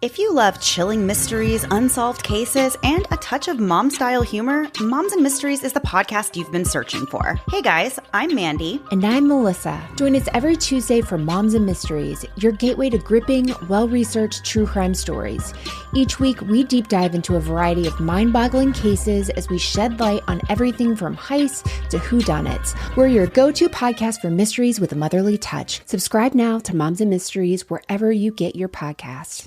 If you love chilling mysteries, unsolved cases, and a touch of mom-style humor, Moms and Mysteries is the podcast you've been searching for. Hey guys, I'm Mandy. And I'm Melissa. Join us every Tuesday for Moms and Mysteries, your gateway to gripping, well-researched true crime stories. Each week, we deep dive into a variety of mind-boggling cases as we shed light on everything from heists to whodunits. We're your go-to podcast for mysteries with a motherly touch. Subscribe now to Moms and Mysteries wherever you get your podcasts.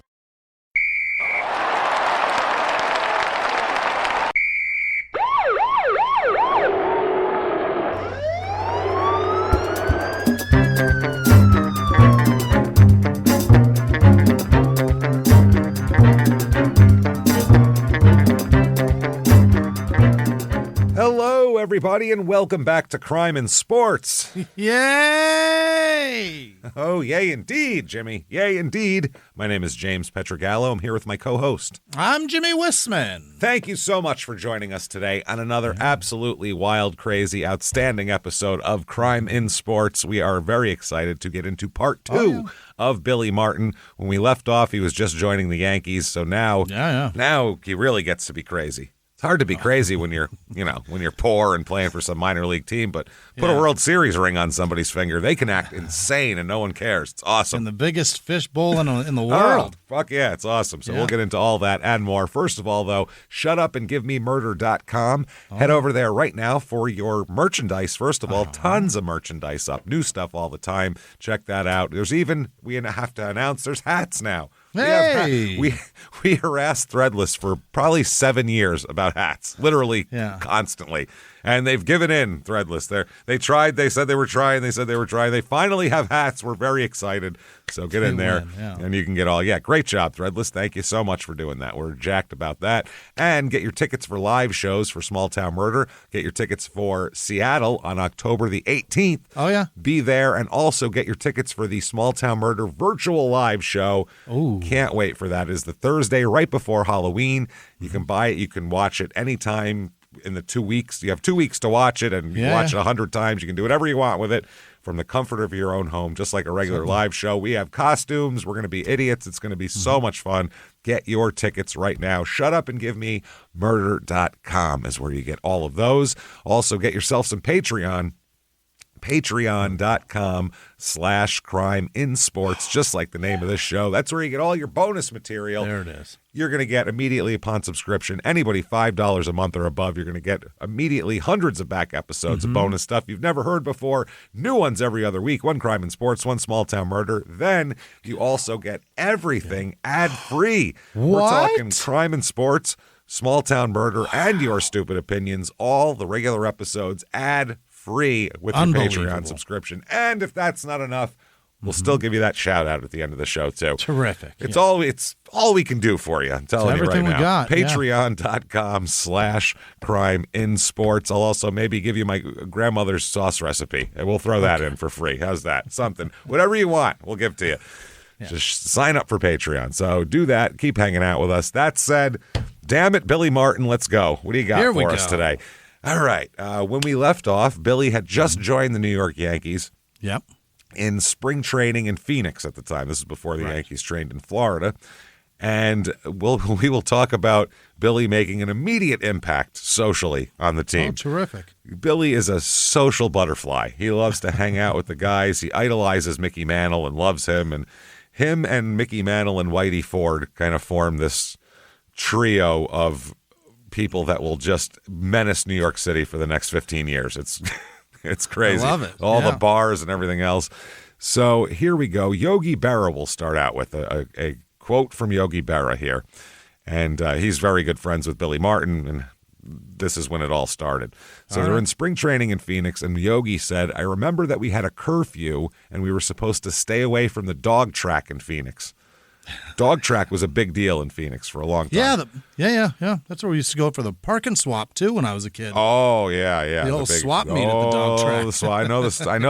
Hello, everybody, and welcome back to Crime in Sports. Yay! Oh, yay indeed, Jimmy. Yay indeed. My name is James Pietragallo. I'm here with my co-host. I'm Jimmie Whisman. Thank you so much for joining us today on another absolutely wild, crazy, outstanding episode of Crime in Sports. We are very excited to get into part two of Billy Martin. When we left off, he was just joining the Yankees, so now he really gets to be crazy. It's hard to be crazy when you're poor and playing for some minor league team, but put a World Series ring on somebody's finger. They can act insane and no one cares. It's awesome. And the biggest fishbowl in the world. Oh, fuck yeah, it's awesome. So we'll get into all that and more. First of all, though, shutupandgivememurder.com. Head over there right now for your merchandise. First of all, tons of merchandise up. New stuff all the time. Check that out. There's even, we have to announce, there's hats now. Hey! We harassed Threadless for probably 7 years about hats, literally constantly. And they've given in, Threadless. They tried, they said they were trying, They finally have hats. We're very excited. So get in there and you can get all, great job, Threadless. Thank you so much for doing that. We're jacked about that. And get your tickets for live shows for Small Town Murder. Get your tickets for Seattle on October the 18th. Oh, yeah. Be there. And also get your tickets for the Small Town Murder virtual live show. Ooh. Can't wait for that. It's the Thursday right before Halloween. You can buy it. You can watch it anytime in the 2 weeks. You have 2 weeks to watch it, and you can watch it 100 times. You can do whatever you want with it from the comfort of your own home, just like a regular live show. We have costumes. We're going to be idiots. It's going to be so much fun. Get your tickets right now. Shutupandgivememurder.com is where you get all of those. Also, get yourself some Patreon. Patreon.com/crimeinsports, just like the name of this show. That's where you get all your bonus material. There it is. You're going to get immediately upon subscription. Anybody $5 a month or above, you're going to get immediately hundreds of back episodes of bonus stuff you've never heard before. New ones every other week. One Crime in Sports, one Small Town Murder. Then you also get everything ad-free. We're talking Crime in Sports, Small Town Murder, and Your Stupid Opinions. All the regular episodes ad-free with your Patreon subscription. And if that's not enough, we'll still give you that shout out at the end of the show too. Terrific. It's all we can do for you. I'm telling you right now. Got, Patreon.com/crimeinsports. I'll also maybe give you my grandmother's sauce recipe, and we'll throw that in for free. How's that? Something. Whatever you want, we'll give to you. Just sign up for Patreon. So do that. Keep hanging out with us. That said, damn it, Billy Martin, let's go. What do you got for us today? All right. When we left off, Billy had just joined the New York Yankees. Yep. In spring training in Phoenix at the time. This is before the Yankees trained in Florida. And we will talk about Billy making an immediate impact socially on the team. Oh, terrific. Billy is a social butterfly. He loves to hang out with the guys. He idolizes Micky Mantle and loves him. And him and Micky Mantle and Whitey Ford kind of form this trio of people that will just menace New York City for the next 15 years. It's crazy. I love it. All the bars and everything else. So here we go. Yogi Berra will start out with a quote from Yogi Berra here. And he's very good friends with Billy Martin, and this is when it all started. So they're in spring training in Phoenix, and Yogi said, "I remember that we had a curfew, and we were supposed to stay away from the dog track in Phoenix." Dog track was a big deal in Phoenix for a long time. Yeah. That's where we used to go for the park and swap too when I was a kid. Oh yeah. The old swap meet at the dog track. I know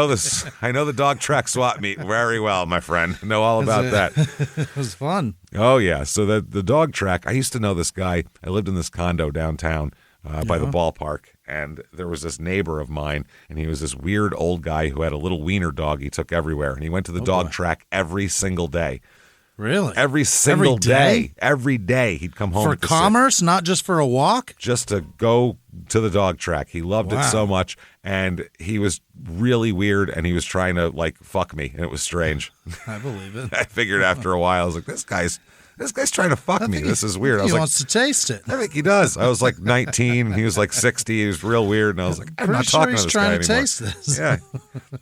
this. I know the dog track swap meet very well, my friend. I know all about that. It was fun. Oh yeah. So the dog track. I used to know this guy. I lived in this condo downtown by the ballpark, and there was this neighbor of mine, and he was this weird old guy who had a little wiener dog he took everywhere, and he went to the dog track every single day. Really? Every single day. Every day he'd come home. For commerce, not just for a walk? Just to go to the dog track. He loved it so much, and he was really weird, and he was trying to, like, fuck me, and it was strange. I believe it. I figured after a while, I was like, this guy's trying to fuck me. This is weird. I was he like, wants to taste it. I think he does. I was like 19, and he was like 60. He was real weird, and I was like, I'm not talking to this guy anymore. He's trying to taste this. Yeah,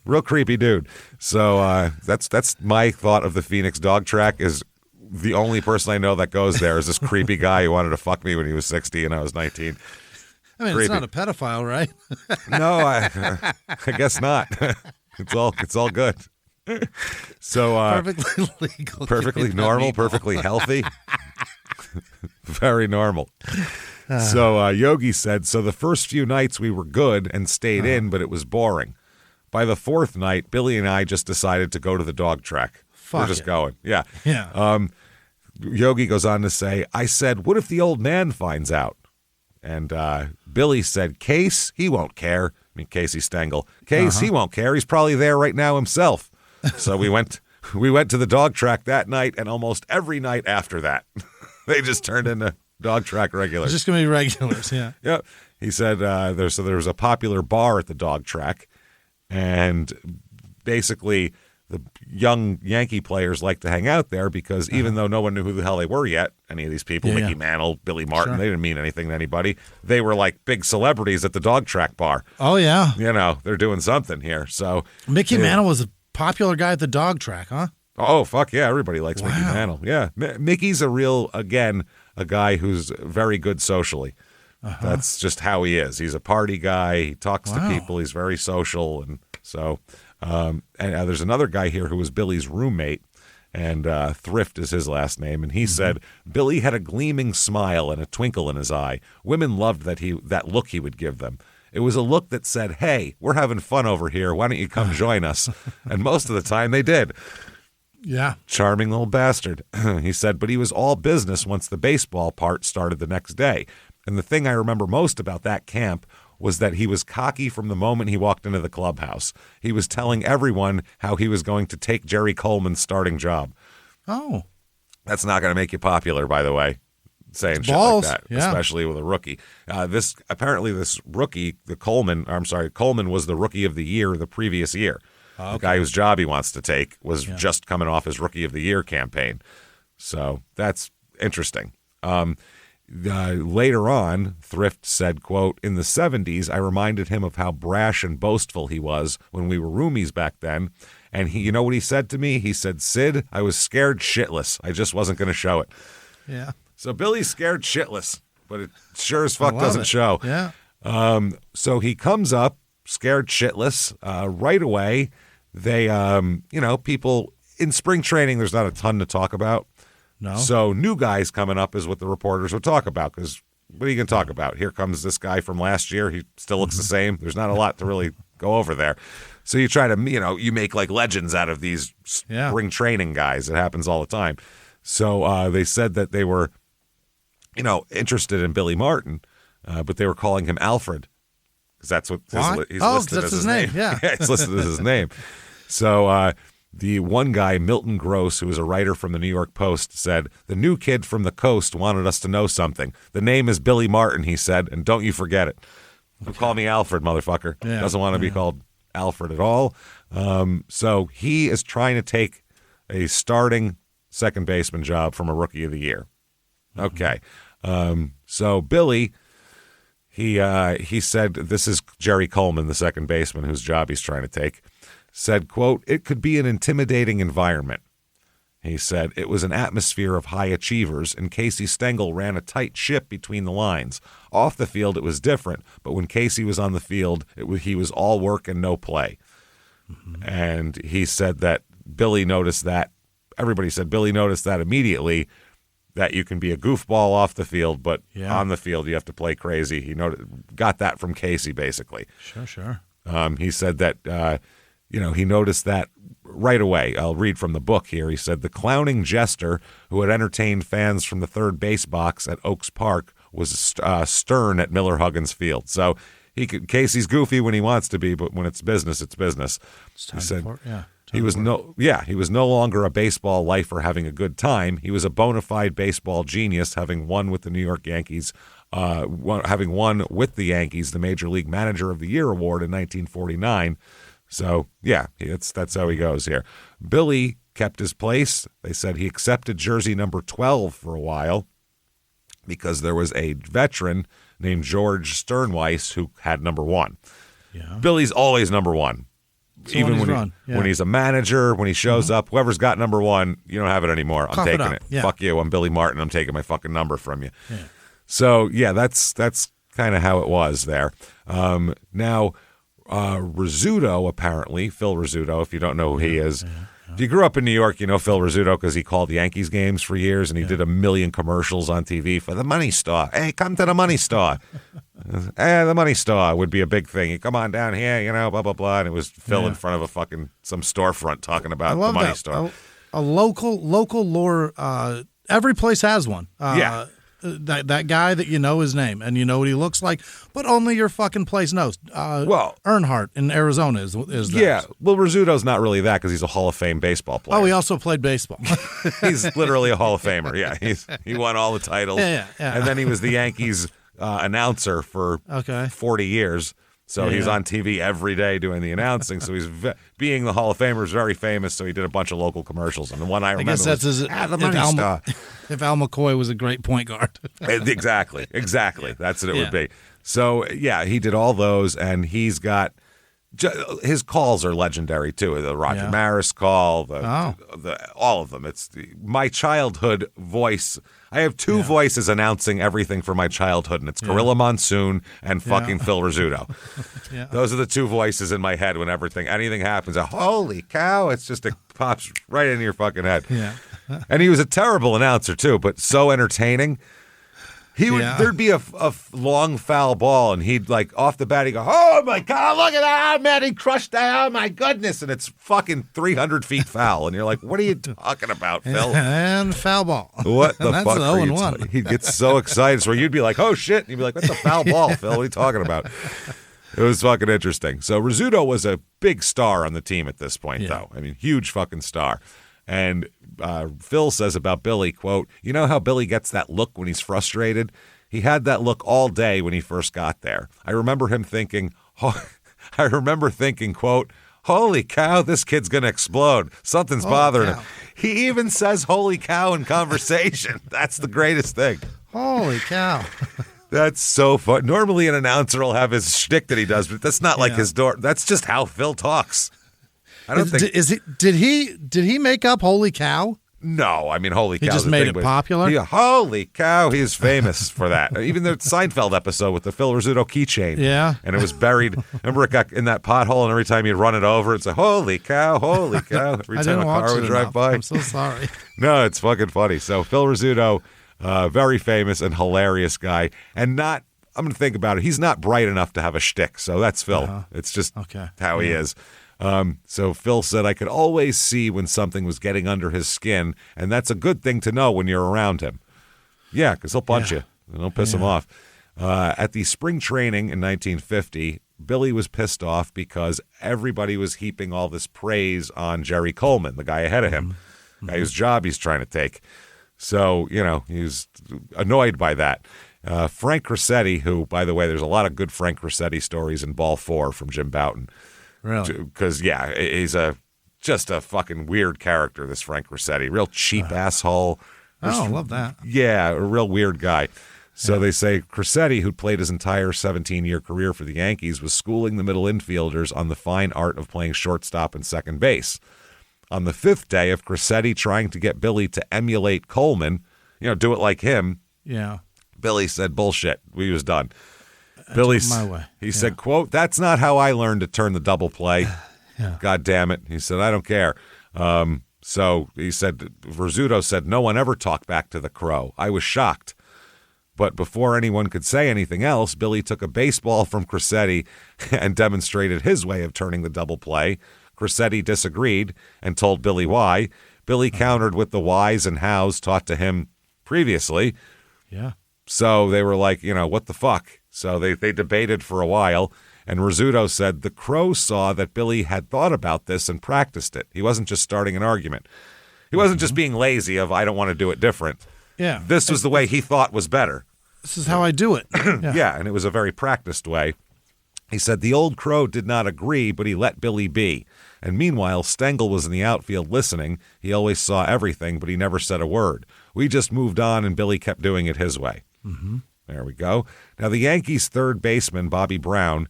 real creepy dude. So that's my thought of the Phoenix dog track. Is the only person I know that goes there is this creepy guy who wanted to fuck me when he was 60 and I was 19. I mean, creepy. It's not a pedophile, right? No, I guess not. It's all good. So perfectly legal, perfectly normal, perfectly healthy, very normal. So Yogi said, so the first few nights we were good and stayed in, but it was boring. By the fourth night, Billy and I just decided to go to the dog track. We're just going. Yeah. Yogi goes on to say, I said, what if the old man finds out? And Billy said, Case, he won't care. I mean, Casey Stengel. Case, he won't care. He's probably there right now himself. So we went to the dog track that night, and almost every night after that, they just turned into dog track regulars. It's just going to be regulars, yeah. Yep. He said there was a popular bar at the dog track, and basically the young Yankee players like to hang out there because even though no one knew who the hell they were yet, any of these people, Micky Mantle, Billy Martin, they didn't mean anything to anybody. They were like big celebrities at the dog track bar. Oh, yeah. You know, they're doing something here. So Micky Mantle was a popular guy at the dog track, huh? Oh, fuck yeah. Everybody likes Micky Mantle. Yeah. Mickey's a guy who's very good socially. That's just how he is. He's a party guy. He talks to people. He's very social. And so, and there's another guy here who was Billy's roommate, and Thrift is his last name. And he said, Billy had a gleaming smile and a twinkle in his eye. Women loved that look he would give them. It was a look that said, hey, we're having fun over here. Why don't you come join us? And most of the time they did. Yeah. Charming little bastard. He said, but he was all business once the baseball part started the next day. And the thing I remember most about that camp was that he was cocky from the moment he walked into the clubhouse. He was telling everyone how he was going to take Jerry Coleman's starting job. Oh. That's not going to make you popular, by the way, saying shit balls. Like that, especially with a rookie. This rookie, Coleman was the rookie of the year the previous year. The guy whose job he wants to take was just coming off his Rookie of the Year campaign. So that's interesting. Later on, Thrift said, quote, in the 70s, I reminded him of how brash and boastful he was when we were roomies back then. And you know what he said to me? He said, Sid, I was scared shitless. I just wasn't going to show it. Yeah. So Billy's scared shitless, but it sure as fuck doesn't show. Yeah. So he comes up, scared shitless, right away. They, people in spring training, there's not a ton to talk about. No. So new guys coming up is what the reporters would talk about, because what are you going to talk about? Here comes this guy from last year. He still looks the same. There's not a lot to really go over there. So you try to, you make like legends out of these spring training guys. It happens all the time. So they said that they were, interested in Billy Martin, but they were calling him Alfred. Because that's what he's listed as his name. Yeah. It's listed as his name. So the one guy, Milton Gross, who was a writer from the New York Post, said, the new kid from the coast wanted us to know something. The name is Billy Martin, he said, and don't you forget it. Call me Alfred, motherfucker. Yeah. Doesn't want to be called Alfred at all. So he is trying to take a starting second baseman job from a Rookie of the Year. Okay. So Billy... He said, this is Jerry Coleman, the second baseman whose job he's trying to take, said, quote, it could be an intimidating environment. He said, it was an atmosphere of high achievers, and Casey Stengel ran a tight ship between the lines. Off the field, it was different, but when Casey was on the field, he was all work and no play. And he said that Billy noticed that. Everybody said Billy noticed that immediately, that you can be a goofball off the field, but on the field you have to play crazy. He got that from Casey, basically. Sure. He said that, he noticed that right away. I'll read from the book here. He said, the clowning jester who had entertained fans from the third base box at Oaks Park was stern at Miller Huggins Field. So Casey's goofy when he wants to be, but when it's business, it's business. It's time He was no longer a baseball lifer having a good time. He was a bona fide baseball genius, having won with the New York Yankees, having won with the Yankees the Major League Manager of the Year award in 1949. So, yeah, that's how he goes here. Billy kept his place. They said he accepted jersey number 12 for a while because there was a veteran named George Sternweiss who had number 1. Yeah. Billy's always number 1. So Even when he's a manager, when he shows up, whoever's got number 1, you don't have it anymore. I'm taking it. Yeah. Fuck you. I'm Billy Martin. I'm taking my fucking number from you. Yeah. So, yeah, that's kind of how it was there. Now, Rizzuto, apparently, Phil Rizzuto, if you don't know who he is. If you grew up in New York, you know Phil Rizzuto because he called Yankees games for years, and he did a million commercials on TV for the money store. Hey, come to the money store. The money store would be a big thing. You come on down here, blah, blah, blah. And it was Phil in front of some storefront talking about the money store. A local lore, every place has one. That guy that you know his name and you know what he looks like, but only your fucking place knows. Earnhardt in Arizona is that. Yeah, well, Rizzuto's not really that because he's a Hall of Fame baseball player. Oh, he also played baseball. He's literally a Hall of Famer. Yeah, he won all the titles. Yeah. And then he was the Yankees announcer for 40 years. So he's on TV every day doing the announcing. So he's being the Hall of Famer is very famous. So he did a bunch of local commercials, and the one I remember guess that's was the money star. If Al McCoy was a great point guard. Exactly. That's what it would be. So yeah, he did all those, and he's got his calls are legendary too. The Roger Maris call, all of them. It's my childhood voice. I have 2 voices announcing everything for my childhood, and it's Gorilla Monsoon and fucking Phil Rizzuto. Those are the 2 voices in my head when anything happens. Holy cow! It pops right into your fucking head. Yeah. And he was a terrible announcer too, but so entertaining. There'd be a long foul ball, and he'd off the bat, he'd go, "Oh my God, look at that, man, he crushed that, oh my goodness," and it's fucking 300 feet foul, and you're like, "What are you talking about, Phil?" And foul ball. What the That's fuck? That's 0-1. He'd get so excited, so you'd be like, "Oh shit," and you'd be like, "What's a foul ball, Phil? What are you talking about?" It was fucking interesting. So Rizzuto was a big star on the team at this point, though. I mean, huge fucking star. And Phil says about Billy, quote, "You know how Billy gets that look when he's frustrated? He had that look all day when he first got there. I remember thinking, quote, holy cow, this kid's going to explode. Something's bothering him. He even says holy cow in conversation. That's the greatest thing. Holy cow. That's so fun. Normally an announcer will have his shtick that he does, but that's not like his door. That's just how Phil talks. I don't think. Did he make up holy cow? No, I mean, holy cow. He just made it popular? Yeah, holy cow, he is famous for that. Even the Seinfeld episode with the Phil Rizzuto keychain. Yeah. And it was buried. Remember it got in that pothole, and every time you'd run it over, it's like, holy cow, holy cow. Every time a car would drive by. I'm so sorry. No, it's fucking funny. So Phil Rizzuto, very famous and hilarious guy. And I'm going to think about it, he's not bright enough to have a shtick, so that's Phil. It's just how he is. So Phil said, I could always see when something was getting under his skin, and that's a good thing to know when you're around him. Yeah, because he'll punch you. Don't piss him off. At the spring training in 1950, Billy was pissed off because everybody was heaping all this praise on Jerry Coleman, the guy ahead of him, guy whose job he's trying to take. So, he was annoyed by that. Frank Crissetti, who, by the way, there's a lot of good Frank Crissetti stories in Ball 4 from Jim Bouton. Really? Because, he's just a fucking weird character, this Frank Crissetti. Real cheap asshole. I love that. Yeah, a real weird guy. So they say Crissetti, who played his entire 17-year career for the Yankees, was schooling the middle infielders on the fine art of playing shortstop and second base. On the 5th day of Crissetti trying to get Billy to emulate Coleman, do it like him, Billy said, bullshit. We was done. Billy, my way. He said, quote, that's not how I learned to turn the double play. God damn it. He said, I don't care. So he said, Rizzuto said, no one ever talked back to the Crow. I was shocked. But before anyone could say anything else, Billy took a baseball from Crissetti and demonstrated his way of turning the double play. Crissetti disagreed and told Billy why. Billy countered with the whys and hows taught to him previously. Yeah. So they were like, what the fuck? So they debated for a while, And Rizzuto said the Crow saw that Billy had thought about this and practiced it. He wasn't just starting an argument. He wasn't just being lazy of, I don't want to do it different. Yeah. This was the way he thought was better. This is how I do it. Yeah, and it was a very practiced way. He said the old Crow did not agree, but he let Billy be. And meanwhile, Stengel was in the outfield listening. He always saw everything, but he never said a word. We just moved on, and Billy kept doing it his way. Mm-hmm. There we go. Now, the Yankees' third baseman, Bobby Brown,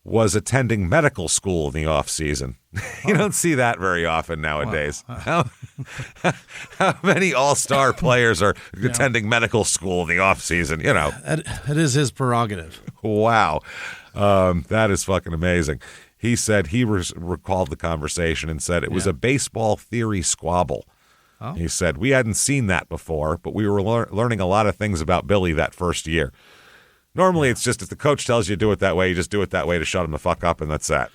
was attending medical school in the offseason. You don't see that very often nowadays. Wow. How many all-star players are attending medical school in the offseason? You know. That is his prerogative. Wow. That is fucking amazing. He said he recalled the conversation and said it was a baseball theory squabble. Oh. He said, we hadn't seen that before, but we were learning a lot of things about Billy that first year. Normally, it's just if the coach tells you to do it that way, you just do it that way to shut him the fuck up, and that's that.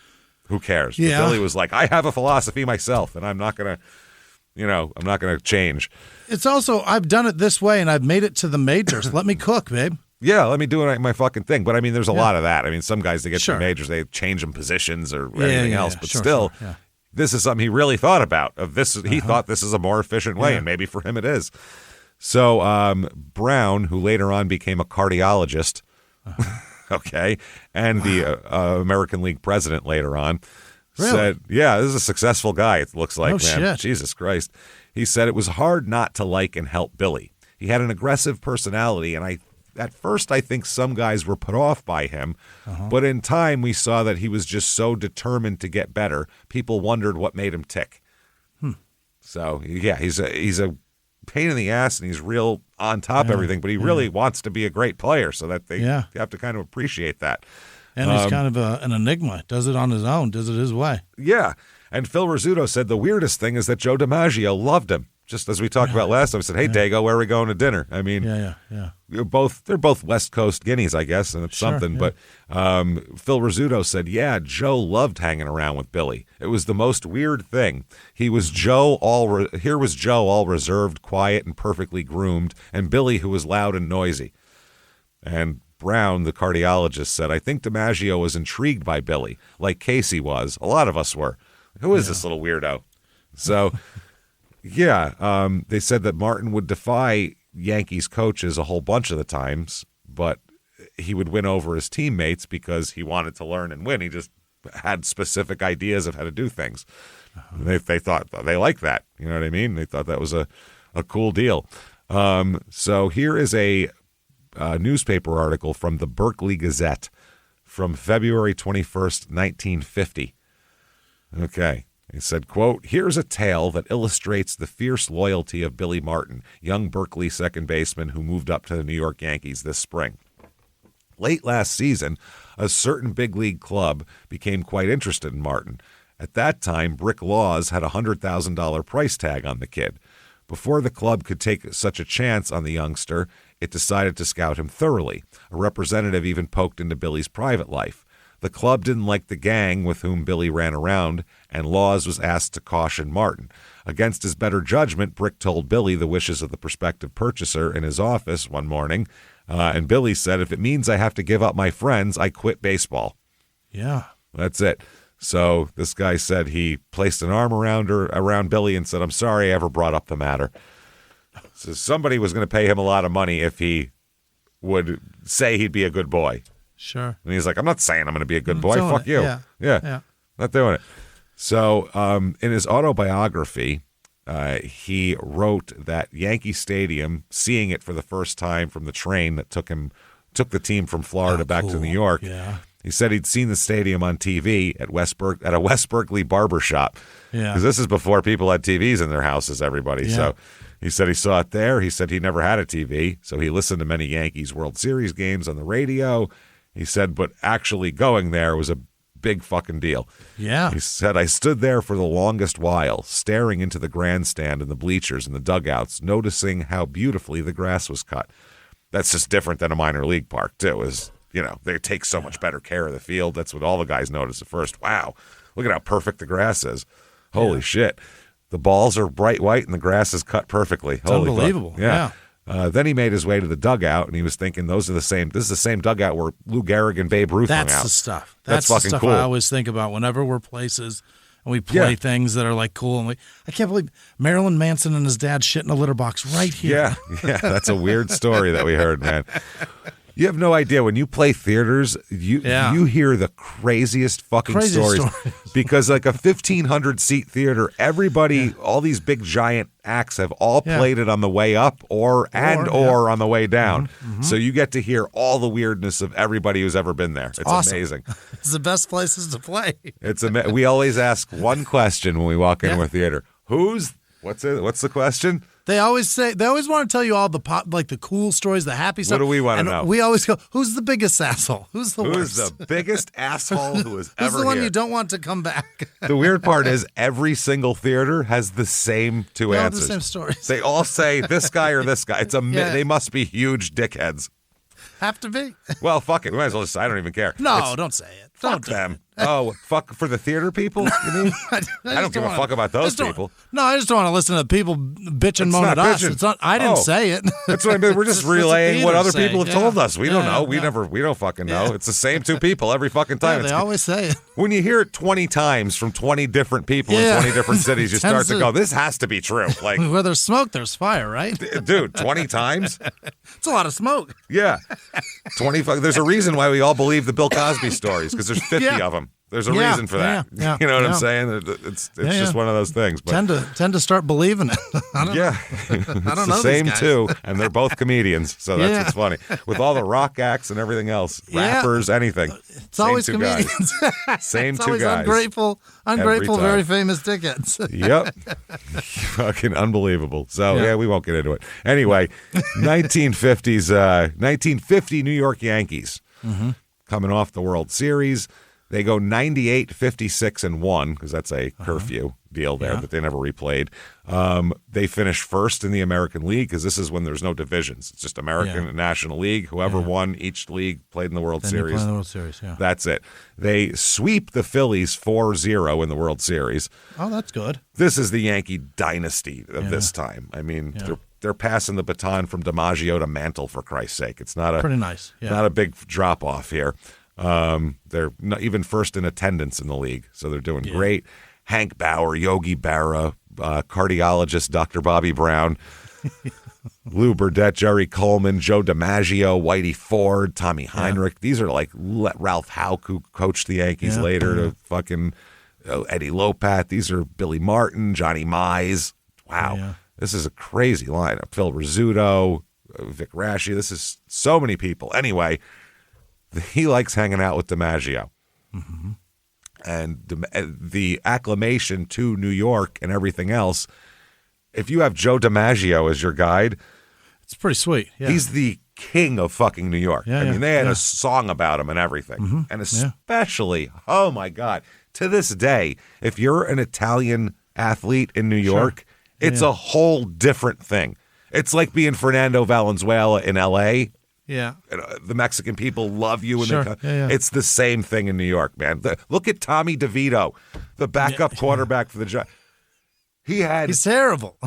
Who cares? Yeah. But Billy was like, I have a philosophy myself, and I'm not going to, I'm not going to change. It's also, I've done it this way, and I've made it to the majors. Let me cook, babe. Yeah, let me do my fucking thing. But, I mean, there's a lot of that. I mean, some guys, they get to the majors, they change them positions or anything else. But still, this is something he really thought about. He thought this is a more efficient way, and maybe for him it is. So Brown, who later on became a cardiologist, okay, and the American League president later on, said, this is a successful guy, it looks like, man. Shit. Jesus Christ. He said it was hard not to like and help Billy. He had an aggressive personality, and at first I think some guys were put off by him, but in time we saw that he was just so determined to get better, people wondered what made him tick. So, he's a pain in the ass, and he's real on top of everything, but he really wants to be a great player, so that they have to kind of appreciate that. And he's kind of an enigma. Does it on his own, does it his way. Yeah, and Phil Rizzuto said the weirdest thing is that Joe DiMaggio loved him. Just as we talked about last time, I said, hey, Dago, where are we going to dinner? I mean, they're both West Coast guineas, I guess, and it's something. But Phil Rizzuto said, Joe loved hanging around with Billy. It was the most weird thing. Here was Joe, all reserved, quiet, and perfectly groomed, and Billy, who was loud and noisy. And Brown, the cardiologist, said, I think DiMaggio was intrigued by Billy, like Casey was. A lot of us were. Who is this little weirdo? So... they said that Martin would defy Yankees coaches a whole bunch of the times, but he would win over his teammates because he wanted to learn and win. He just had specific ideas of how to do things. They thought they liked that. You know what I mean? They thought that was a cool deal. So here is a newspaper article from the Berkeley Gazette from February 21st, 1950. Okay. He said, quote, here's a tale that illustrates the fierce loyalty of Billy Martin, young Berkeley second baseman who moved up to the New York Yankees this spring. Late last season, a certain big league club became quite interested in Martin. At that time, Brick Laws had a $100,000 price tag on the kid. Before the club could take such a chance on the youngster, it decided to scout him thoroughly. A representative even poked into Billy's private life. The club didn't like the gang with whom Billy ran around, and Laws was asked to caution Martin. Against his better judgment, Brick told Billy the wishes of the prospective purchaser in his office one morning, and Billy said, if it means I have to give up my friends, I quit baseball. Yeah. That's it. So this guy said he placed an arm around Billy and said, I'm sorry I ever brought up the matter. So somebody was going to pay him a lot of money if he would say he'd be a good boy. Sure. And he's like, I'm not saying I'm going to be a good boy. Fuck you. Yeah. Not doing it. So in his autobiography, he wrote that Yankee Stadium, seeing it for the first time from the train that took the team from Florida back to New York. Yeah. He said he'd seen the stadium on TV at a West Berkeley barbershop. Yeah. Because this is before people had TVs in their houses, everybody. Yeah. So he said he saw it there. He said he never had a TV, so he listened to many Yankees World Series games on the radio. He said, but actually going there was a big fucking deal. Yeah. He said, I stood there for the longest while, staring into the grandstand and the bleachers and the dugouts, noticing how beautifully the grass was cut. That's just different than a minor league park, too, is, they take so much better care of the field. That's what all the guys notice at first. Wow, look at how perfect the grass is. Holy shit. The balls are bright white and the grass is cut perfectly. It's unbelievable. Yeah. Then he made his way to the dugout, and he was thinking, this is the same dugout where Lou Gehrig and Babe Ruth hung out. That's the stuff. That's fucking the stuff cool. I always think about whenever we're places and we play things that are like cool. And I can't believe Marilyn Manson and his dad shit in a litter box right here. Yeah, that's a weird story that we heard, man. You have no idea when you play theaters, you hear the craziest fucking stories because like a 1,500 seat theater, everybody, all these big giant acts have all played it on the way up or on the way down. Mm-hmm. So you get to hear all the weirdness of everybody who's ever been there. It's awesome. Amazing. It's the best places to play. We always ask one question when we walk into a theater. What's the question? They always want to tell you all the the cool stories, the happy stuff. What do we want to know? We always go, who's the biggest asshole? Who's the worst? Who's the biggest asshole who is ever Who's the one here? you don't want to come back? The weird part is every single theater has the same two answers. The same stories. They all say this guy or this guy. They must be huge dickheads. Have to be. Well, fuck it. We might as well just. I don't even care. No, don't say it. Fuck them. Oh, fuck for the theater people? You mean? I don't give a fuck about those people. No, I just don't want to listen to people bitch and moan at us. It's not. I didn't say it. That's what I mean. We're just relaying what other people have told us. We don't know. We don't fucking know. Yeah. It's the same two people every fucking time. They always say it. When you hear it 20 times from 20 different people in 20 different cities, you start to go, this has to be true. Like, where there's smoke, there's fire, right? Dude, 20 times? It's a lot of smoke. Yeah. 25. There's a reason why we all believe the Bill Cosby stories, because there's 50 of them. There's a reason for that. Yeah, you know what I'm saying? It's just one of those things. But tend to start believing it. I don't know. I don't know the same these guys. too, and they're both comedians, so that's what's funny. With all the rock acts and everything else, rappers, anything. It's always comedians. Same it's two always guys. Ungrateful, very famous dickheads. Yep. Fucking unbelievable. So, we won't get into it. Anyway, 1950 New York Yankees coming off the World Series. They go 98, 56, and 1, because that's a curfew deal there that they never replayed. They finish first in the American League, because this is when there's no divisions. It's just American and National League. Whoever won each league played in the World Series. Play in the World Series, That's it. They sweep the Phillies 4-0 in the World Series. Oh, that's good. This is the Yankee dynasty of this time. I mean, they're passing the baton from DiMaggio to Mantle, for Christ's sake. It's not pretty nice. Not a big drop off here. They're not even first in attendance in the league, so they're doing great. Hank Bauer, Yogi Berra, cardiologist Dr. Bobby Brown, Lou Burdett, Jerry Coleman, Joe DiMaggio, Whitey Ford, Tommy Heinrich. These are like Ralph Houck, who coached the Yankees later, to fucking Eddie Lopat. These are Billy Martin, Johnny Mize. Wow. This is a crazy lineup. Phil Rizzuto, Vic Raschi. This is so many people. Anyway, he likes hanging out with DiMaggio. Mm-hmm. And the acclamation to New York and everything else, if you have Joe DiMaggio as your guide, it's pretty sweet. Yeah. He's the king of fucking New York. I mean, they had a song about him and everything. Mm-hmm. And especially, oh my God, to this day, if you're an Italian athlete in New York, it's a whole different thing. It's like being Fernando Valenzuela in L.A. Yeah. The Mexican people love you. It's the same thing in New York, man. Look at Tommy DeVito, the backup quarterback for the Giants. He's terrible.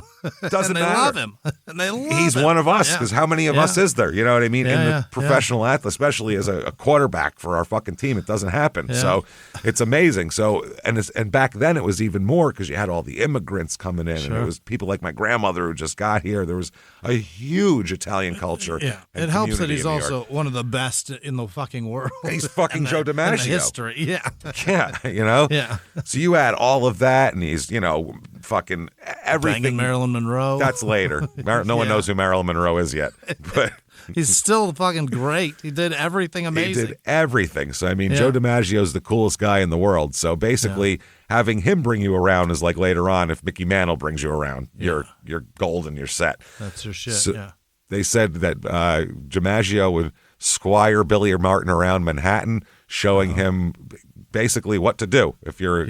Doesn't they matter. love him. And they love He's him. one of us, because how many of us is there? You know what I mean? In the professional athlete, especially as a quarterback for our fucking team, it doesn't happen. Yeah. So it's amazing. So and back then it was even more, because you had all the immigrants coming in, and it was people like my grandmother who just got here. There was a huge Italian culture. Yeah, it helps that he's also one of the best in the fucking world. He's fucking Joe DiMaggio. In the history, Yeah. So you add all of that, and he's fucking everything. Banging Marilyn Monroe. That's later. No one knows who Marilyn Monroe is yet. But he's still fucking great. He did everything amazing. He did everything. So, I mean, Joe DiMaggio is the coolest guy in the world. So, basically, having him bring you around is like later on if Micky Mantle brings you around. You're golden, you're set. That's your shit, so They said that DiMaggio would squire Billy Martin around Manhattan, showing him basically what to do if you're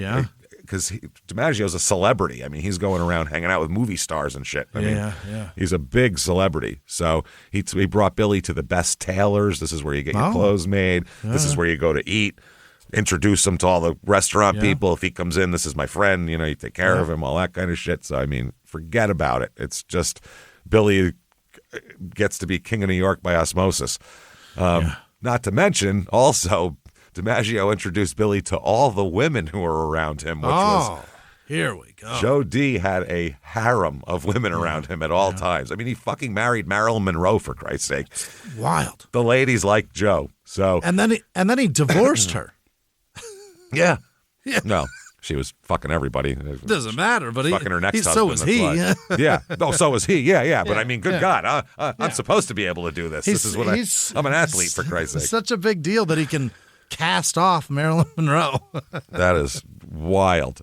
because DiMaggio's a celebrity. I mean, he's going around hanging out with movie stars and shit. I mean, he's a big celebrity. So he brought Billy to the best tailors. This is where you get your clothes made. This is where you go to eat. Introduce him to all the restaurant people. If he comes in, this is my friend. You take care of him, all that kind of shit. So, I mean, forget about it. It's just Billy gets to be king of New York by osmosis. Not to mention, also, DiMaggio introduced Billy to all the women who were around him, which was... Here we go. Joe D had a harem of women around him at all times. I mean, he fucking married Marilyn Monroe, for Christ's sake. Wild. The ladies liked Joe. So and then he divorced her. Yeah. No, she was fucking everybody. Doesn't matter, but fucking her next husband. So was he. Yeah. Oh, so was he. Yeah. But I mean, good God, I'm supposed to be able to do this. This is what I'm an athlete, for Christ's sake. Such a big deal that he can cast off Marilyn Monroe. That is wild.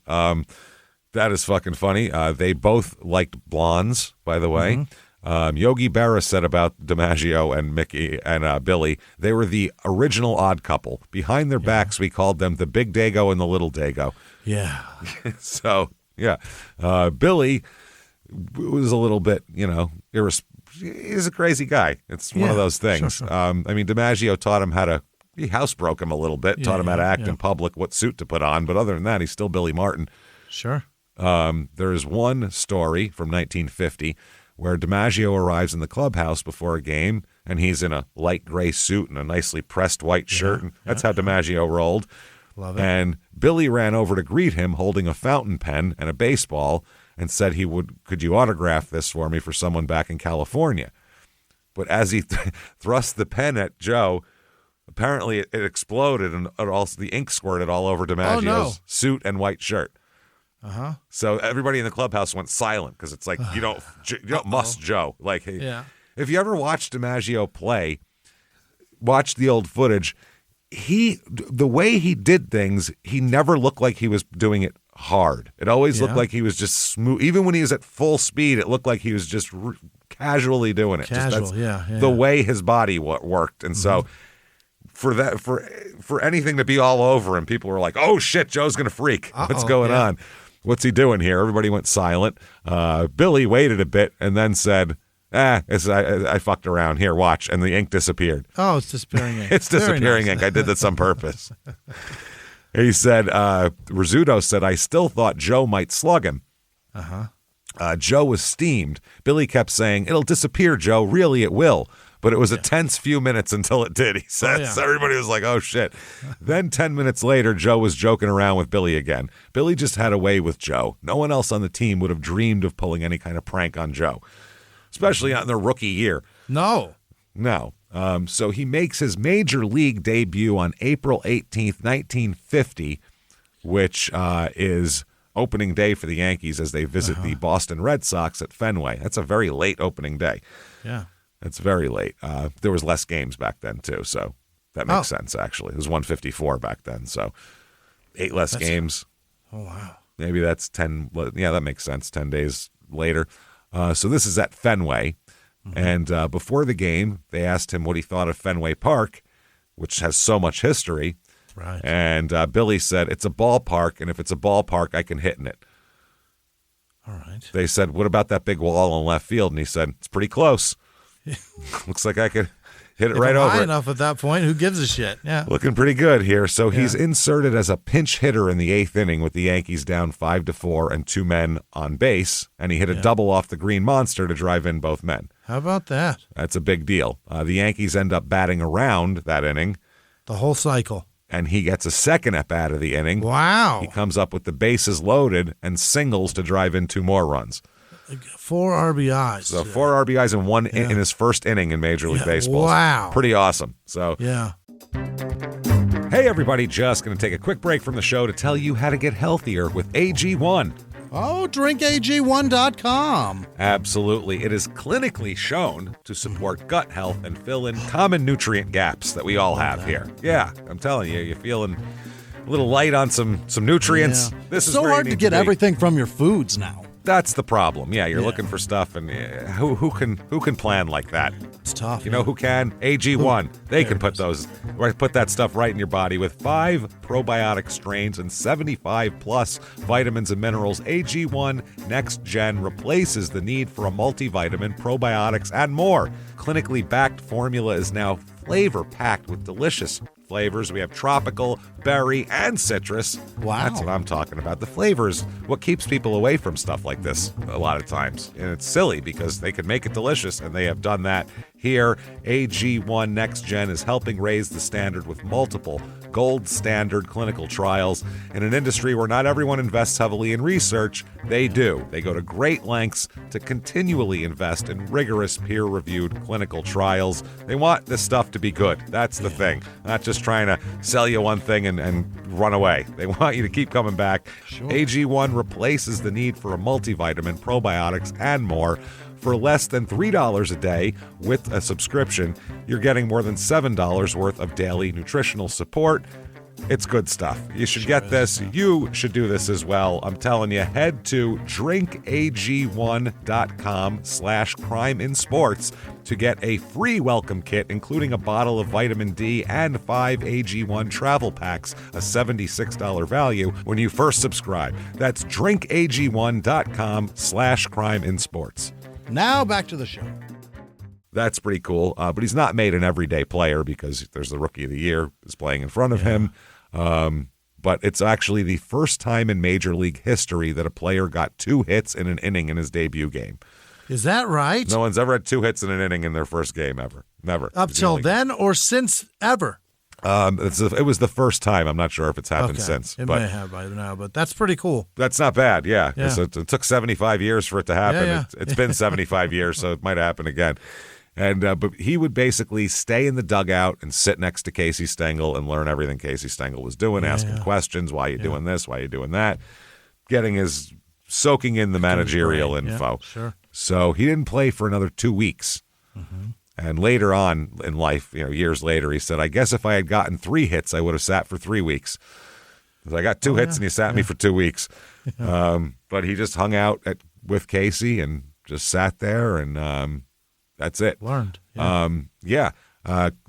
That is fucking funny. They both liked blondes, by the way. Yogi Berra said about DiMaggio and Mickey and Billy, they were the original odd couple. Behind their backs, we called them the Big Dago and the Little Dago. Yeah. So, yeah. Billy was a little bit, he's a crazy guy. It's one of those things. Sure. I mean, DiMaggio taught him he housebroke him a little bit, taught him how to act in public, what suit to put on. But other than that, he's still Billy Martin. Sure. There is one story from 1950 where DiMaggio arrives in the clubhouse before a game, and he's in a light gray suit and a nicely pressed white shirt. And that's how DiMaggio rolled. Love it. And Billy ran over to greet him holding a fountain pen and a baseball and said could you autograph this for me for someone back in California? But as he thrust the pen at Joe, apparently it exploded and also the ink squirted all over DiMaggio's suit and white shirt. So everybody in the clubhouse went silent because it's like you don't must Joe. Like, if you ever watched DiMaggio play, watch the old footage. The way he did things, he never looked like he was doing it hard. It always looked like he was just smooth. Even when he was at full speed, it looked like he was just casually doing it. Casual, the way his body worked, and so. For anything to be all over him, people were like, "Oh shit, Joe's gonna freak. What's going on? What's he doing here?" Everybody went silent. Billy waited a bit and then said, I fucked around. Here, watch." And the ink disappeared. Oh, it's disappearing ink. It's disappearing ink. I did this on purpose. He said, Rizzuto said, "I still thought Joe might slug him." Joe was steamed. Billy kept saying, "It'll disappear, Joe. Really, it will." But it was a tense few minutes until it did, he said. So everybody was like, oh, shit. Then 10 minutes later, Joe was joking around with Billy again. Billy just had a way with Joe. No one else on the team would have dreamed of pulling any kind of prank on Joe, especially not in their rookie year. No. So he makes his major league debut on April 18th, 1950, which is opening day for the Yankees as they visit the Boston Red Sox at Fenway. That's a very late opening day. Yeah. It's very late. There was less games back then, too, so that makes sense, actually. It was 154 back then, so 8 less games. Oh, wow. Maybe that's 10. Yeah, that makes sense, 10 days later. So this is at Fenway, and before the game, they asked him what he thought of Fenway Park, which has so much history. Right. And Billy said, "It's a ballpark, and if it's a ballpark, I can hit in it." All right. They said, "What about that big wall in left field?" And he said, "It's pretty close. Looks like I could hit it right over high it." enough at that point. Who gives a shit? Yeah. Looking pretty good here. So he's inserted as a pinch hitter in the 8th inning with the Yankees down 5-4 and 2 men on base. And he hit a double off the Green Monster to drive in both men. How about that? That's a big deal. The Yankees end up batting around that inning. The whole cycle. And he gets a second at-bat of the inning. Wow. He comes up with the bases loaded and singles to drive in 2 more runs. 4 RBIs. So 4 RBIs in his first inning in Major League Baseball. Wow. Pretty awesome. So yeah. Hey everybody, just going to take a quick break from the show to tell you how to get healthier with AG1. Oh, drinkag1.com. Absolutely. It is clinically shown to support gut health and fill in common nutrient gaps that we all have here. Yeah, I'm telling you, you're feeling a little light on some nutrients. Yeah. This is so where you hard need to get be. Everything from your foods now. That's the problem. Yeah, you're looking for stuff, and who can plan like that? It's tough. You know who can? AG1. They can put that stuff right in your body with 5 probiotic strains and 75 plus vitamins and minerals. AG1 Next Gen replaces the need for a multivitamin, probiotics, and more. Clinically backed formula is now flavor packed with delicious flavors. We have tropical, berry, and citrus. Wow. That's what I'm talking about. The flavors, what keeps people away from stuff like this a lot of times. And it's silly because they can make it delicious, and they have done that here. AG1 Next Gen is helping raise the standard with multiple gold standard clinical trials. In an industry where not everyone invests heavily in research, they do. They go to great lengths to continually invest in rigorous peer-reviewed clinical trials. They want this stuff to be good. That's the thing. Not just trying to sell you one thing and run away. They want you to keep coming back. Sure. AG1 replaces the need for a multivitamin, probiotics, and more. For less than $3 a day with a subscription, you're getting more than $7 worth of daily nutritional support. It's good stuff. You should get this. You should do this as well. I'm telling you, head to drinkag1.com/crimeinsports to get a free welcome kit, including a bottle of vitamin D and 5 AG1 travel packs, a $76 value when you first subscribe. That's drinkag1.com/crimeinsports. Now back to the show. That's pretty cool. But he's not made an everyday player because there's the Rookie of the Year is playing in front of him. But it's actually the first time in Major League history that a player got 2 hits in an inning in his debut game. Is that right? No one's ever had 2 hits in an inning in their first game ever. Never. Up till then or since ever? It was the first time. I'm not sure if it's happened since. It may have by now, but that's pretty cool. That's not bad, yeah. So it took 75 years for it to happen. Yeah. It's been 75 years, so it might happen again. And but he would basically stay in the dugout and sit next to Casey Stengel and learn everything Casey Stengel was doing, asking questions, why are you doing this, why are you doing that, soaking in the managerial info. Yeah, sure. So he didn't play for another 2 weeks. Mm-hmm. And later on in life, years later, he said, I guess if I had gotten 3 hits, I would have sat for 3 weeks. I got 2 hits and you sat me for 2 weeks. But he just hung out with Casey and just sat there, and that's it. Learned.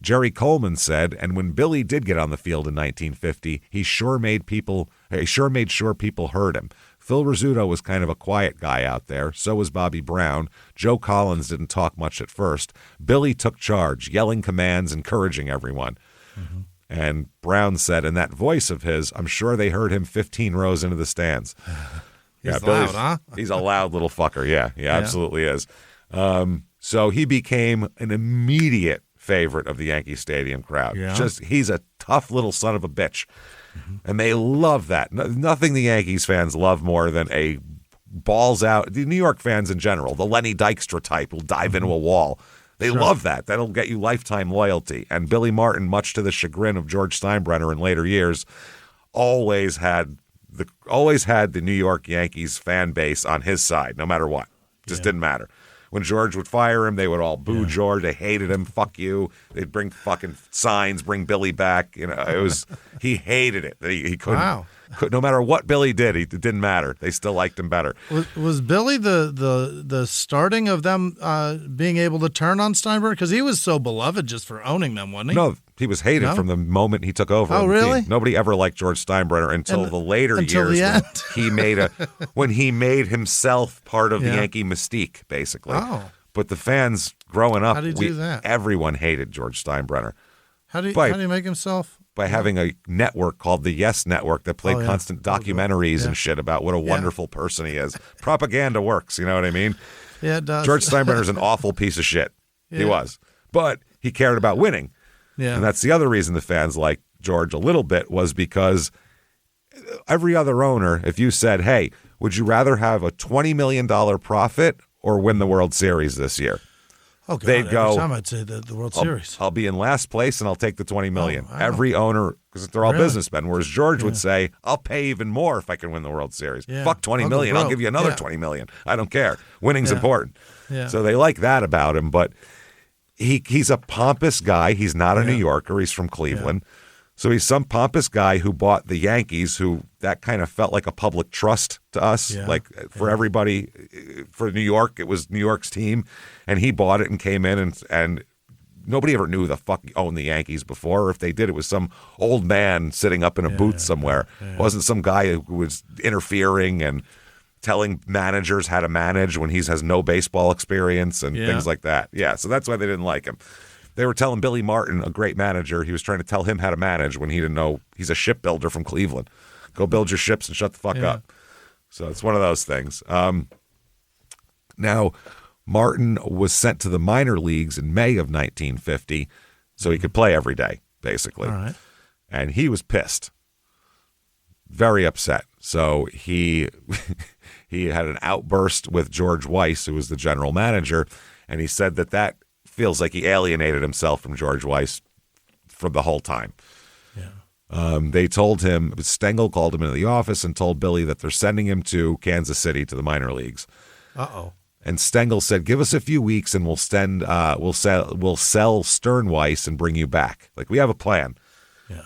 Jerry Coleman said, and when Billy did get on the field in 1950, he sure made sure people heard him. Phil Rizzuto was kind of a quiet guy out there. So was Bobby Brown. Joe Collins didn't talk much at first. Billy took charge, yelling commands, encouraging everyone. Mm-hmm. And Brown said, in that voice of his, I'm sure they heard him 15 rows into the stands. He's loud, huh? He's a loud little fucker. Yeah, he absolutely is. So he became an immediate favorite of the Yankee Stadium crowd. Yeah. He's a tough little son of a bitch. Mm-hmm. And they love that. Nothing the Yankees fans love more than a balls out. The New York fans in general, the Lenny Dykstra type will dive into a wall. They love that. That'll get you lifetime loyalty. And Billy Martin, much to the chagrin of George Steinbrenner in later years, always had the New York Yankees fan base on his side, no matter what. Just didn't matter. When George would fire him, they would all boo George. They hated him. Fuck you. They'd bring fucking signs, bring Billy back. He hated it. He couldn't. Wow. No matter what Billy did, it didn't matter. They still liked him better. Was Billy the starting of them being able to turn on Steinbrenner? Because he was so beloved just for owning them, wasn't he? No, he was hated from the moment he took over. Oh, really? Nobody ever liked George Steinbrenner until the later years. When he made himself part of the Yankee mystique, basically. Oh. But the fans growing up, how did he do that? Everyone hated George Steinbrenner. How do you make himself? By having a network called the Yes Network that played constant documentaries and shit about what a wonderful person he is. Propaganda works, you know what I mean? Yeah, it does. George Steinbrenner's an awful piece of shit. Yeah. He was. But he cared about winning. Yeah. And that's the other reason the fans liked George a little bit, was because every other owner, if you said, hey, would you rather have a $20 million profit or win the World Series this year? Oh, God, they'd go, every time I'd say the World Series. I'll be in last place and I'll take the $20 million. Oh, wow. Every owner, because they're all businessmen, whereas George would say, I'll pay even more if I can win the World Series. Yeah. Fuck $20 million. I'll give you another $20 million. I don't care. Winning's important. Yeah. So they like that about him, but he's a pompous guy. He's not a New Yorker. He's from Cleveland. Yeah. So he's some pompous guy who bought the Yankees, who that kind of felt like a public trust to us. Yeah. Like for everybody, for New York, it was New York's team, and he bought it and came in, and nobody ever knew who the fuck owned the Yankees before. Or if they did, it was some old man sitting up in a booth somewhere. Yeah. It wasn't some guy who was interfering and telling managers how to manage when he has no baseball experience and things like that. Yeah, so that's why they didn't like him. They were telling Billy Martin, a great manager, he was trying to tell him how to manage when he didn't know. He's a shipbuilder from Cleveland. Go build your ships and shut the fuck up. So it's one of those things. Now, Martin was sent to the minor leagues in May of 1950 so he could play every day, basically. All right. And he was pissed. Very upset. So he had an outburst with George Weiss, who was the general manager, and he said that feels like he alienated himself from George Weiss for the whole time. Yeah. They told him, Stengel called him into the office and told Billy that they're sending him to Kansas City to the minor leagues. Uh-oh. And Stengel said, "Give us a few weeks and we'll sell Stern Weiss and bring you back. Like, we have a plan." Yeah.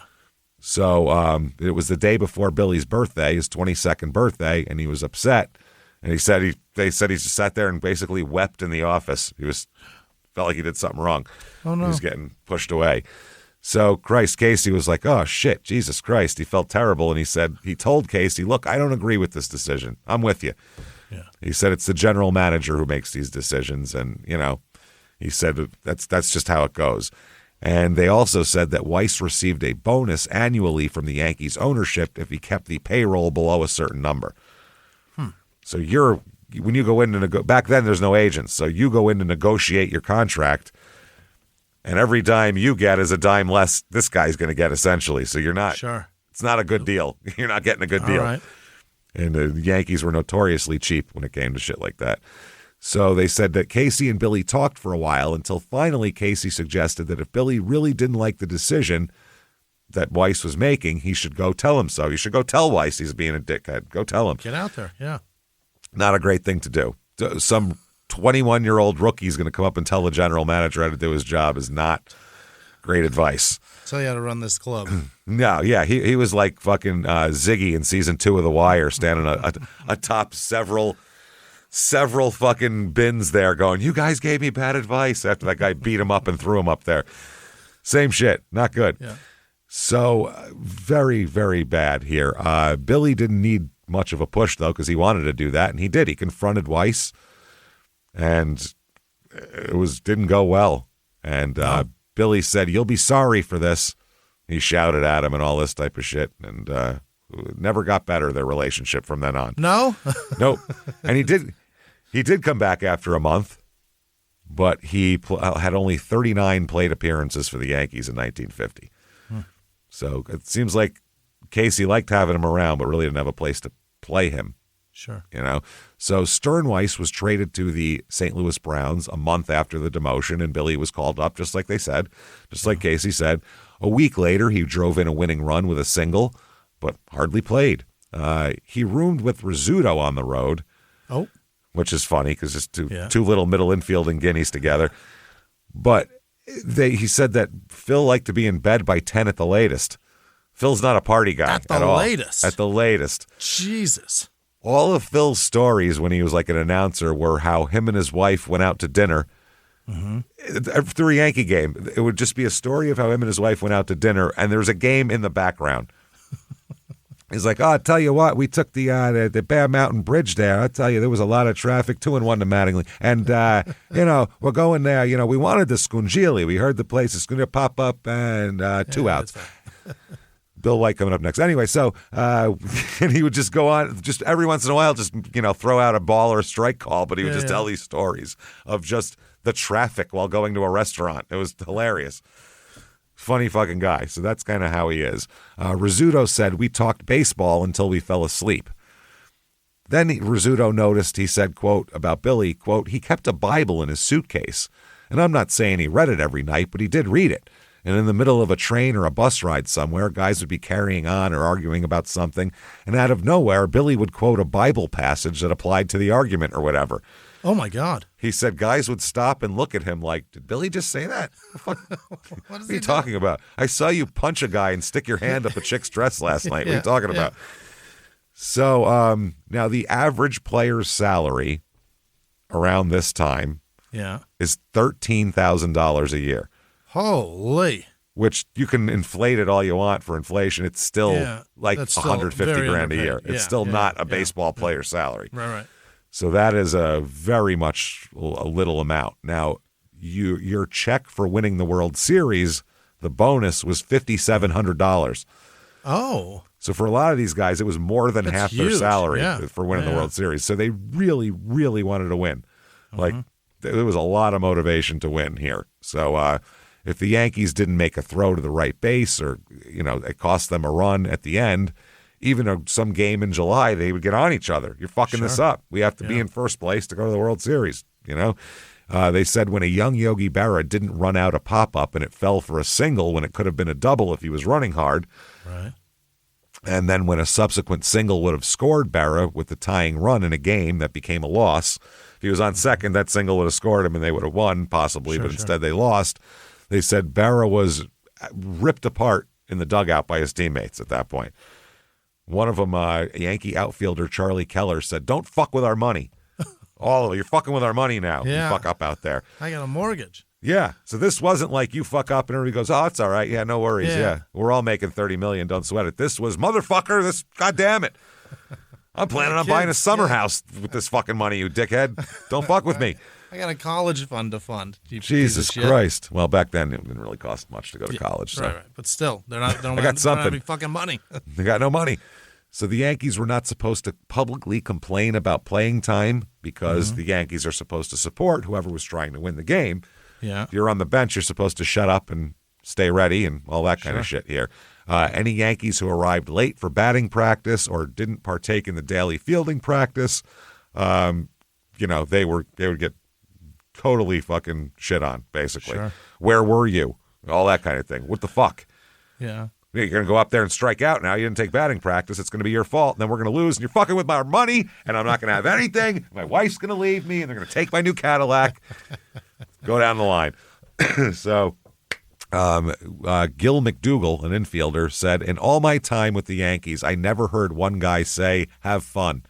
So it was the day before Billy's birthday, his 22nd birthday, and he was upset. And they said he just sat there and basically wept in the office. Felt like he did something wrong. Oh, no. He was getting pushed away. So Casey was like, "Oh shit, Jesus Christ." He felt terrible, and he told Casey, "Look, I don't agree with this decision. I'm with you." Yeah. He said it's the general manager who makes these decisions, and he said that's just how it goes. And they also said that Weiss received a bonus annually from the Yankees ownership if he kept the payroll below a certain number. So when you go in to back then there's no agents, so you go in to negotiate your contract, and every dime you get is a dime less this guy's going to get, essentially. So you're not. Sure. It's not a good deal. You're not getting a good deal. All right. And the Yankees were notoriously cheap when it came to shit like that. So they said that Casey and Billy talked for a while until finally Casey suggested that if Billy really didn't like the decision that Weiss was making, he should go tell him so. You should go tell Weiss he's being a dickhead. Go tell him. Get out there, yeah. Not a great thing to do. Some 21-year-old rookie is going to come up and tell the general manager how to do his job is not great advice. Tell you how to run this club. No, yeah, he was like fucking Ziggy in season 2 of The Wire, standing atop several fucking bins there going, "You guys gave me bad advice," after that guy beat him up and threw him up there. Same shit. Not good. Yeah. So very, very bad here. Billy didn't need much of a push, though, because he wanted to do that, and he did. He confronted Weiss, and it didn't go well. And Billy said, "You'll be sorry for this." He shouted at him and all this type of shit, and never got better, their relationship from then on. No? Nope. And he did come back after a month, but he had only 39 plate appearances for the Yankees in 1950. So it seems like Casey liked having him around, but really didn't have a place to play him. Sure. So Stern Weiss was traded to the St. Louis Browns a month after the demotion, and Billy was called up, just like they said, just like Casey said. A week later, he drove in a winning run with a single, but hardly played. He roomed with Rizzuto on the road. Oh. Which is funny because it's two little middle infield and guineas together. But he said that Phil liked to be in bed by 10 at the latest. Phil's not a party guy at all. Latest. At the latest. Jesus. All of Phil's stories when he was like an announcer were how him and his wife went out to dinner. Through a Yankee game. It would just be a story of how him and his wife went out to dinner, and there's a game in the background. He's like, "Oh, I tell you what, we took the Bear Mountain Bridge there. I tell you, there was a lot of traffic, 2-1 to Mattingly. And, we're going there. We wanted the Scungili. We heard the place is going to pop up, and 2 outs." Bill White coming up next. Anyway, so, and he would just go on, just every once in a while, just, throw out a ball or a strike call, but he would just tell these stories of just the traffic while going to a restaurant. It was hilarious. Funny fucking guy. So that's kind of how he is. Rizzuto said, "We talked baseball until we fell asleep." Then Rizzuto noticed, he said, quote, about Billy, quote, "He kept a Bible in his suitcase. And I'm not saying he read it every night, but he did read it. And in the middle of a train or a bus ride somewhere, guys would be carrying on or arguing about something. And out of nowhere, Billy would quote a Bible passage that applied to the argument or whatever." Oh, my God. He said guys would stop and look at him like, "Did Billy just say that? What are you talking about? I saw you punch a guy and stick your hand up a chick's dress last night. What are you talking about?" So now the average player's salary around this time is $13,000 a year. Holy. Which you can inflate it all you want for inflation. It's still like $150 grand a year. It's still not a baseball player's salary. Right. So that is a very much a little amount. Now, your check for winning the World Series, the bonus was $5,700. Oh. So for a lot of these guys, it was more than half their salary for winning the World Series. So they really, really wanted to win. Like, there was a lot of motivation to win here. So if the Yankees didn't make a throw to the right base, or, it cost them a run at the end, even some game in July, they would get on each other. You're fucking this up. We have to be in first place to go to the World Series, They said when a young Yogi Berra didn't run out a pop-up and it fell for a single when it could have been a double if he was running hard. Right. And then when a subsequent single would have scored Berra with the tying run in a game that became a loss, if he was on second, that single would have scored him and they would have won possibly, but instead they lost. They said Berra was ripped apart in the dugout by his teammates at that point. One of them, Yankee outfielder Charlie Keller, said, "Don't fuck with our money. All of you, you're fucking with our money now. Yeah. You fuck up out there." I got a mortgage. Yeah. So this wasn't like you fuck up and everybody goes, "Oh, it's all right. Yeah, no worries. Yeah. We're all making $30 million. Don't sweat it." This was, motherfucker, this, goddamn it. I'm planning on buying a summer house with this fucking money, you dickhead. Don't fuck with me. I got a college fund to fund. Jesus Christ. Well, back then it didn't really cost much to go to college. So. Right. But still, they don't got something. have any fucking money. They got no money. So the Yankees were not supposed to publicly complain about playing time because the Yankees are supposed to support whoever was trying to win the game. Yeah. If you're on the bench, you're supposed to shut up and stay ready and all that kind of shit here. Any Yankees who arrived late for batting practice or didn't partake in the daily fielding practice, they would get totally fucking shit on, basically. Sure. Where were you? All that kind of thing. What the fuck? Yeah. You're going to go up there and strike out now. You didn't take batting practice. It's going to be your fault. And then we're going to lose. And you're fucking with my money. And I'm not going to have anything. My wife's going to leave me. And they're going to take my new Cadillac. Go down the line. So Gil McDougall, an infielder, said, "In all my time with the Yankees, I never heard one guy say, 'have fun.'"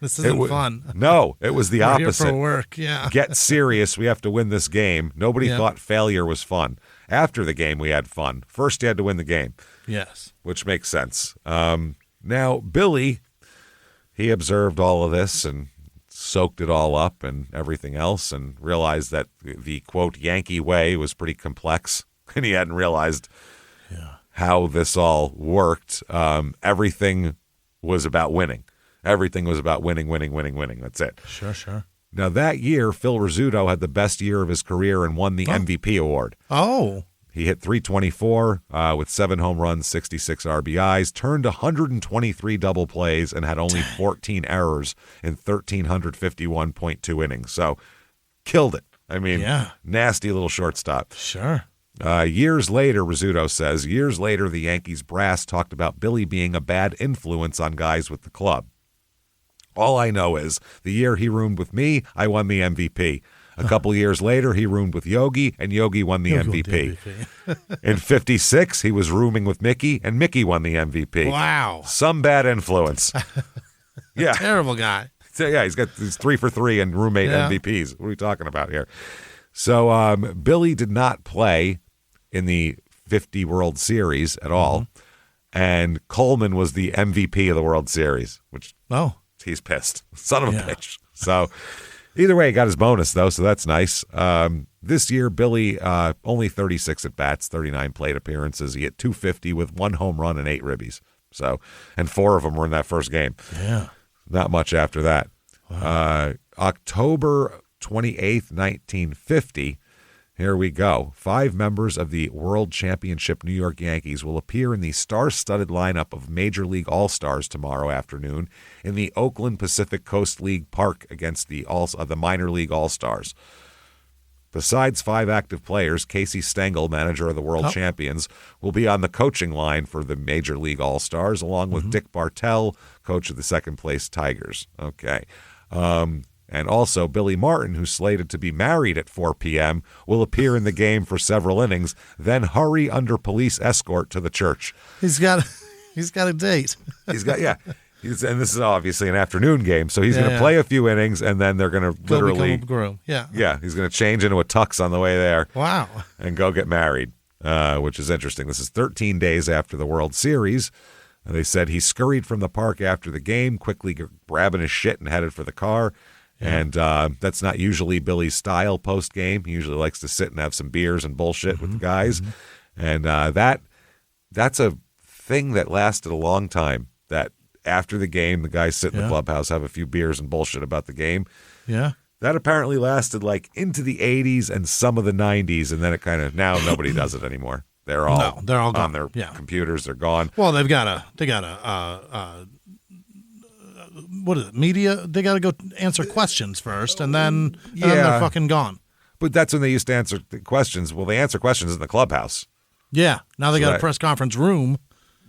This isn't fun. No, it was the We're opposite. Here for work, yeah. Get serious. We have to win this game. Nobody thought failure was fun. After the game, we had fun. First, you had to win the game. Yes. Which makes sense. Now, Billy, he observed all of this and soaked it all up and everything else and realized that the, quote, Yankee way was pretty complex. And he hadn't realized how this all worked. Everything was about winning. Everything was about winning. That's it. Sure. Now, that year, Phil Rizzuto had the best year of his career and won the MVP award. Oh. He hit .324 with 7 home runs, 66 RBIs, turned 123 double plays, and had only 14 errors in 1,351.2 innings. So, killed it. I mean, nasty little shortstop. Sure. Years later, Rizzuto says, the Yankees brass talked about Billy being a bad influence on guys with the club. All I know is the year he roomed with me, I won the MVP. A couple years later, he roomed with Yogi, and Yogi won the MVP. In 56, he was rooming with Mickey, and Mickey won the MVP. Wow. Some bad influence. Yeah. Terrible guy. So, yeah, he's 3 for 3 and roommate MVPs. What are we talking about here? So Billy did not play in the 50 World Series at all, and Coleman was the MVP of the World Series, which he's pissed. Son of a bitch. So either way, he got his bonus, though, so that's nice. This year, Billy, only 36 at-bats, 39 plate appearances. He hit .250 with 1 home run and 8 ribbies. So, and 4 of them were in that first game. Yeah. Not much after that. Wow. October 28th, 1950, here we go. 5 members of the World Championship New York Yankees will appear in the star-studded lineup of Major League All-Stars tomorrow afternoon in the Oakland Pacific Coast League Park against the Minor League All-Stars. Besides 5 active players, Casey Stengel, manager of the World Champions, will be on the coaching line for the Major League All-Stars, along with Dick Bartell, coach of the second-place Tigers. Okay. And also, Billy Martin, who's slated to be married at 4 p.m., will appear in the game for several innings, then hurry under police escort to the church. He's got a date. And this is obviously an afternoon game, so he's going to play a few innings, and then they're going to literally become a groom. Yeah, he's going to change into a tux on the way there. Wow. And go get married, which is interesting. This is 13 days after the World Series. And they said he scurried from the park after the game, quickly grabbing his shit and headed for the car. And that's not usually Billy's style post-game. He usually likes to sit and have some beers and bullshit with the guys. And that's a thing that lasted a long time, that after the game, the guys sit in the clubhouse, have a few beers and bullshit about the game. Yeah. That apparently lasted like into the 80s and some of the 90s, and then it kind of, now nobody does it anymore. They're all gone. On their computers. They're gone. Well, they got what is it, media? They got to go answer questions first, and then they're fucking gone. But that's when they used to answer the questions. Well, they answer questions in the clubhouse. Yeah. Now they got a press conference room.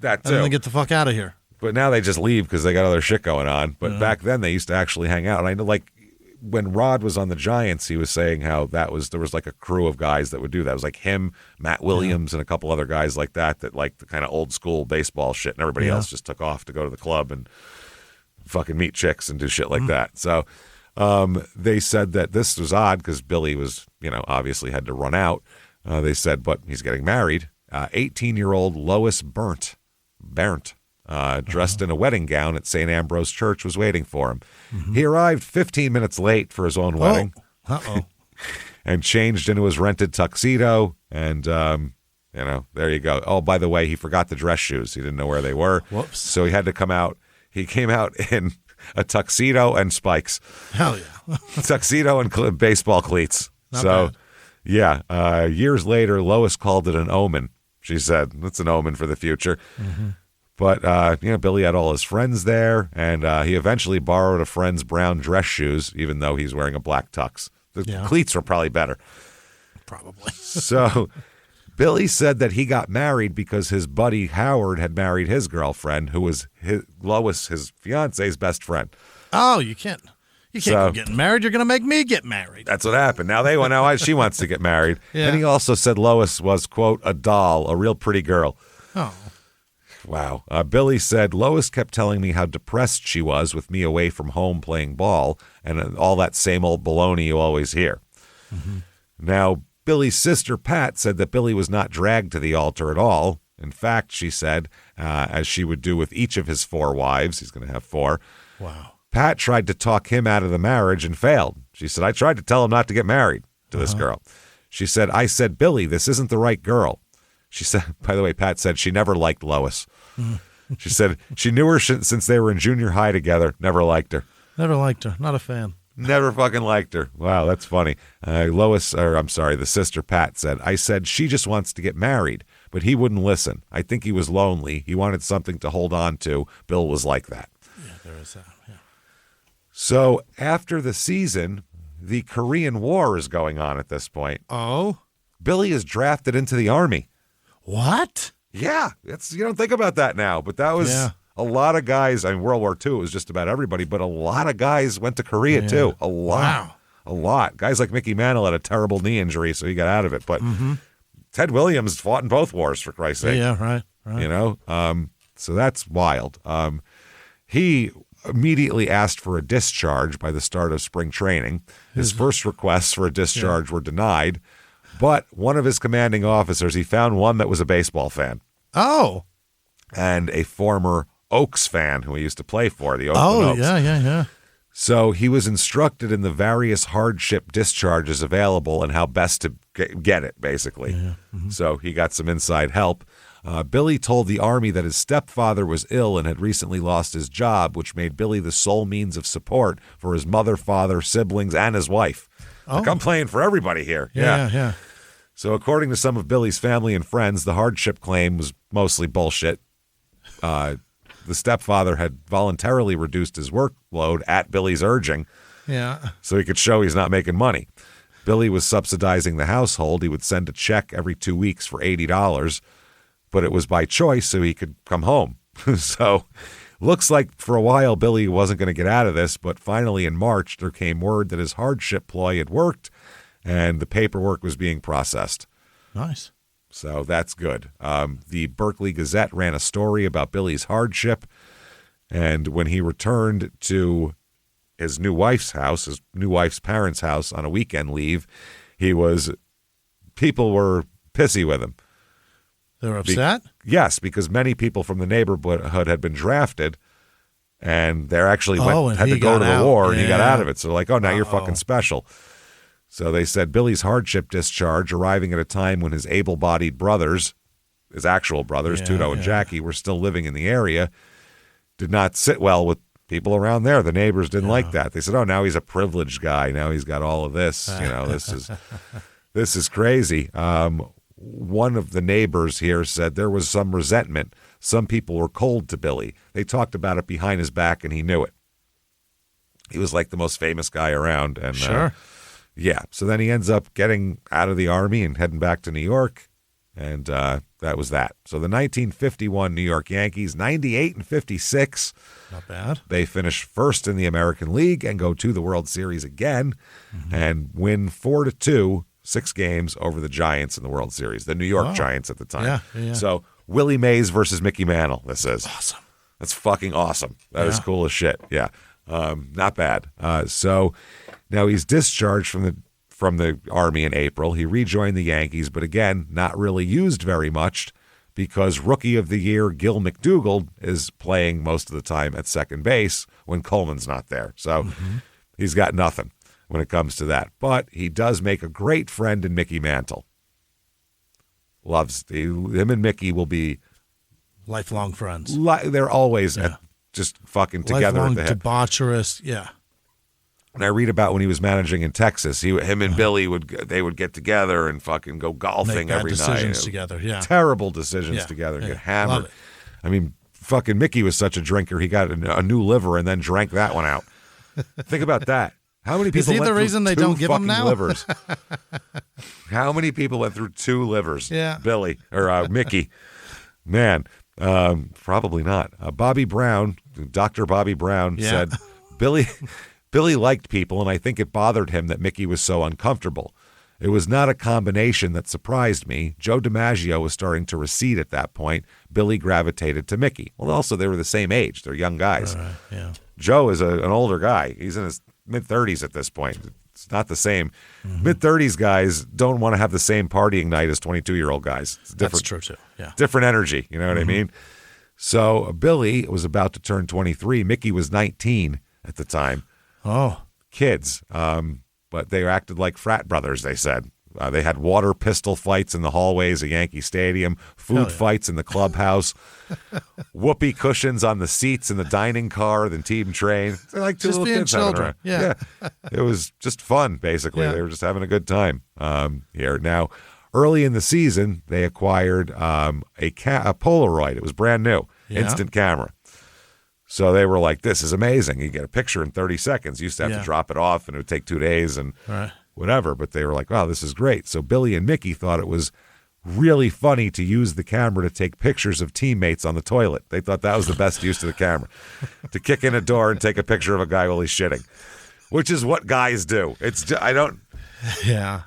That too. And then they get the fuck out of here. But now they just leave because they got other shit going on. But back then they used to actually hang out. And I know, like, when Rod was on the Giants, he was saying how there was like a crew of guys that would do that. It was like him, Matt Williams, and a couple other guys like that like the kind of old school baseball shit, and everybody else just took off to go to the club and fucking meet chicks and do shit like that. So they said that this was odd because Billy was, obviously had to run out. They said, but he's getting married. 18-year-old Lois Berndt, dressed in a wedding gown at St. Ambrose Church, was waiting for him. He arrived 15 minutes late for his own wedding. And changed into his rented tuxedo. And, there you go. Oh, by the way, he forgot the dress shoes. He didn't know where they were. Whoops. So he had to come out. He came out in a tuxedo and spikes. Hell yeah. Tuxedo and baseball cleats. Not bad. Years later, Lois called it an omen. She said, it's an omen for the future. But, Billy had all his friends there, and he eventually borrowed a friend's brown dress shoes, even though he's wearing a black tux. The cleats were probably better. Probably. So Billy said that he got married because his buddy Howard had married his girlfriend, who was Lois, his fiance's best friend. Oh, you can't go getting married. You're going to make me get married. That's what happened. Now she wants to get married. And he also said Lois was, quote, a doll, a real pretty girl. Oh. Wow. Billy said, Lois kept telling me how depressed she was with me away from home playing ball and all that same old baloney you always hear. Now, Billy's sister, Pat, said that Billy was not dragged to the altar at all. In fact, she said, as she would do with each of his 4 wives, he's going to have 4. Wow. Pat tried to talk him out of the marriage and failed. She said, I tried to tell him not to get married to this girl. She said, I said, Billy, this isn't the right girl. She said, by the way, Pat said she never liked Lois. She said she knew her since they were in junior high together, never liked her. Never liked her. Not a fan. Never fucking liked her. Wow, that's funny. The sister Pat said, I said she just wants to get married, but he wouldn't listen. I think he was lonely. He wanted something to hold on to. Bill was like that. Yeah, there is that. Yeah. So after the season, the Korean War is going on at this point. Oh? Billy is drafted into the Army. What? Yeah. You don't think about that now, but that was a lot of guys. I mean, World War II, it was just about everybody, but a lot of guys went to Korea too. A lot. Wow. A lot. Guys like Micky Mantle had a terrible knee injury, so he got out of it. But Ted Williams fought in both wars, for Christ's sake. Yeah, right. So that's wild. He immediately asked for a discharge by the start of spring training. His first requests for a discharge were denied, but one of his commanding officers, he found one that was a baseball fan. Oh. And a former Oaks fan who he used to play for, the Oakland Oaks. Yeah. So he was instructed in the various hardship discharges available and how best to get it, basically. Yeah. So he got some inside help. Billy told the Army that his stepfather was ill and had recently lost his job, which made Billy the sole means of support for his mother, father, siblings, and his wife. Oh. Like, I'm playing for everybody here. Yeah. So according to some of Billy's family and friends, the hardship claim was mostly bullshit. The stepfather had voluntarily reduced his workload at Billy's urging. Yeah. So he could show he's not making money. Billy was subsidizing the household. He would send a check every 2 weeks for $80, but it was by choice so he could come home. So looks like for a while Billy wasn't going to get out of this, but finally in March there came word that his hardship ploy had worked and the paperwork was being processed. Nice. So that's good. The Berkeley Gazette ran a story about Billy's hardship, and when he returned to his new wife's house, his new wife's parents' house on a weekend leave, people were pissy with him. They were upset? Yes, because many people from the neighborhood had been drafted, And they actually had to go to the war, and he got out of it. So they're like, oh, now you're fucking special. So they said Billy's hardship discharge, arriving at a time when his able-bodied brothers, his actual brothers, Tudo and Jackie, were still living in the area, did not sit well with people around there. The neighbors didn't like that. They said, oh, now he's a privileged guy. Now he's got all of this. This is crazy. One of the neighbors here said there was some resentment. Some people were cold to Billy. They talked about it behind his back, and he knew it. He was like the most famous guy around. And sure. So then he ends up getting out of the Army and heading back to New York, and that was that. So the 1951 New York Yankees, 98-56. Not bad. They finish first in the American League and go to the World Series again and win 4-2, 6 games over the Giants in the World Series, the New York Giants at the time. Yeah. So Willie Mays versus Micky Mantle, this is. Awesome. That's fucking awesome. That is cool as shit. Yeah. Not bad. So now he's discharged from the Army in April. He rejoined the Yankees, but again, not really used very much because Rookie of the Year Gil McDougald is playing most of the time at second base when Coleman's not there. So he's got nothing when it comes to that. But he does make a great friend in Micky Mantle. Him and Mickey will be lifelong friends. They're always just fucking together lifelong at the hip. Debaucherous, yeah. And I read about when he was managing in Texas, him and Billy would get together and fucking go golfing every night. Decisions together, yeah. Terrible decisions together and get hammered. I mean, fucking Mickey was such a drinker. He got a new liver and then drank that one out. Think about that. How many people? Is he the reason they don't give him now? Livers? How many people went through 2 livers? Yeah, Billy or Mickey. Man, probably not. Bobby Brown, Dr. Bobby Brown said, Billy liked people, and I think it bothered him that Mickey was so uncomfortable. It was not a combination that surprised me. Joe DiMaggio was starting to recede at that point. Billy gravitated to Mickey. Well, also, they were the same age. They're young guys. Joe is an older guy. He's in his mid-30s at this point. It's not the same. Mid-30s guys don't want to have the same partying night as 22-year-old guys. It's different. That's true, too. Yeah. Different energy. You know what I mean? So Billy was about to turn 23. Mickey was 19 at the time. Oh. Kids. But they acted like frat brothers, they said. They had water pistol fights in the hallways of Yankee Stadium, food fights in the clubhouse, whoopee cushions on the seats in the dining car, the team train. They're like two little kids having around. Yeah. It was just fun, basically. They were just having a good time here. Now, early in the season, they acquired a Polaroid. It was brand new, instant camera. So they were like, this is amazing. You get a picture in 30 seconds. You used to have to drop it off, and it would take 2 days and whatever. But they were like, wow, this is great. So Billy and Mickey thought it was really funny to use the camera to take pictures of teammates on the toilet. They thought that was the best use of the camera, to kick in a door and take a picture of a guy while he's shitting, which is what guys do. I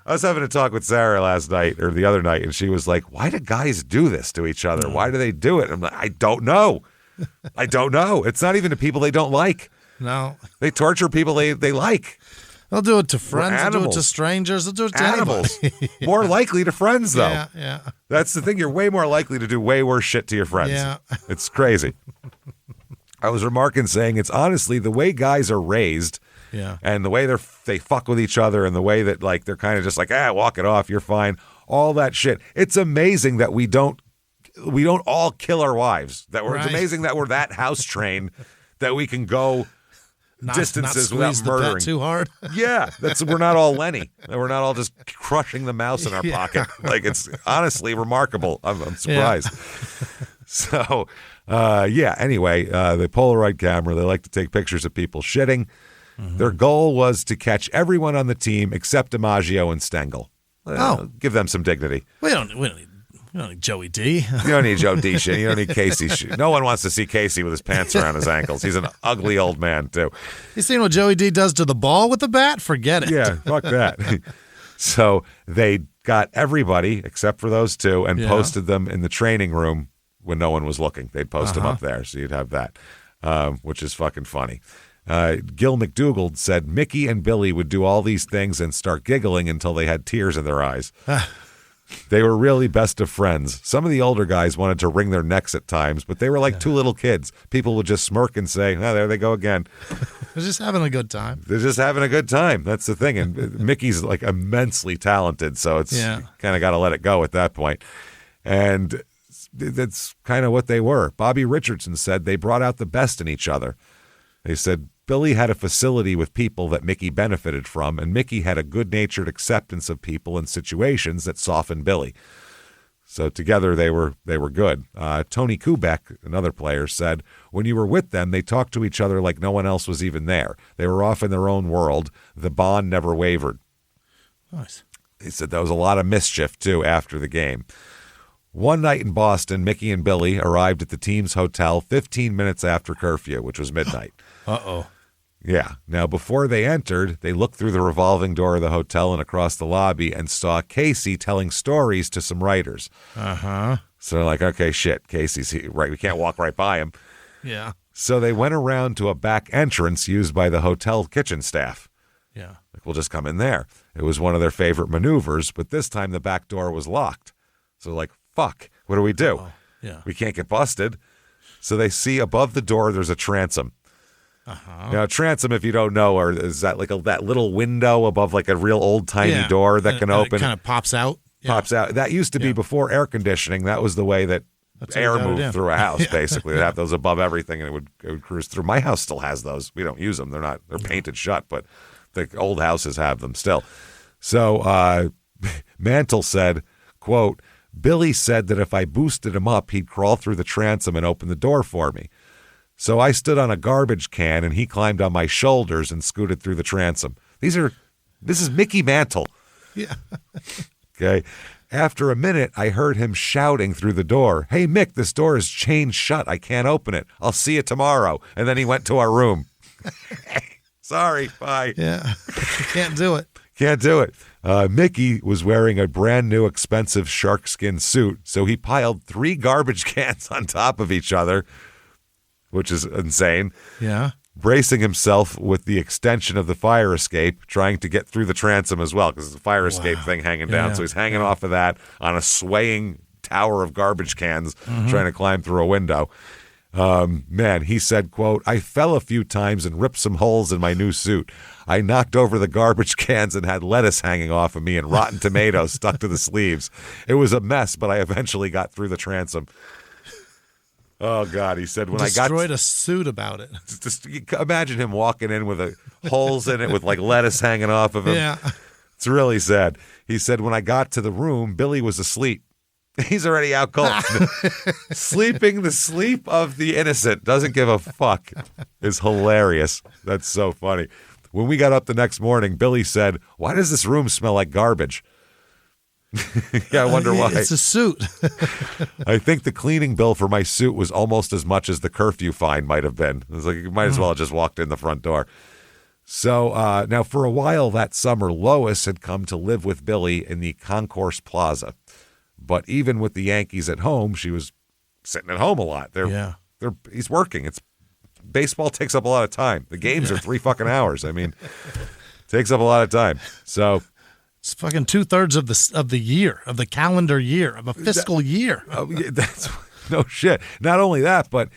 was having a talk with Sarah last night or the other night, and she was like, why do guys do this to each other? Why do they do it? I'm like, I don't know. It's not even to people they don't like. No. They torture people they like. They'll do it to friends. They'll do it to strangers. They'll do it to animals. More likely to friends, though. Yeah. That's the thing. You're way more likely to do way worse shit to your friends. Yeah. It's crazy. I was remarking saying it's honestly the way guys are raised and the way they fuck with each other and the way that like they're kind of just like, walk it off. You're fine. All that shit. It's amazing that we don't all kill our wives. It's amazing that we're that house trained that we can go distances without murdering. The too hard. Yeah, we're not all Lenny. We're not all just crushing the mouse in our pocket. Like, it's honestly remarkable. I'm surprised. So, anyway, the Polaroid camera, they like to take pictures of people shitting. Their goal was to catch everyone on the team except DiMaggio and Stengel. Give them some dignity. We don't need Joey D. You don't need Joe D shit. You don't need Casey shit. No one wants to see Casey with his pants around his ankles. He's an ugly old man, too. You seen what Joey D does to the ball with the bat? Forget it. Yeah, fuck that. So they got everybody except for those two and posted them in the training room when no one was looking. They'd post them up there, so you'd have that, which is fucking funny. Gil McDougald said Mickey and Billy would do all these things and start giggling until they had tears in their eyes. They were really best of friends. Some of the older guys wanted to wring their necks at times, but they were like two little kids. People would just smirk and say, oh, there they go again. They're just having a good time. They're just having a good time. That's the thing. And Mickey's like immensely talented, so it's kind of got to let it go at that point. And that's kind of what they were. Bobby Richardson said they brought out the best in each other. They said Billy had a facility with people that Mickey benefited from, and Mickey had a good-natured acceptance of people and situations that softened Billy. So together they were good. Tony Kubek, another player, said, when you were with them, they talked to each other like no one else was even there. They were off in their own world. The bond never wavered. Nice. He said there was a lot of mischief, too, after the game. One night in Boston, Mickey and Billy arrived at the team's hotel 15 minutes after curfew, which was midnight. Uh-oh. Yeah. Now, before they entered, they looked through the revolving door of the hotel and across the lobby and saw Casey telling stories to some writers. Uh-huh. So they're like, okay, shit, Casey's here. Right. We can't walk right by him. Yeah. So they went around to a back entrance used by the hotel kitchen staff. Yeah. Like, we'll just come in there. It was one of their favorite maneuvers, but this time the back door was locked. So like, fuck, what do we do? Oh, yeah. We can't get busted. So they see above the door there's a transom. Uh-huh. Now, a transom, if you don't know, is that like that little window above like a real old tiny door that can open? It kind of pops out. Pops out. That used to be before air conditioning. That was the way that air moved through a house, basically. They'd have those above everything, and it would cruise through. My house still has those. We don't use them. They're painted shut, but the old houses have them still. So Mantle said, quote, Billy said that if I boosted him up, he'd crawl through the transom and open the door for me. So I stood on a garbage can, and he climbed on my shoulders and scooted through the transom. This is Micky Mantle. Yeah. Okay. After a minute, I heard him shouting through the door, hey, Mick, this door is chained shut. I can't open it. I'll see you tomorrow. And then he went to our room. Sorry. Bye. Yeah. Can't do it. Can't do it. Mickey was wearing a brand new expensive sharkskin suit, so he piled 3 garbage cans on top of each other, which is insane. Yeah. Bracing himself with the extension of the fire escape, trying to get through the transom as well, because it's a fire escape thing hanging down. So he's hanging off of that on a swaying tower of garbage cans, trying to climb through a window. Man, he said, quote, I fell a few times and ripped some holes in my new suit. I knocked over the garbage cans and had lettuce hanging off of me and rotten tomatoes stuck to the sleeves. It was a mess, but I eventually got through the transom. Oh, God, he said, when I destroyed a suit about it. Just imagine him walking in with holes in it with like lettuce hanging off of him. Yeah. It's really sad. He said, when I got to the room, Billy was asleep. He's already out cold. Sleeping the sleep of the innocent. Doesn't give a fuck. Is hilarious. That's so funny. When we got up the next morning, Billy said, why does this room smell like garbage? Yeah, I wonder why. It's a suit. I think the cleaning bill for my suit was almost as much as the curfew fine might have been. It was like you might as well have just walked in the front door. So now for a while that summer, Lois had come to live with Billy in the Concourse Plaza. But even with the Yankees at home, she was sitting at home a lot. He's working. Baseball takes up a lot of time. The games are 3 fucking hours. I mean, takes up a lot of time. So it's fucking 2/3 of the year, of the calendar year, of a fiscal year. That's no shit. Not only that, but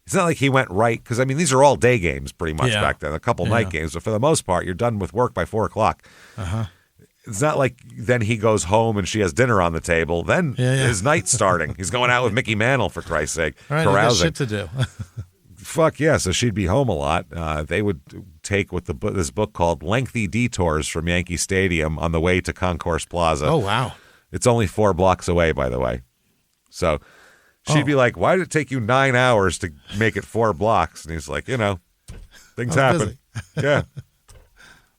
it's not like he went right, because I mean these are all day games pretty much back then. A couple night games, but for the most part, you're done with work by 4:00. It's not like then he goes home and she has dinner on the table. Then his night's starting. He's going out with Micky Mantle, for Christ's sake. All right, carousing. shit to do. Fuck yeah, so she'd be home a lot. They would take this book called Lengthy Detours from Yankee Stadium on the way to Concourse Plaza. Oh, wow. It's only 4 blocks away, by the way. So she'd be like, why did it take you 9 hours to make it 4 blocks? And he's like, things happen. Yeah.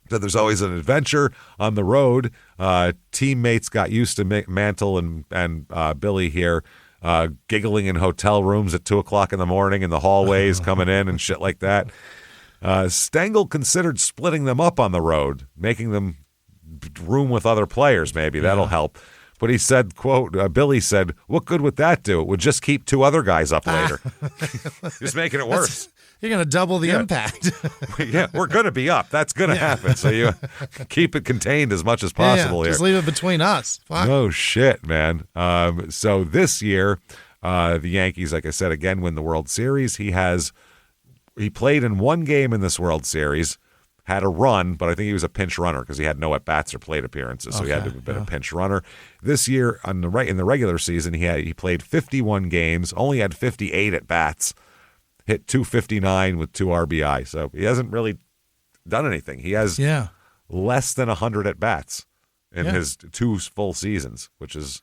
So there's always an adventure on the road. Teammates got used to Mantle and Billy here giggling in hotel rooms at 2:00 in the morning in the hallways coming in and shit like that. Stengel considered splitting them up on the road, making them room with other players maybe. That'll help. But he said, quote, Billy said, what good would that do? It would just keep 2 other guys up later. Just making it worse. You're going to double the impact. Yeah, we're going to be up. That's going to happen. So you keep it contained as much as possible here. Just leave it between us. Fuck. No shit, man. So this year, the Yankees, like I said, again win the World Series. He played in one game in this World Series, had a run, but I think he was a pinch runner because he had no at-bats or plate appearances, so he had to have been a pinch runner. This year, in the regular season, he played 51 games, only had 58 at-bats, hit .259 with 2 RBI. So he hasn't really done anything. He has less than 100 at-bats in his 2 full seasons, which is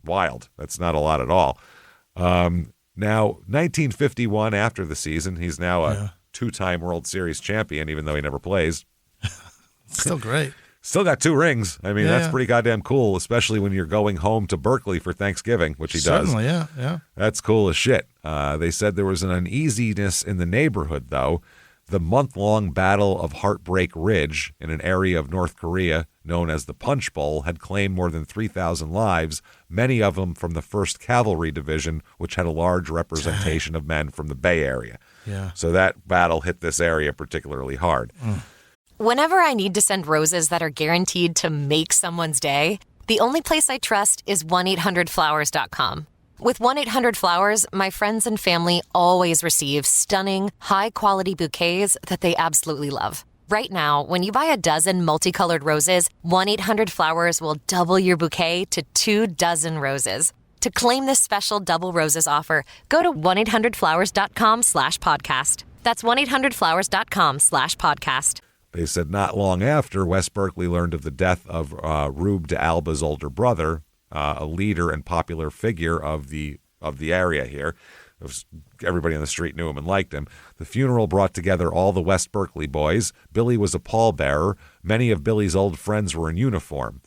wild. That's not a lot at all. Now, 1951, after the season, he's now a 2-time World Series champion, even though he never plays. Still great. Still got 2 rings. I mean, that's pretty goddamn cool, especially when you're going home to Berkeley for Thanksgiving, which he does. Certainly, yeah. That's cool as shit. They said there was an uneasiness in the neighborhood, though. The month-long Battle of Heartbreak Ridge in an area of North Korea known as the Punch Bowl had claimed more than 3,000 lives, many of them from the 1st Cavalry Division, which had a large representation of men from the Bay Area. Yeah. So that battle hit this area particularly hard. Whenever I need to send roses that are guaranteed to make someone's day, the only place I trust is 1-800-Flowers.com. With 1-800-Flowers, my friends and family always receive stunning, high-quality bouquets that they absolutely love. Right now, when you buy a dozen multicolored roses, 1-800-Flowers will double your bouquet to 2 dozen roses. To claim this special double roses offer, go to 1-800-Flowers.com/podcast. That's 1-800-Flowers.com/podcast. They said not long after, West Berkeley learned of the death of Rube de Alba's older brother, a leader and popular figure of the area here. Everybody on the street knew him and liked him. The funeral brought together all the West Berkeley boys. Billy was a pallbearer. Many of Billy's old friends were in uniform.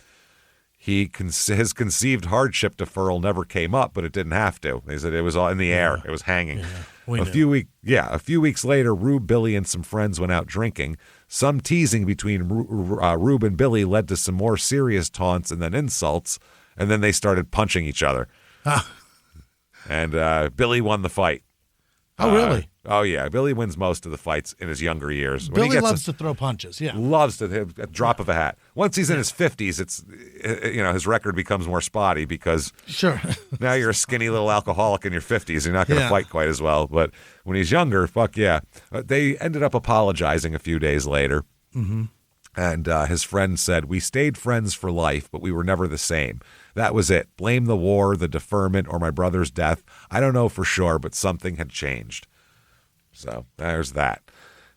His conceived hardship deferral never came up, but it didn't have to. They said it was all in the air. It was hanging. A few weeks later, Rube, Billy, and some friends went out drinking. Some teasing between Rube and Billy led to some more serious taunts and then insults, and then they started punching each other. And Billy won the fight. Oh, really? Oh, yeah. Billy wins most of the fights in his younger years. Billy loves to throw punches, Loves to hit a drop of a hat. Once he's in his 50s, it's his record becomes more spotty because now you're a skinny little alcoholic in your 50s. You're not going to fight quite as well. But when he's younger, fuck yeah. They ended up apologizing a few days later. Mm-hmm. And his friend said, "We stayed friends for life, but we were never the same. That was it. Blame the war, the deferment, or my brother's death. I don't know for sure, but something had changed." So there's that.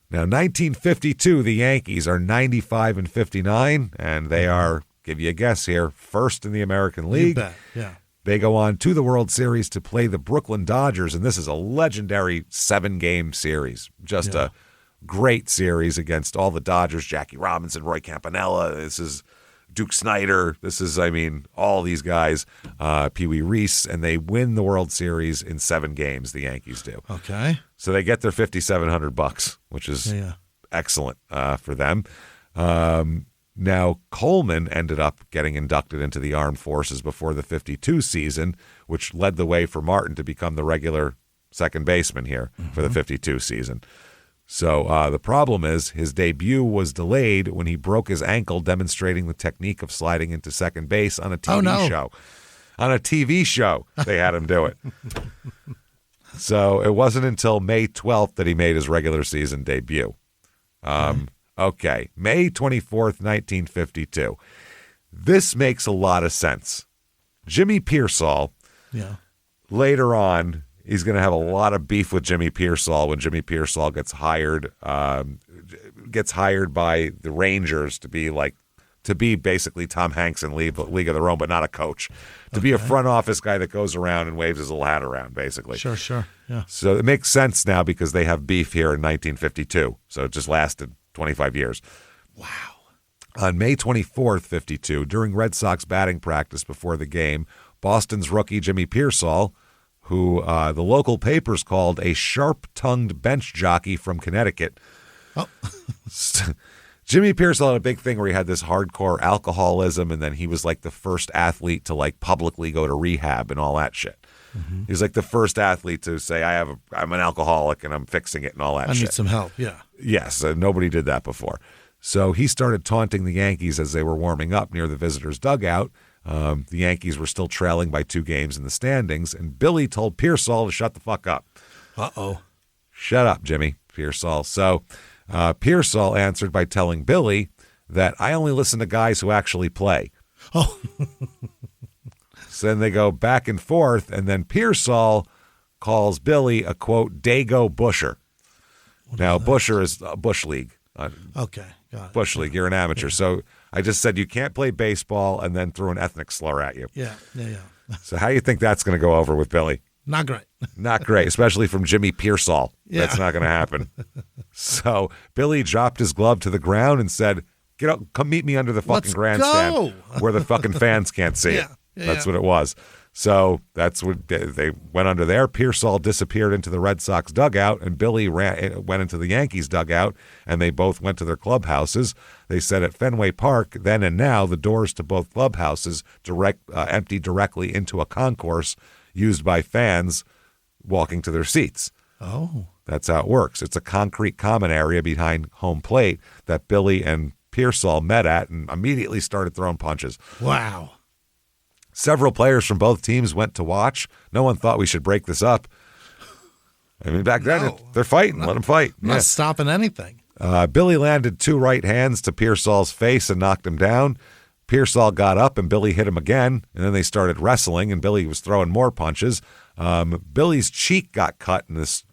Now, 1952, the Yankees are 95-59, and they are, give you a guess here, first in the American League. You bet. Yeah. They go on to the World Series to play the Brooklyn Dodgers, and this is a legendary 7-game series. Just a great series against all the Dodgers, Jackie Robinson, Roy Campanella. This is Duke Snider. This is, all these guys, Pee Wee Reese, and they win the World Series in 7 games, the Yankees do. Okay. So they get their $5,700, which is excellent for them. Now, Coleman ended up getting inducted into the Armed Forces before the 52 season, which led the way for Martin to become the regular second baseman here for the 52 season. So the problem is his debut was delayed when he broke his ankle demonstrating the technique of sliding into second base on a TV show. On a TV show, they had him do it. So it wasn't until May 12th that he made his regular season debut. Okay, May 24th, 1952. This makes a lot of sense. Jimmie Piersall, later on, he's going to have a lot of beef with Jimmie Piersall when Jimmie Piersall gets hired by the Rangers to be basically Tom Hanks in League of Their Own, but not a coach. To be a front office guy that goes around and waves his little hat around, basically. Sure. Yeah. So it makes sense now because they have beef here in 1952. So it just lasted 25 years. Wow. On May 24th, 52, during Red Sox batting practice before the game, Boston's rookie Jimmie Piersall, who the local papers called a sharp-tongued bench jockey from Connecticut, Jimmie Piersol had a big thing where he had this hardcore alcoholism, and then he was like the first athlete to like publicly go to rehab and all that shit. Mm-hmm. He was like the first athlete to say, I'm an alcoholic and I'm fixing it and all that shit. I need some help, yeah. Yes, nobody did that before. So he started taunting the Yankees as they were warming up near the visitors' dugout. The Yankees were still trailing by 2 games in the standings, and Billy told Piersol to shut the fuck up. Uh-oh. Shut up, Jimmie Piersol. So Piersol answered by telling Billy that I only listen to guys who actually play. Oh. So then they go back and forth, and then Piersol calls Billy a, quote, Dago Busher. Now, Busher is a Bush League. Okay, got it. Bush League, you're an amateur. Yeah. So I just said you can't play baseball and then threw an ethnic slur at you. Yeah. So how do you think that's going to go over with Billy? Not great. Not great, especially from Jimmie Piersol. Yeah. That's not going to happen. So Billy dropped his glove to the ground and said, "Get up, come meet me under the fucking grandstand where the fucking fans can't see it." That's what it was. So that's what they went under there. Piersol disappeared into the Red Sox dugout, and Billy went into the Yankees dugout, and they both went to their clubhouses. They said at Fenway Park, then and now, the doors to both clubhouses empty directly into a concourse used by fans walking to their seats. Oh. That's how it works. It's a concrete common area behind home plate that Billy and Piersol met at and immediately started throwing punches. Wow. Several players from both teams went to watch. No one thought we should break this up. I mean, back then, they're fighting. Let them fight. Not stopping anything. Billy landed 2 right hands to Piersol's face and knocked him down. Piersol got up, and Billy hit him again, and then they started wrestling, and Billy was throwing more punches. Billy's cheek got cut in this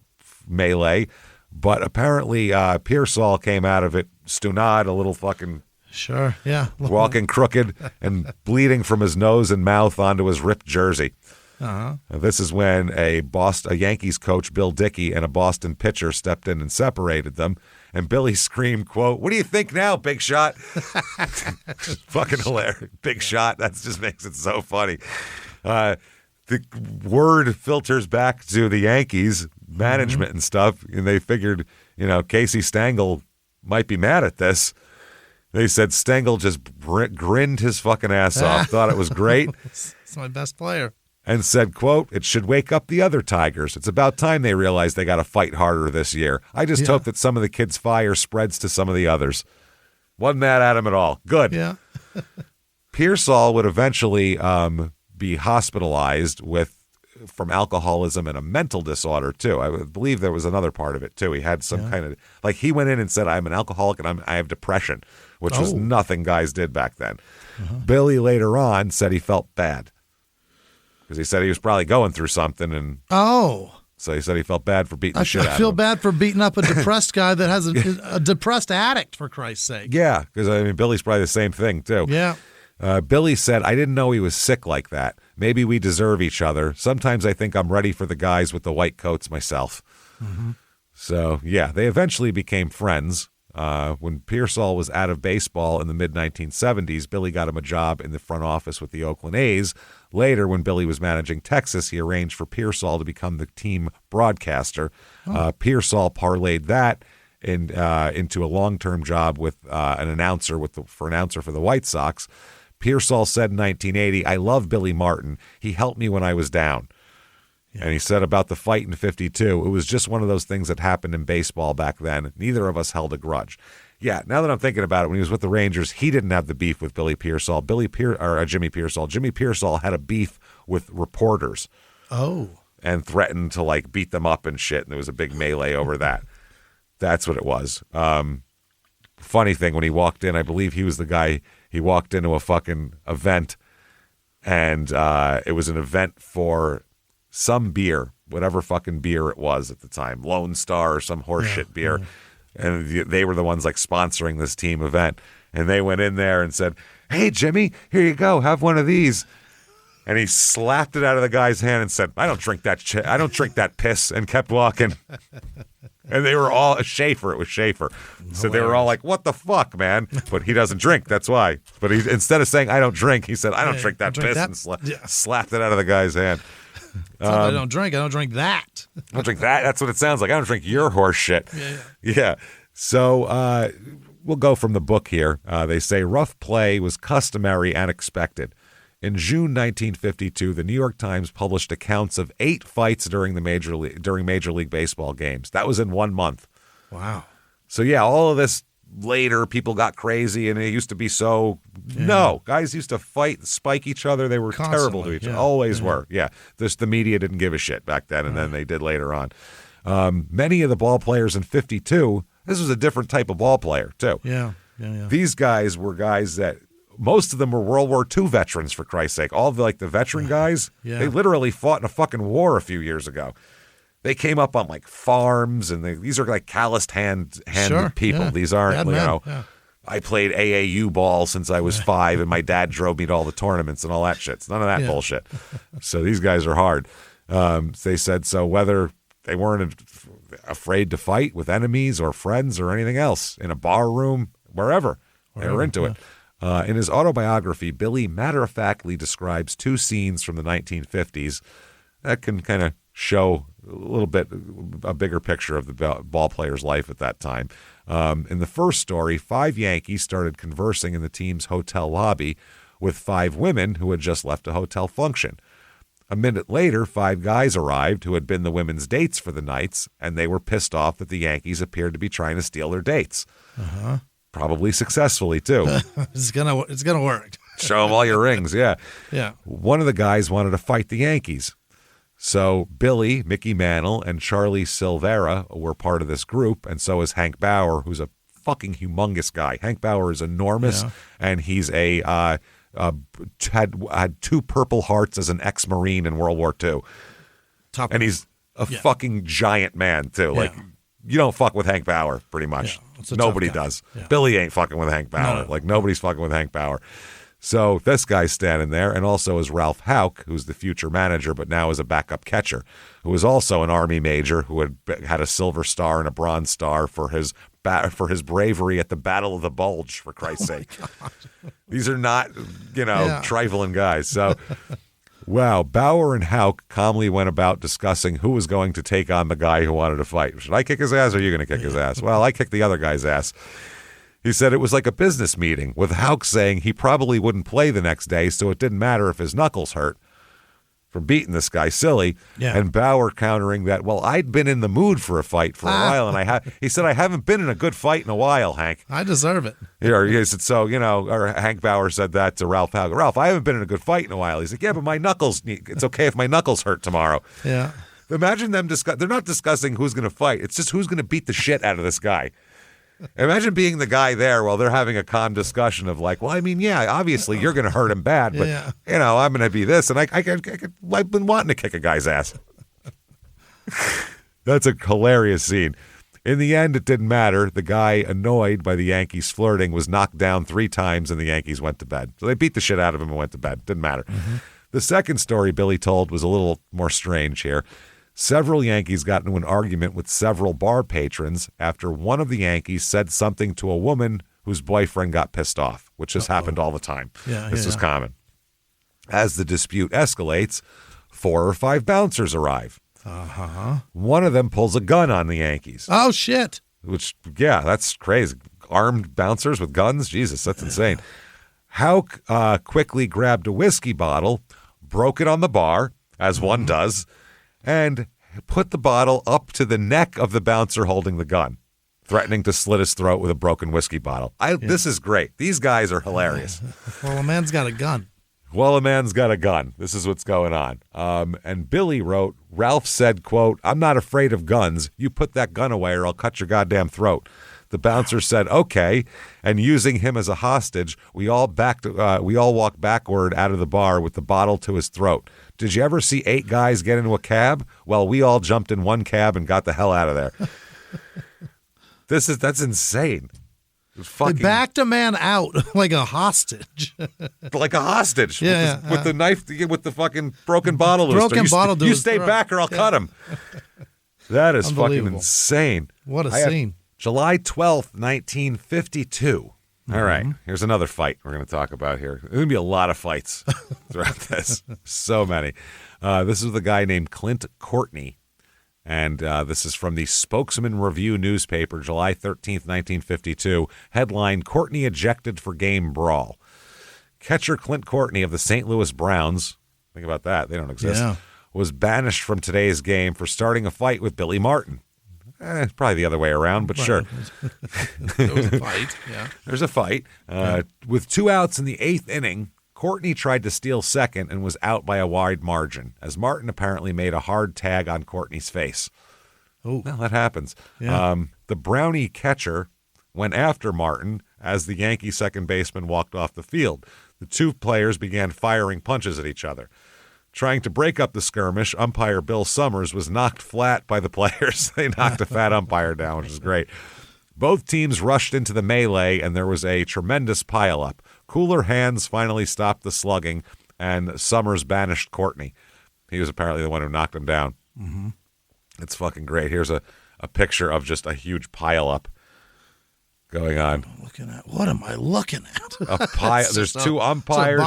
melee, but apparently Piersol came out of it stunad, a little fucking... Sure, yeah. Walking crooked and bleeding from his nose and mouth onto his ripped jersey. Uh-huh. This is when a Yankees coach, Bill Dickey, and a Boston pitcher stepped in and separated them. And Billy screamed, quote, "What do you think now, Big Shot?" Fucking hilarious. Big Shot. That just makes it so funny. The word filters back to the Yankees management and stuff, and they figured, Casey Stengel might be mad at this. They said Stengel just grinned his fucking ass off, thought it was great. It's my best player. And said, quote, "It should wake up the other Tigers. It's about time they realize they got to fight harder this year. I just hope that some of the kids' fire spreads to some of the others." Wasn't mad at him at all. Good. Yeah. Piersol would eventually be hospitalized from alcoholism and a mental disorder, too. I believe there was another part of it, too. He had some kind of, he went in and said, "I'm an alcoholic and I have depression," which was nothing guys did back then. Uh-huh. Billy later on said he felt bad because he said he was probably going through something. And so he said he felt bad for beating the shit out of him. I feel bad for beating up a depressed guy that has a depressed addict, for Christ's sake. Yeah, because, Billy's probably the same thing, too. Yeah. Billy said, "I didn't know he was sick like that. Maybe we deserve each other. Sometimes I think I'm ready for the guys with the white coats myself." Mm-hmm. So, yeah, they eventually became friends. When Piersol was out of baseball in the mid-1970s, Billy got him a job in the front office with the Oakland A's. Later, when Billy was managing Texas, he arranged for Piersol to become the team broadcaster. Piersol parlayed that into a long-term job with an announcer for the White Sox. Piersol said in 1980, "I love Billy Martin. He helped me when I was down." Yeah. And he said about the fight in 52, "It was just one of those things that happened in baseball back then. Neither of us held a grudge." Yeah, now that I'm thinking about it, when he was with the Rangers, he didn't have the beef with Billy Piersol. Jimmie Piersol. Jimmie Piersol had a beef with reporters. Oh. And threatened to beat them up and shit, and there was a big melee over that. That's what it was. Funny thing, when he walked in, I believe he was the guy. He walked into a fucking event, and it was an event for some beer, whatever fucking beer it was at the time, Lone Star or some horseshit beer. Yeah. And they were the ones sponsoring this team event. And they went in there and said, "Hey, Jimmie, here you go. Have one of these." And he slapped it out of the guy's hand and said, "I don't drink that I don't drink that piss," and kept walking. And they were all Schaefer. It was Schaefer. So they were all like, "What the fuck, man?" But he doesn't drink. That's why. But he, instead of saying, "I don't drink," he said, "I don't drink that piss," and slapped it out of the guy's hand. I don't drink. I don't drink that. I don't drink that. That's what it sounds like. I don't drink your horse shit. Yeah. So we'll go from the book here. They say rough play was customary and expected. In June 1952, the New York Times published accounts of 8 fights during Major League Baseball games. That was in 1 month. Wow. So, yeah, all of this later, people got crazy, and it used to be so. Yeah. No, guys used to fight, spike each other. They were terrible to each other. Always were. Yeah. The media didn't give a shit back then, and then they did later on. Many of the ball players in 52, this was a different type of ball player, too. Yeah. These guys were guys that. Most of them were World War II veterans, for Christ's sake. All the veteran guys, they literally fought in a fucking war a few years ago. They came up on farms, and these are calloused handed people. Yeah. These aren't, I played AAU ball since I was 5, and my dad drove me to all the tournaments and all that shit. It's none of that bullshit. So these guys are hard. They said so whether they weren't afraid to fight with enemies or friends or anything else in a bar room, wherever. They were into it. In his autobiography, Billy matter-of-factly describes 2 scenes from the 1950s that can kind of show a bigger picture of the ball player's life at that time. In the first story, 5 Yankees started conversing in the team's hotel lobby with 5 women who had just left a hotel function. A minute later, 5 guys arrived who had been the women's dates for the nights, and they were pissed off that the Yankees appeared to be trying to steal their dates. Uh-huh. Probably successfully, too. It's gonna work. Show them all your rings, yeah. Yeah. One of the guys wanted to fight the Yankees. So Billy, Micky Mantle, and Charlie Silvera were part of this group, and so is Hank Bauer, who's a fucking humongous guy. Hank Bauer is enormous, and he's had 2 Purple Hearts as an ex-Marine in World War II. And he's a fucking giant man, too. Yeah. You don't fuck with Hank Bauer, pretty much. Yeah, nobody does. Yeah. Billy ain't fucking with Hank Bauer. No. Nobody's fucking with Hank Bauer. So this guy's standing there, and also is Ralph Houck, who's the future manager, but now is a backup catcher, who is also an Army major who had a Silver Star and a Bronze Star for his bravery at the Battle of the Bulge, for Christ's sake. These are not, trifling guys. So... Wow, Bauer and Houck calmly went about discussing who was going to take on the guy who wanted to fight. Should I kick his ass or are you going to kick his ass? Well, I kicked the other guy's ass. He said it was like a business meeting, with Houck saying he probably wouldn't play the next day, so it didn't matter if his knuckles hurt from beating this guy silly. Yeah. And Bauer countering that, well, I'd been in the mood for a fight for a while, and he said, I haven't been in a good fight in a while, Hank. I deserve it. He said, so, or Hank Bauer said that to Ralph Houck. Ralph, I haven't been in a good fight in a while. He's like, yeah, but my knuckles, it's okay if my knuckles hurt tomorrow. Yeah. Imagine them they're not discussing who's going to fight. It's just who's going to beat the shit out of this guy. Imagine being the guy there while they're having a calm discussion of obviously you're going to hurt him bad, but I'm going to be this, and I've been wanting to kick a guy's ass. That's a hilarious scene. In the end, it didn't matter. The guy, annoyed by the Yankees flirting, was knocked down 3 times, and the Yankees went to bed. So they beat the shit out of him and went to bed. Didn't matter. Mm-hmm. The second story Billy told was a little more strange here. Several Yankees got into an argument with several bar patrons after one of the Yankees said something to a woman whose boyfriend got pissed off, which has happened all the time. This is common. As the dispute escalates, 4 or 5 bouncers arrive. Uh-huh. One of them pulls a gun on the Yankees. Oh, shit. Which, that's crazy. Armed bouncers with guns? Jesus, that's insane. Houck quickly grabbed a whiskey bottle, broke it on the bar, as one does, and put the bottle up to the neck of the bouncer holding the gun, threatening to slit his throat with a broken whiskey bottle. This is great. These guys are hilarious. Well, a man's got a gun. This is what's going on. And Billy wrote, Ralph said, quote, I'm not afraid of guns. You put that gun away or I'll cut your goddamn throat. The bouncer said, okay, and using him as a hostage, we all walked backward out of the bar with the bottle to his throat. Did you ever see 8 guys get into a cab? Well, we all jumped in one cab and got the hell out of there. That's insane. They backed a man out like a hostage. Like a hostage. Yeah, with the knife, with the fucking broken bottle. You stay back or I'll cut him. That is fucking insane. What a scene. July 12th, 1952. All right, here's another fight we're going to talk about here. There's going to be a lot of fights throughout this. So many. This is with a guy named Clint Courtney. And this is from the Spokesman Review newspaper, July 13th, 1952. Headline, Courtney ejected for game brawl. Catcher Clint Courtney of the St. Louis Browns, think about that, they don't exist, was banished from today's game for starting a fight with Billy Martin. Probably the other way around, but sure. There was a fight, There's a fight. With 2 outs in the 8th inning, Courtney tried to steal second and was out by a wide margin, as Martin apparently made a hard tag on Courtney's face. Oh, well, that happens. Yeah. The Brownie catcher went after Martin as the Yankee second baseman walked off the field. The two players began firing punches at each other. Trying to break up the skirmish, umpire Bill Summers was knocked flat by the players. They knocked a fat umpire down, which is great. Both teams rushed into the melee, and there was a tremendous pileup. Cooler hands finally stopped the slugging, and Summers banished Courtney. He was apparently the one who knocked him down. Mm-hmm. It's fucking great. Here's a picture of just a huge pileup going on. What am I looking at? A pile. There's two umpires.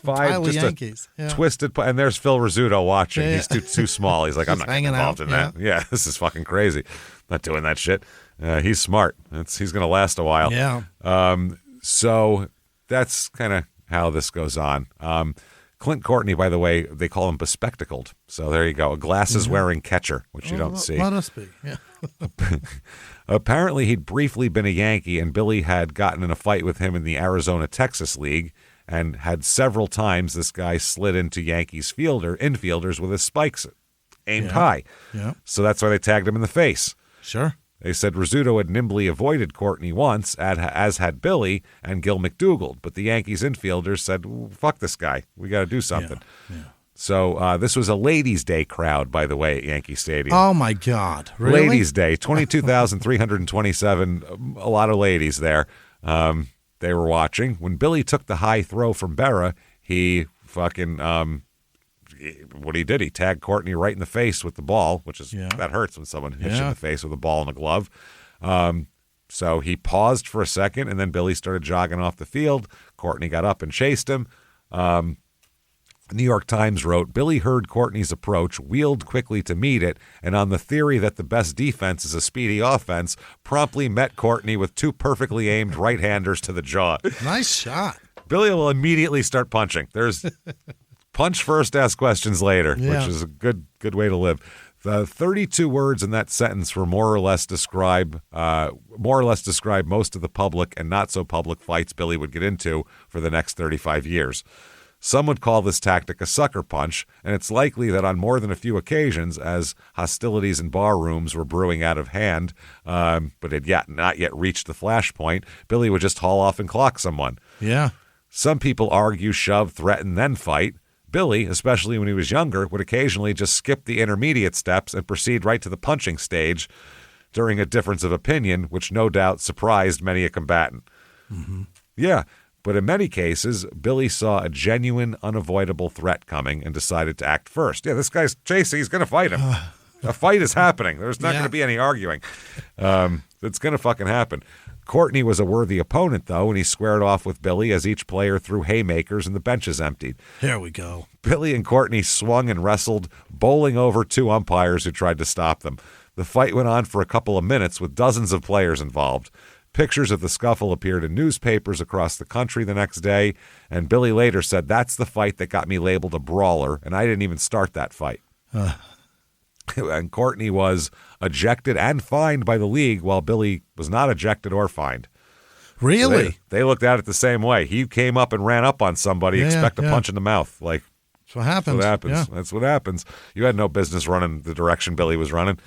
Five Yankees. Twisted, and there's Phil Rizzuto watching. Yeah. He's too small. He's like, I'm not getting involved in that. Yeah, this is fucking crazy. Not doing that shit. He's smart. He's going to last a while. Yeah. So that's kind of how this goes on. Clint Courtney, by the way, they call him bespectacled. So there you go. A glasses-wearing catcher, which you don't see. Let us be. Yeah. Apparently, he'd briefly been a Yankee, and Billy had gotten in a fight with him in the Arizona-Texas League, and had several times this guy slid into Yankees infielders with his spikes aimed high. Yeah. So that's why they tagged him in the face. Sure. They said Rizzuto had nimbly avoided Courtney once, as had Billy and Gil McDougald, but the Yankees infielders said, fuck this guy. We got to do something. Yeah. So this was a Ladies' Day crowd, by the way, at Yankee Stadium. Oh, my God. Really? Ladies' Day, 22,327, a lot of ladies there. They were watching. When Billy took the high throw from Berra, he fucking, what he did, he tagged Courtney right in the face with the ball, which is, that hurts when someone hits you in the face with a ball and a glove. So he paused for a second, and then Billy started jogging off the field. Courtney got up and chased him. The New York Times wrote, Billy heard Courtney's approach, wheeled quickly to meet it, and on the theory that the best defense is a speedy offense, promptly met Courtney with two perfectly aimed right-handers to the jaw. Nice shot. Billy will immediately start punching. There's punch first, ask questions later, which is a good way to live. The 32 words in that sentence were more or less describe most of the public and not so public fights Billy would get into for the next 35 years. Some would call this tactic a sucker punch, and it's likely that on more than a few occasions, as hostilities in bar rooms were brewing out of hand, but had not yet reached the flashpoint, Billy would just haul off and clock someone. Yeah. Some people argue, shove, threaten, then fight. Billy, especially when he was younger, would occasionally just skip the intermediate steps and proceed right to the punching stage during a difference of opinion, which no doubt surprised many a combatant. Mm-hmm. Yeah. But in many cases, Billy saw a genuine, unavoidable threat coming and decided to act first. Yeah, this guy's chasing. He's going to fight him. A fight is happening. There's not going to be any arguing. It's going to fucking happen. Courtney was a worthy opponent, though, and he squared off with Billy as each player threw haymakers and the benches emptied. Here we go. Billy and Courtney swung and wrestled, bowling over two umpires who tried to stop them. The fight went on for a couple of minutes with dozens of players involved. Pictures of the scuffle appeared in newspapers across the country the next day, and Billy later said, that's the fight that got me labeled a brawler, and I didn't even start that fight. And Courtney was ejected and fined by the league, while Billy was not ejected or fined. Really? So they looked at it the same way. He came up and ran up on somebody, expect a punch in the mouth. Like, that's what happens. That's what happens. Yeah. That's what happens. You had no business running the direction Billy was running.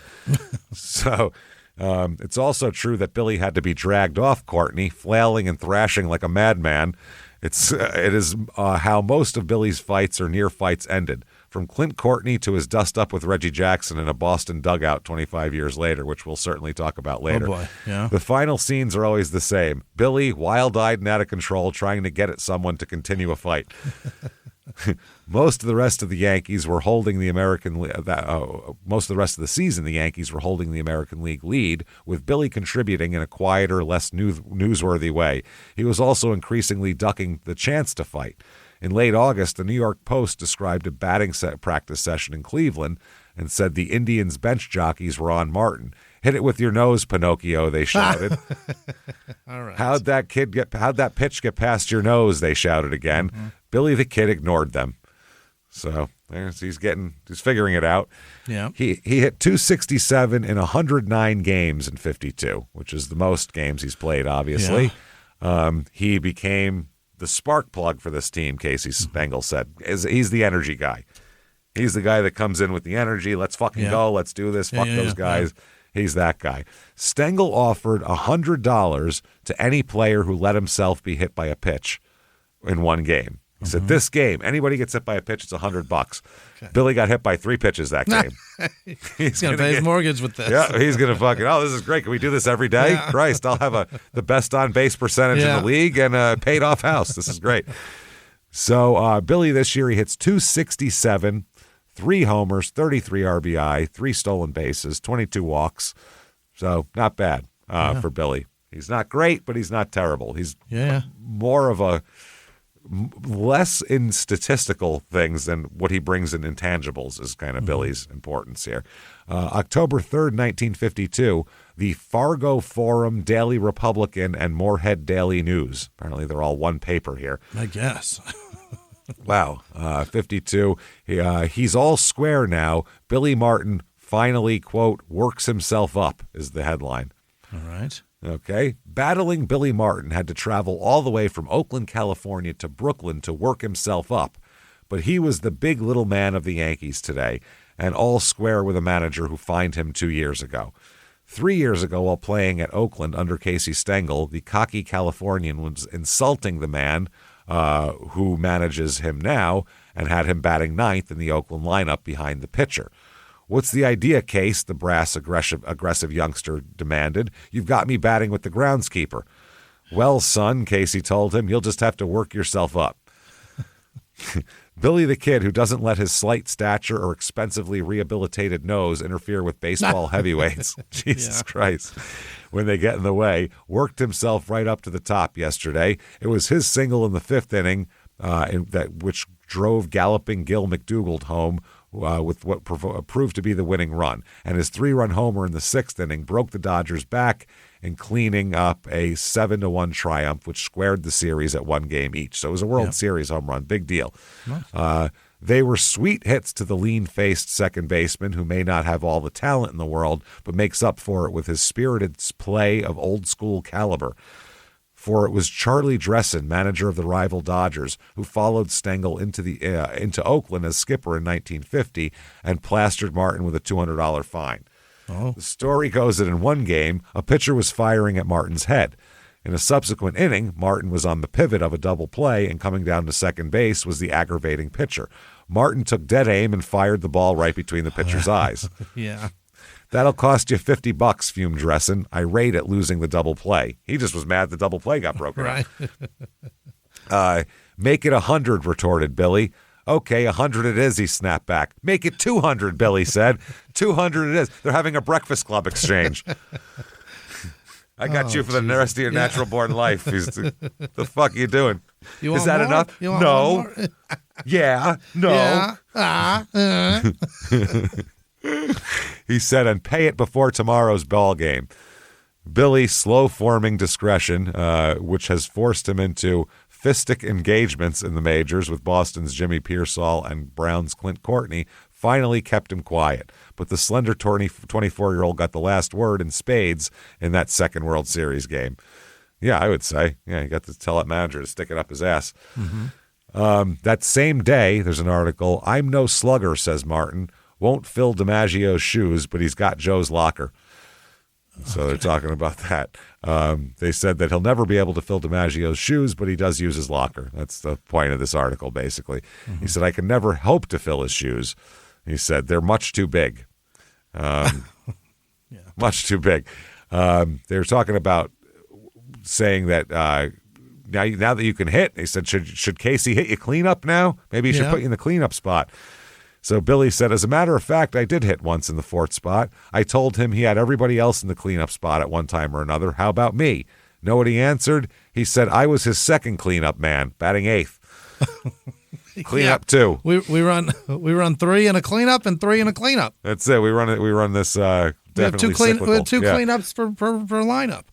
So... it's also true that Billy had to be dragged off Courtney, flailing and thrashing like a madman. It is how most of Billy's fights or near fights ended, from Clint Courtney to his dust-up with Reggie Jackson in a Boston dugout 25 years later, which we'll certainly talk about later. Oh, boy. Yeah. The final scenes are always the same. Billy, wild-eyed and out of control, trying to get at someone to continue a fight. Most of the rest of the Yankees were holding the most of the rest of the season, the Yankees were holding the American League lead, with Billy contributing in a quieter, less newsworthy way. He was also increasingly ducking the chance to fight. In late August, the New York Post described a batting practice session in Cleveland and said the Indians' bench jockeys were on Martin. Hit it with your nose, Pinocchio, they shouted. All right. How'd that pitch get past your nose, they shouted again. Mm-hmm. Billy the Kid ignored them. So he's figuring it out. Yeah. He hit 267 in 109 games in 52, which is the most games he's played, obviously. Yeah. He became the spark plug for this team, Casey Stengel said. He's the energy guy. He's the guy that comes in with the energy. Let's fucking go. Let's do this. Fuck those guys. Yeah. He's that guy. Stengel offered $100 to any player who let himself be hit by a pitch in one game. He said, this game, anybody gets hit by a pitch, it's $100. Okay. Billy got hit by 3 pitches that game. He's going to pay his mortgage with this. Yeah, he's going to fucking, this is great. Can we do this every day? Yeah. Christ, I'll have the best on-base percentage in the league and a paid-off house. This is great. So Billy this year, he hits 267, 3 homers, 33 RBI, 3 stolen bases, 22 walks. So not bad for Billy. He's not great, but he's not terrible. He's more of a less in statistical things than what he brings in intangibles is kind of Billy's importance here. October 3rd, 1952, the Fargo Forum, Daily Republican, and Moorhead Daily News. Apparently they're all one paper here. I guess. Wow. 52. He's all square now. Billy Martin finally, quote, works himself up is the headline. All right. Okay. Battling Billy Martin had to travel all the way from Oakland, California to Brooklyn to work himself up. But he was the big little man of the Yankees today and all square with a manager who fined him 2 years ago. 3 years ago, while playing at Oakland under Casey Stengel, the cocky Californian was insulting the man who manages him now and had him batting ninth in the Oakland lineup behind the pitcher. What's the idea, Case? The brass, aggressive youngster demanded. You've got me batting with the groundskeeper. Well, son, Casey told him, you'll just have to work yourself up. Billy the Kid, who doesn't let his slight stature or expensively rehabilitated nose interfere with baseball heavyweights. Jesus Christ. When they get in the way, worked himself right up to the top yesterday. It was his single in the 5th inning, which drove galloping Gil McDougald home with what proved to be the winning run. And his 3-run homer in the 6th inning broke the Dodgers back in cleaning up a 7-1 triumph, which squared the series at 1 game each. So it was a World Series home run. Big deal. Nice. They were sweet hits to the lean-faced second baseman who may not have all the talent in the world, but makes up for it with his spirited play of old-school caliber. For it was Charlie Dressen, manager of the rival Dodgers, who followed Stengel into Oakland as skipper in 1950 and plastered Martin with a $200 fine. Oh. The story goes that in one game, a pitcher was firing at Martin's head. In a subsequent inning, Martin was on the pivot of a double play, and coming down to second base was the aggravating pitcher. Martin took dead aim and fired the ball right between the pitcher's eyes. Yeah. That'll cost you $50, fumed Dressen, irate at losing the double play. He just was mad the double play got broken right. up. Make it 100, retorted Billy. Okay, 100 it is, he snapped back. Make it 200, Billy said. 200 it is. They're having a breakfast club exchange. I got you for the rest of your natural-born life. The fuck are you doing? Is that more? Enough? No. Yeah. No. Yeah. He said, and pay it before tomorrow's ball game. Billy, slow-forming discretion, which has forced him into fistic engagements in the majors with Boston's Jimmie Pearsall and Brown's Clint Courtney, finally kept him quiet. But the slender 24-year-old got the last word in spades in that second World Series game. Yeah, I would say. Yeah, he got to tell that manager to stick it up his ass. Mm-hmm. That same day, there's an article, I'm no slugger, says Martin. Won't fill DiMaggio's shoes, but he's got Joe's locker. So they're talking about that. They said that he'll never be able to fill DiMaggio's shoes, but he does use his locker. That's the point of this article, basically. Mm-hmm. He said, I can never hope to fill his shoes. He said, they're much too big. Much too big. They were talking about saying that now that you can hit, they said, should Casey hit you cleanup now? Maybe he should put you in the cleanup spot. So Billy said, as a matter of fact, I did hit once in the 4th spot. I told him he had everybody else in the cleanup spot at one time or another. How about me? Know what he answered? He said, I was his second cleanup man, batting 8th. Cleanup 2. We run 3 in a cleanup and 3 in a cleanup. That's it. We run this definitely cyclical. We have two cleanups per lineup.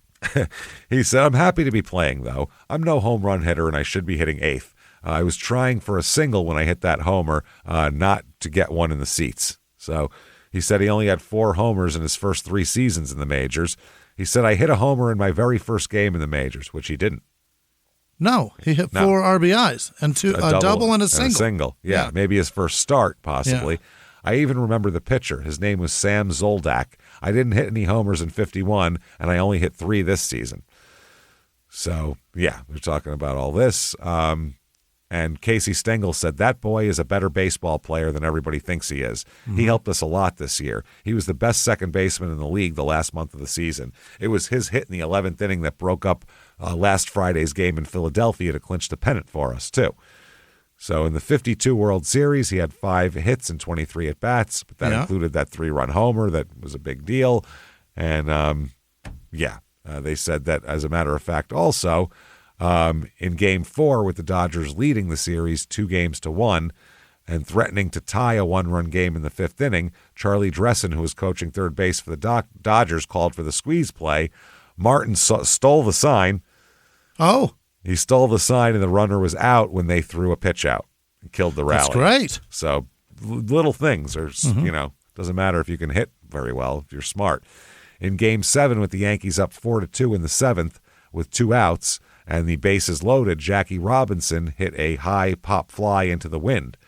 He said, I'm happy to be playing, though. I'm no home run hitter, and I should be hitting 8th. I was trying for a single when I hit that homer, not to get one in the seats. So he said he only had 4 homers in his first 3 seasons in the majors. He said, I hit a homer in my very first game in the majors, which he didn't. No, he hit 4 RBIs and a double and a single. Yeah, maybe his first start, possibly. Yeah. I even remember the pitcher. His name was Sam Zoldak. I didn't hit any homers in 51, and I only hit 3 this season. So, yeah, we're talking about all this. And Casey Stengel said, that boy is a better baseball player than everybody thinks he is. Mm-hmm. He helped us a lot this year. He was the best second baseman in the league the last month of the season. It was his hit in the 11th inning that broke up last Friday's game in Philadelphia to clinch the pennant for us, too. So in the 52 World Series, he had 5 hits and 23 at-bats, but that included that 3-run homer that was a big deal. And, they said that, as a matter of fact, also, in Game 4, with the Dodgers leading the series 2-1 and threatening to tie a 1-run game in the 5th inning, Charlie Dressen, who was coaching third base for the Dodgers, called for the squeeze play. Martin stole the sign. Oh. He stole the sign, and the runner was out when they threw a pitch out and killed the rally. That's great. So little things are, doesn't matter if you can hit very well if you're smart. In Game 7, with the Yankees up 4-2 in the 7th with 2 outs and the bases loaded, Jackie Robinson hit a high pop fly into the wind.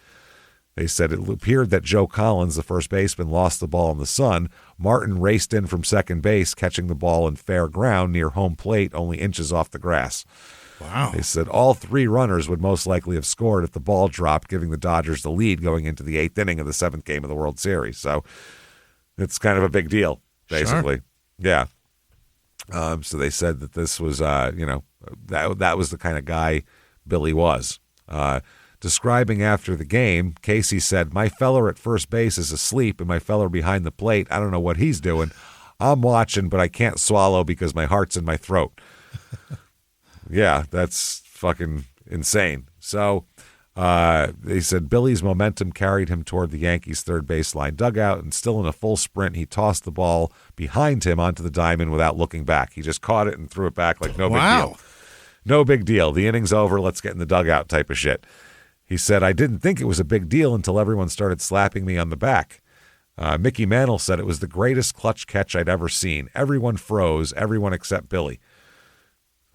They said it appeared that Joe Collins, the first baseman, lost the ball in the sun. Martin raced in from second base, catching the ball in fair ground near home plate, only inches off the grass. Wow. They said all 3 runners would most likely have scored if the ball dropped, giving the Dodgers the lead going into the 8th inning of the 7th game of the World Series. So it's kind of a big deal, basically. Sure. Yeah. So they said that this was, that was the kind of guy Billy was. Describing after the game, Casey said, my feller at first base is asleep and my feller behind the plate, I don't know what he's doing. I'm watching, but I can't swallow because my heart's in my throat. Yeah, that's fucking insane. So they said Billy's momentum carried him toward the Yankees' third baseline dugout, and still in a full sprint, he tossed the ball behind him onto the diamond without looking back. He just caught it and threw it back like no big deal. No big deal. The inning's over. Let's get in the dugout type of shit. He said, I didn't think it was a big deal until everyone started slapping me on the back. Micky Mantle said it was the greatest clutch catch I'd ever seen. Everyone froze, everyone except Billy.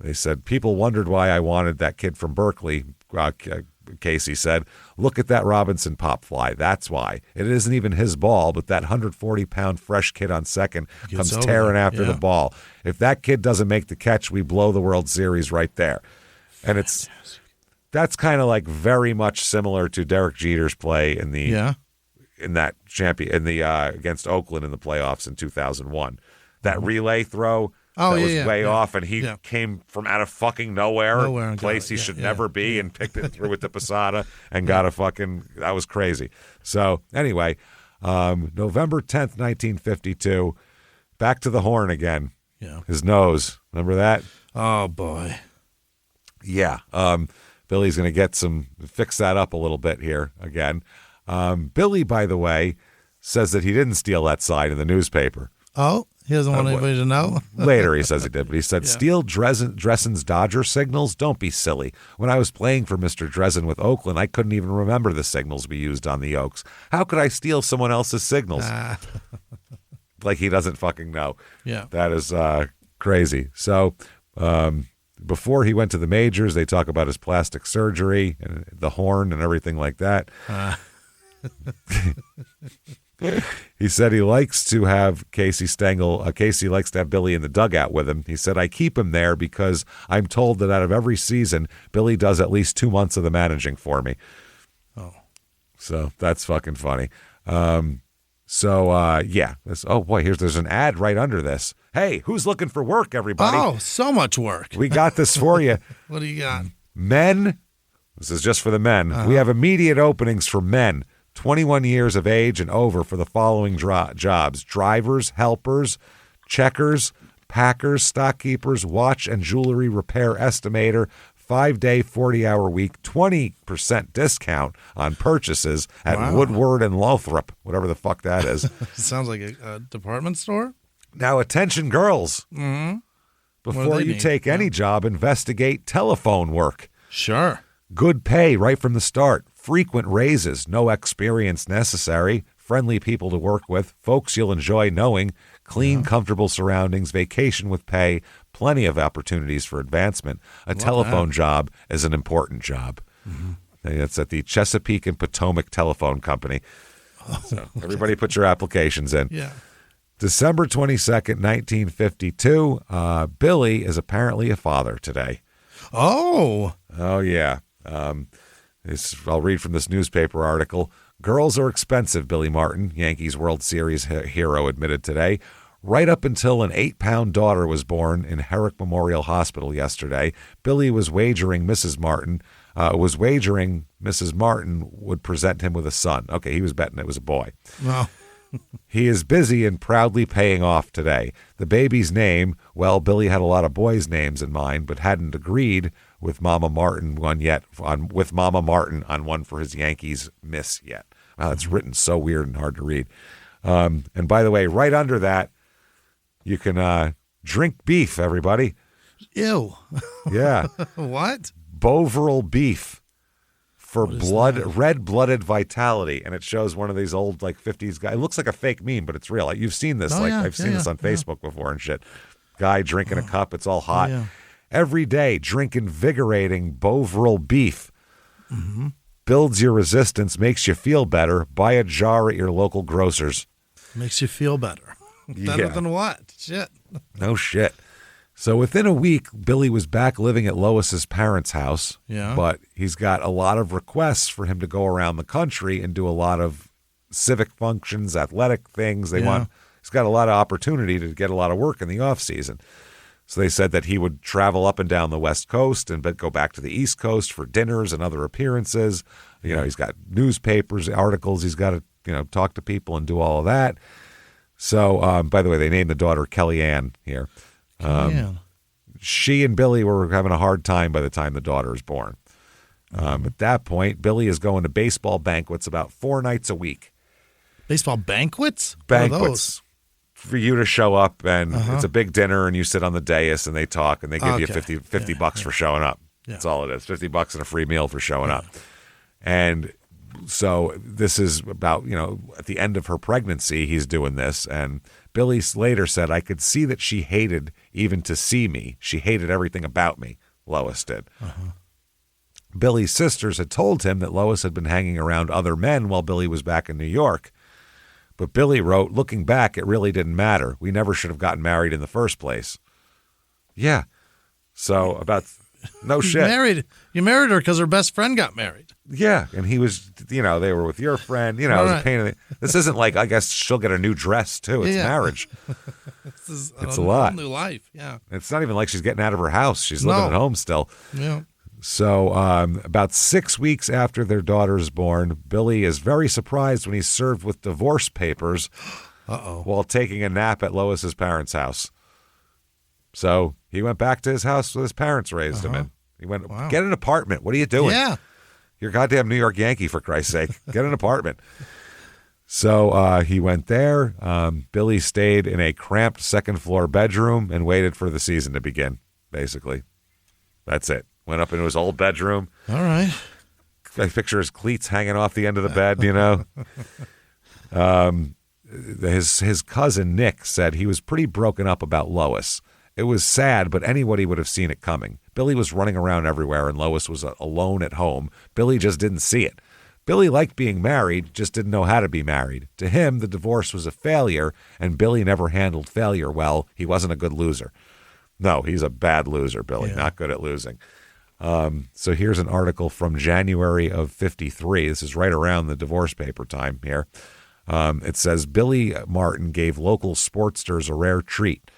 They said, people wondered why I wanted that kid from Berkeley. Casey said, look at that Robinson pop fly. That's why. It isn't even his ball, but that 140-pound fresh kid on second comes tearing after the ball. If that kid doesn't make the catch, we blow the World Series right there. And that's kind of like very much similar to Derek Jeter's play in the against Oakland in the playoffs in 2001. That relay throw was way off, and he came from out of fucking nowhere place he should never be, and picked it through with the Posada and got a fucking, that was crazy. So anyway, November 10th, 1952, back to the horn again. Yeah. His nose. Remember that? Oh, boy. Yeah. Billy's going to fix that up a little bit here again. Billy, by the way, says that he didn't steal that sign in the newspaper. Oh, he doesn't want anybody to know? Later he says he did, but he said, steal Dressen's Dodger signals? Don't be silly. When I was playing for Mr. Dressen with Oakland, I couldn't even remember the signals we used on the Oaks. How could I steal someone else's signals? Like he doesn't fucking know. Yeah. That is crazy. So before he went to the majors, they talk about his plastic surgery and the horn and everything like that. He said he likes to have Casey likes to have Billy in the dugout with him. He said, I keep him there because I'm told that out of every season, Billy does at least 2 months of the managing for me. Oh. So that's fucking funny. There's an ad right under this. Hey, who's looking for work, everybody? Oh, so much work. We got this for you. What do you got? Men, this is just for the men. We have immediate openings for men, 21 years of age and over, for the following jobs: drivers, helpers, checkers, packers, stockkeepers, watch and jewelry repair estimator, 5-day, 40-hour week, 20% discount on purchases at Woodward and Lothrop, whatever the fuck that is. Sounds like a department store. Now, attention girls. Mm-hmm. Before you take any job, investigate telephone work. Sure. Good pay right from the start. Frequent raises. No experience necessary. Friendly people to work with. Folks you'll enjoy knowing. Clean, comfortable surroundings. Vacation with pay. Plenty of opportunities for advancement. A telephone job is an important job. Mm-hmm. That's at the Chesapeake and Potomac Telephone Company. So everybody put your applications in. Yeah. December 22nd, 1952. Billy is apparently a father today. Oh, yeah. I'll read from this newspaper article. Girls are expensive, Billy Martin, Yankees World Series hero, admitted today. Right up until an 8-pound daughter was born in Herrick Memorial Hospital yesterday, Billy was wagering Mrs. Martin would present him with a son. Okay, he was betting it was a boy. No. He is busy and proudly paying off today. The baby's name, well, Billy had a lot of boys' names in mind, but hadn't agreed with Mama Martin on one for his Yankees miss yet. Wow, it's written so weird and hard to read. And by the way, right under that, you can drink beef, everybody. Ew. Yeah. What? Bovril beef. For red-blooded vitality, and it shows one of these old 50s guys. It looks like a fake meme, but it's real. You've seen this. I've seen this on Facebook before and shit. Guy drinking a cup. It's all hot. Yeah. Every day, drink invigorating Bovril beef. Mm-hmm. Builds your resistance, makes you feel better. Buy a jar at your local grocer's. Makes you feel better. Better than what? Shit. No shit. So within a week, Billy was back living at Lois's parents' house. Yeah. But he's got a lot of requests for him to go around the country and do a lot of civic functions, athletic things. He's got a lot of opportunity to get a lot of work in the off season. So they said that he would travel up and down the West Coast and go back to the East Coast for dinners and other appearances. He's got newspapers, articles. He's got to, talk to people and do all of that. So, by the way, they named the daughter Kellyanne here. She and Billy were having a hard time by the time the daughter was born. At that point, Billy is going to baseball banquets about 4 nights a week. Baseball banquets? Banquets for you to show up, and it's a big dinner, and you sit on the dais, and they talk, and they give you $50 for showing up. Yeah. That's all it is, $50 and a free meal for showing up. And so this is about, at the end of her pregnancy, he's doing this, and Billy later said, I could see that she hated even to see me. She hated everything about me, Lois did. Billy's sisters had told him that Lois had been hanging around other men while Billy was back in New York. But Billy wrote, looking back, it really didn't matter. We never should have gotten married in the first place. Yeah. So no shit. You married her because her best friend got married. Yeah, and he was, they were with your friend. It was a pain in the. This isn't like, I guess she'll get a new dress too. It's marriage. It's a lot. New life. Yeah. It's not even like she's getting out of her house. She's living at home still. Yeah. So about 6 weeks after their daughter is born, Billy is very surprised when he's served with divorce papers while taking a nap at Lois's parents' house. So he went back to his house where his parents raised him in. He went, get an apartment. What are you doing? Yeah. You're a goddamn New York Yankee, for Christ's sake. Get an apartment. So he went there. Billy stayed in a cramped second-floor bedroom and waited for the season to begin, basically. That's it. Went up into his old bedroom. All right. I picture his cleats hanging off the end of the bed, His cousin, Nick, said he was pretty broken up about Lois. It was sad, but anybody would have seen it coming. Billy was running around everywhere, and Lois was alone at home. Billy just didn't see it. Billy liked being married, just didn't know how to be married. To him, the divorce was a failure, and Billy never handled failure well. He wasn't a good loser. No, he's a bad loser, Billy, not good at losing. So here's an article from January of 53. This is right around the divorce paper time here. It says, Billy Martin gave local sportsters a rare treat.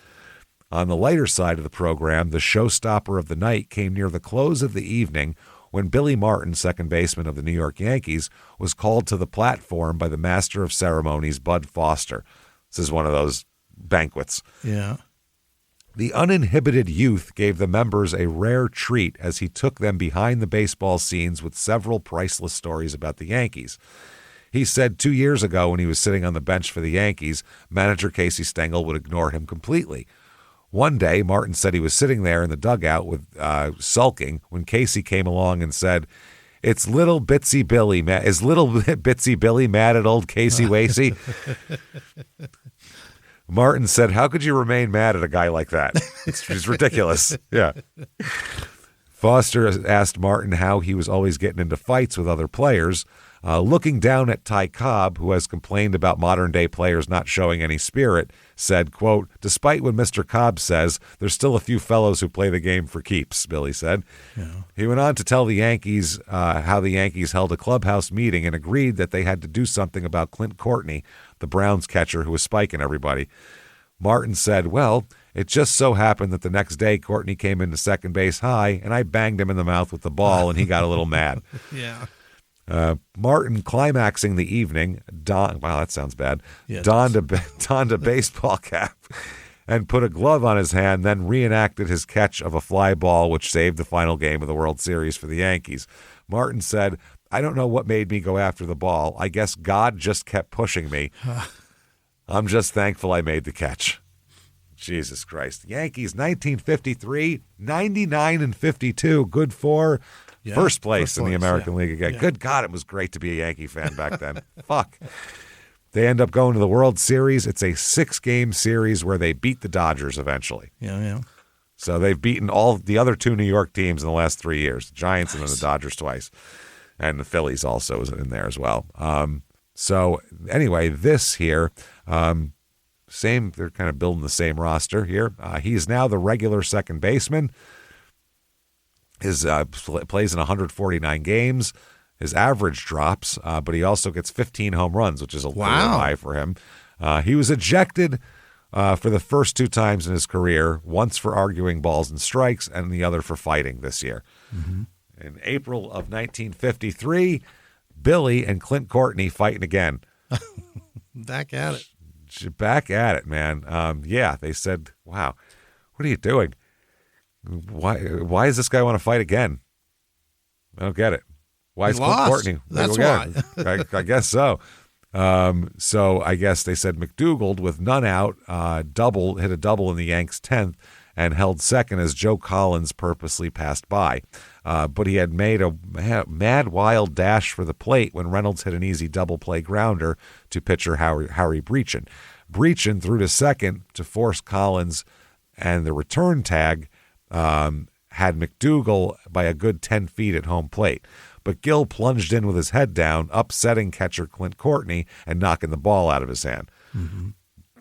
On the lighter side of the program, the showstopper of the night came near the close of the evening when Billy Martin, second baseman of the New York Yankees, was called to the platform by the master of ceremonies, Bud Foster. This is one of those banquets. Yeah. The uninhibited youth gave the members a rare treat as he took them behind the baseball scenes with several priceless stories about the Yankees. He said 2 years ago when he was sitting on the bench for the Yankees, manager Casey Stengel would ignore him completely. One day, Martin said he was sitting there in the dugout with sulking when Casey came along and said, "It's little Bitsy Billy. Is little Bitsy Billy mad at old Casey Wasey?" Martin said, "How could you remain mad at a guy like that? It's ridiculous." Yeah. Foster asked Martin how he was always getting into fights with other players. Looking down at Ty Cobb, who has complained about modern-day players not showing any spirit, said, quote, "Despite what Mr. Cobb says, there's still a few fellows who play the game for keeps," Billy said. Yeah. He went on to tell the Yankees how the Yankees held a clubhouse meeting and agreed that they had to do something about Clint Courtney, the Browns catcher who was spiking everybody. Martin said, "Well, it just so happened that the next day Courtney came into second base high, and I banged him in the mouth with the ball, and he got a little mad." Yeah. Martin, climaxing the evening, wow, that sounds bad, donned a baseball cap and put a glove on his hand, then reenacted his catch of a fly ball, which saved the final game of the World Series for the Yankees. Martin said, "I don't know what made me go after the ball. I guess God just kept pushing me. I'm just thankful I made the catch." Jesus Christ. Yankees, 1953, 99-52, good for first place in the American League again. Yeah. Good God, it was great to be a Yankee fan back then. Fuck. They end up going to the World Series. It's a 6-game series where they beat the Dodgers eventually. Yeah. So they've beaten all the other 2 New York teams in the last 3 years, the Giants and then the Dodgers twice. And the Phillies also is in there as well. So anyway, this here, they're kind of building the same roster here. He is now the regular second baseman. His plays in 149 games. His average drops, but he also gets 15 home runs, which is a little high for him. He was ejected for the first 2 times in his career, once for arguing balls and strikes and the other for fighting this year. Mm-hmm. In April of 1953, Billy and Clint Courtney fighting again. Back at it. Back at it, man. They said, "Wow, what are you doing? Why does this guy want to fight again? I don't get it. Why is Clint Courtney? That's why." I guess so. So I guess they said McDougal with none out, hit a double in the Yanks' 10th and held second as Joe Collins purposely passed by. But he had made a mad wild dash for the plate when Reynolds hit an easy double play grounder to pitcher Harry Breachin. Breachin threw to second to force Collins, and the return tag had McDougal by a good 10 feet at home plate. But Gill plunged in with his head down, upsetting catcher Clint Courtney and knocking the ball out of his hand. Mm-hmm.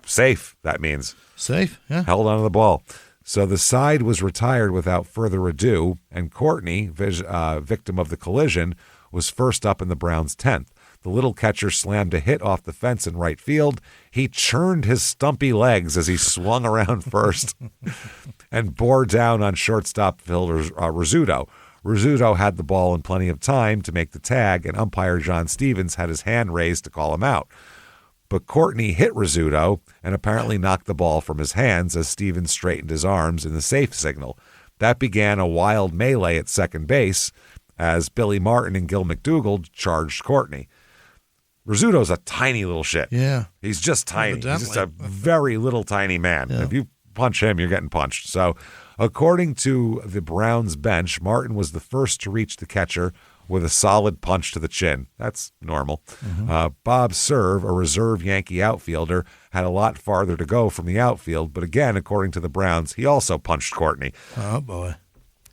Safe, that means. Safe, yeah. Held onto the ball. So the side was retired without further ado, and Courtney, victim of the collision, was first up in the Browns' 10th. The little catcher slammed a hit off the fence in right field. He churned his stumpy legs as he swung around first and bore down on shortstop fielder Rizzuto. Rizzuto had the ball in plenty of time to make the tag, and umpire John Stevens had his hand raised to call him out. But Courtney hit Rizzuto and apparently knocked the ball from his hands as Stevens straightened his arms in the safe signal. That began a wild melee at second base as Billy Martin and Gil McDougal charged Courtney. Rizzuto's a tiny little shit. Yeah. He's just tiny. Evidently. He's just a very little tiny man. Yeah. If you punch him, you're getting punched. So according to the Browns bench, Martin was the first to reach the catcher with a solid punch to the chin. That's normal. Mm-hmm. Bob Serve, a reserve Yankee outfielder, had a lot farther to go from the outfield, but again, according to the Browns, he also punched Courtney. Oh, boy.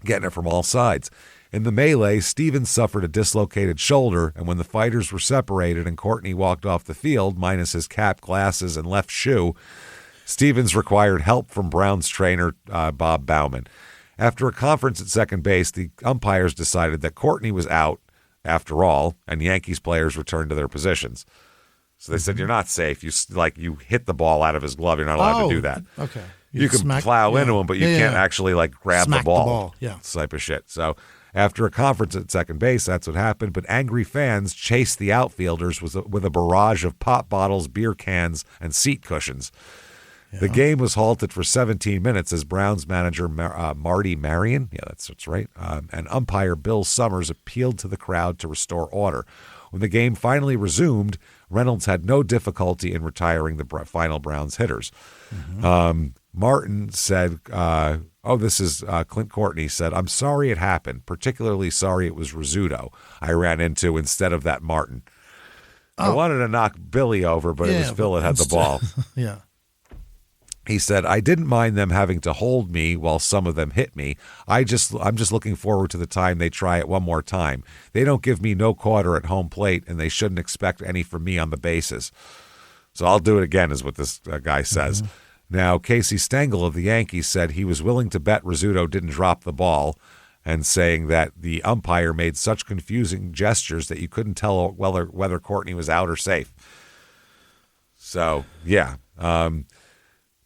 Getting it from all sides. In the melee, Stevens suffered a dislocated shoulder, and when the fighters were separated and Courtney walked off the field, minus his cap, glasses, and left shoe, Stevens required help from Browns trainer Bob Bauman. After a conference at second base, the umpires decided that Courtney was out after all, and Yankees players returned to their positions. So they said, "You're not safe. You hit the ball out of his glove. You're not allowed to do that. Okay. You can plow into him, but you can't actually grab smack the ball. The ball. Yeah. Type of shit." So after a conference at second base, that's what happened. But angry fans chased the outfielders with a barrage of pop bottles, beer cans, and seat cushions. The game was halted for 17 minutes as Browns manager Marty Marion, that's right, and umpire Bill Summers appealed to the crowd to restore order. When the game finally resumed, Reynolds had no difficulty in retiring the final Browns hitters. Martin said, this is Clint Courtney said, "I'm sorry it happened, particularly sorry it was Rizzuto I ran into instead of that Martin. I wanted to knock Billy over, but it was Phil that had the ball." Yeah. He said, "I didn't mind them having to hold me while some of them hit me. I'm just looking forward to the time they try it one more time. They don't give me no quarter at home plate, and they shouldn't expect any from me on the bases. So I'll do it again," is what this guy says. Now, Casey Stengel of the Yankees said he was willing to bet Rizzuto didn't drop the ball, and saying that the umpire made such confusing gestures that you couldn't tell whether Courtney was out or safe. So, yeah.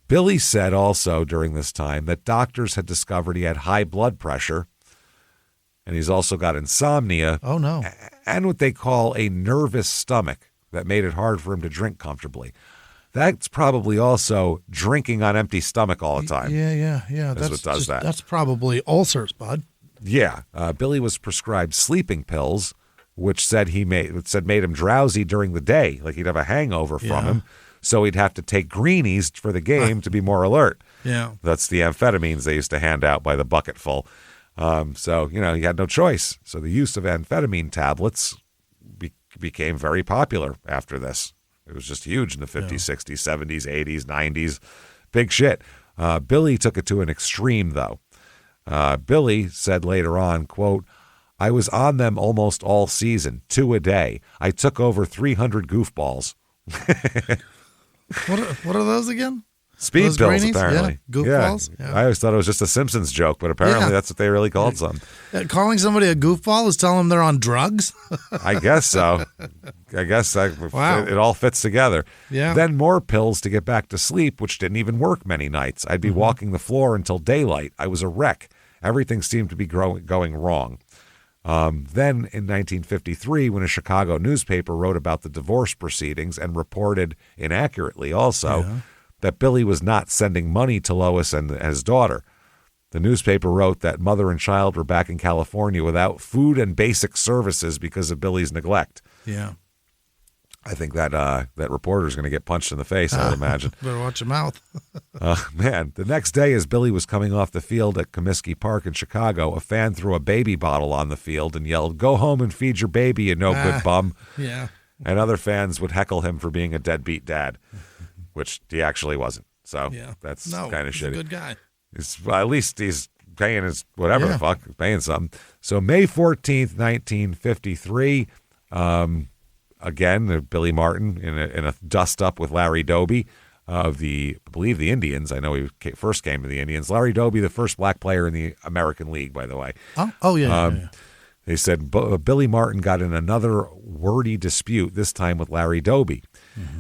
Billy said also during this time that doctors had discovered he had high blood pressure, and he's also got insomnia. Oh, no. And what they call a nervous stomach that made it hard for him to drink comfortably. That's probably also drinking on empty stomach all the time. Yeah. That's what does that. That's probably ulcers, bud. Yeah. Billy was prescribed sleeping pills, which made him drowsy during the day, like he'd have a hangover from him. So he'd have to take greenies for the game to be more alert. Yeah. That's the amphetamines they used to hand out by the bucketful. So, he had no choice. So the use of amphetamine tablets became very popular after this. It was just huge in the 50s, 60s, 70s, 80s, 90s. Big shit. Billy took it to an extreme, though. Billy said later on, quote, "I was on them almost all season, 2 a day. I took over 300 goofballs." What are those again? Speed those pills, greenies? apparently. Yeah. Goofballs? Yeah. I always thought it was just a Simpsons joke, but apparently that's what they really called some. Calling somebody a goofball is telling them they're on drugs? I guess so. It all fits together. Yeah. Then more pills to get back to sleep, which didn't even work many nights. I'd be walking the floor until daylight. I was a wreck. Everything seemed to be going wrong. Then in 1953, when a Chicago newspaper wrote about the divorce proceedings and reported inaccurately also that Billy was not sending money to Lois and his daughter. The newspaper wrote that mother and child were back in California without food and basic services because of Billy's neglect. Yeah. I think that reporter's going to get punched in the face, I would imagine. Better watch your mouth. Man, the next day as Billy was coming off the field at Comiskey Park in Chicago, a fan threw a baby bottle on the field and yelled, "Go home and feed your baby, you no good bum." Yeah. And other fans would heckle him for being a deadbeat dad, which he actually wasn't. So that's kind of shitty. He's a good guy. At least he's paying his whatever the fuck, paying something. So May 14th, 1953, again, Billy Martin in a dust-up with Larry Doby of I believe the Indians. I know he first came to the Indians. Larry Doby, the first black player in the American League, by the way. Yeah. They said Billy Martin got in another wordy dispute, this time with Larry Doby.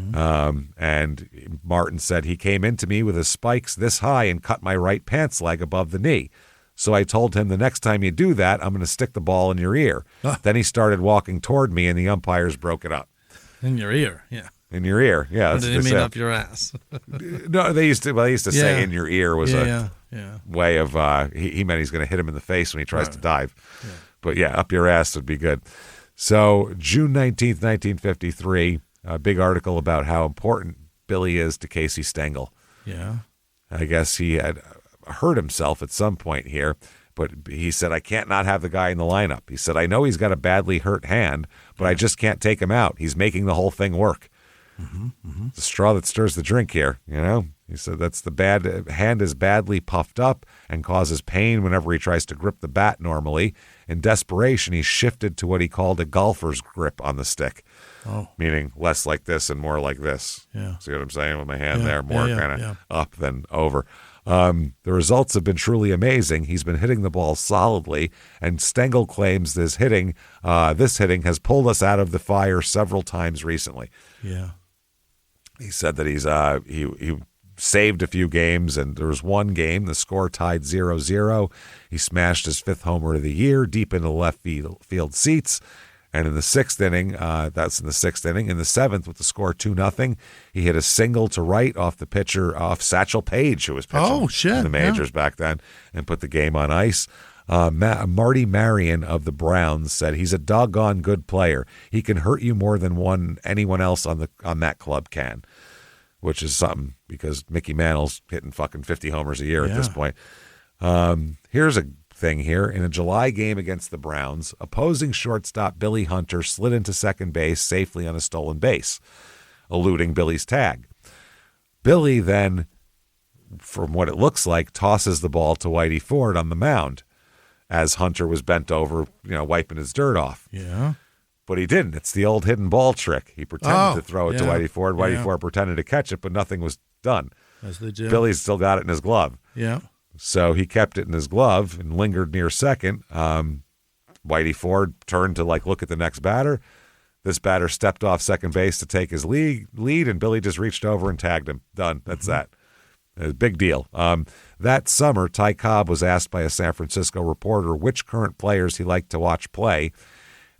And Martin said, "He came into me with his spikes this high and cut my right pants leg above the knee. So I told him, the next time you do that, I'm going to stick the ball in your ear." Then he started walking toward me, and the umpires broke it up. In your ear, yeah. In your ear, yeah. Or did he mean up your ass? No, they used to say in your ear was a way of, he meant he's going to hit him in the face when he tries to dive. Yeah. But yeah, up your ass would be good. So June 19th, 1953, a big article about how important Billy is to Casey Stengel. Yeah. I guess he had hurt himself at some point here, but he said, "I can't not have the guy in the lineup." He said, "I know he's got a badly hurt hand, but I just can't take him out. He's making the whole thing work." The straw that stirs the drink here, He said that's the bad hand is badly puffed up and causes pain whenever he tries to grip the bat normally. In desperation, he shifted to what he called a golfer's grip on the stick, meaning less like this and more like this. Yeah. See what I'm saying with my hand there? More kind of up than over. The results have been truly amazing. He's been hitting the ball solidly, and Stengel claims this hitting has pulled us out of the fire several times recently. Yeah. He said that he's he saved a few games, and there was one game, the score tied 0-0. He smashed his 5th homer of the year deep into left field seats, And in the sixth inning, that's in the sixth inning. In the seventh, with the score 2-0, he hit a single to right off the pitcher, off Satchel Paige, who was pitching in the majors back then, and put the game on ice. Marty Marion of the Browns said he's a doggone good player. He can hurt you more than anyone else on that club can, which is something because Micky Mantle's hitting fucking 50 homers a year at this point. Here's a thing here. In a July game against the Browns, opposing shortstop Billy Hunter slid into second base safely on a stolen base, eluding Billy's tag. Billy then, from what it looks like, tosses the ball to Whitey Ford on the mound as Hunter was bent over, wiping his dirt off. Yeah. But he didn't. It's the old hidden ball trick. He pretended to throw it to Whitey Ford. Whitey Ford pretended to catch it, but nothing was done. As they do. Billy's still got it in his glove. Yeah. So he kept it in his glove and lingered near second. Whitey Ford turned to look at the next batter. This batter stepped off second base to take his lead, and Billy just reached over and tagged him. Done. That's that. A big deal. That summer, Ty Cobb was asked by a San Francisco reporter which current players he liked to watch play.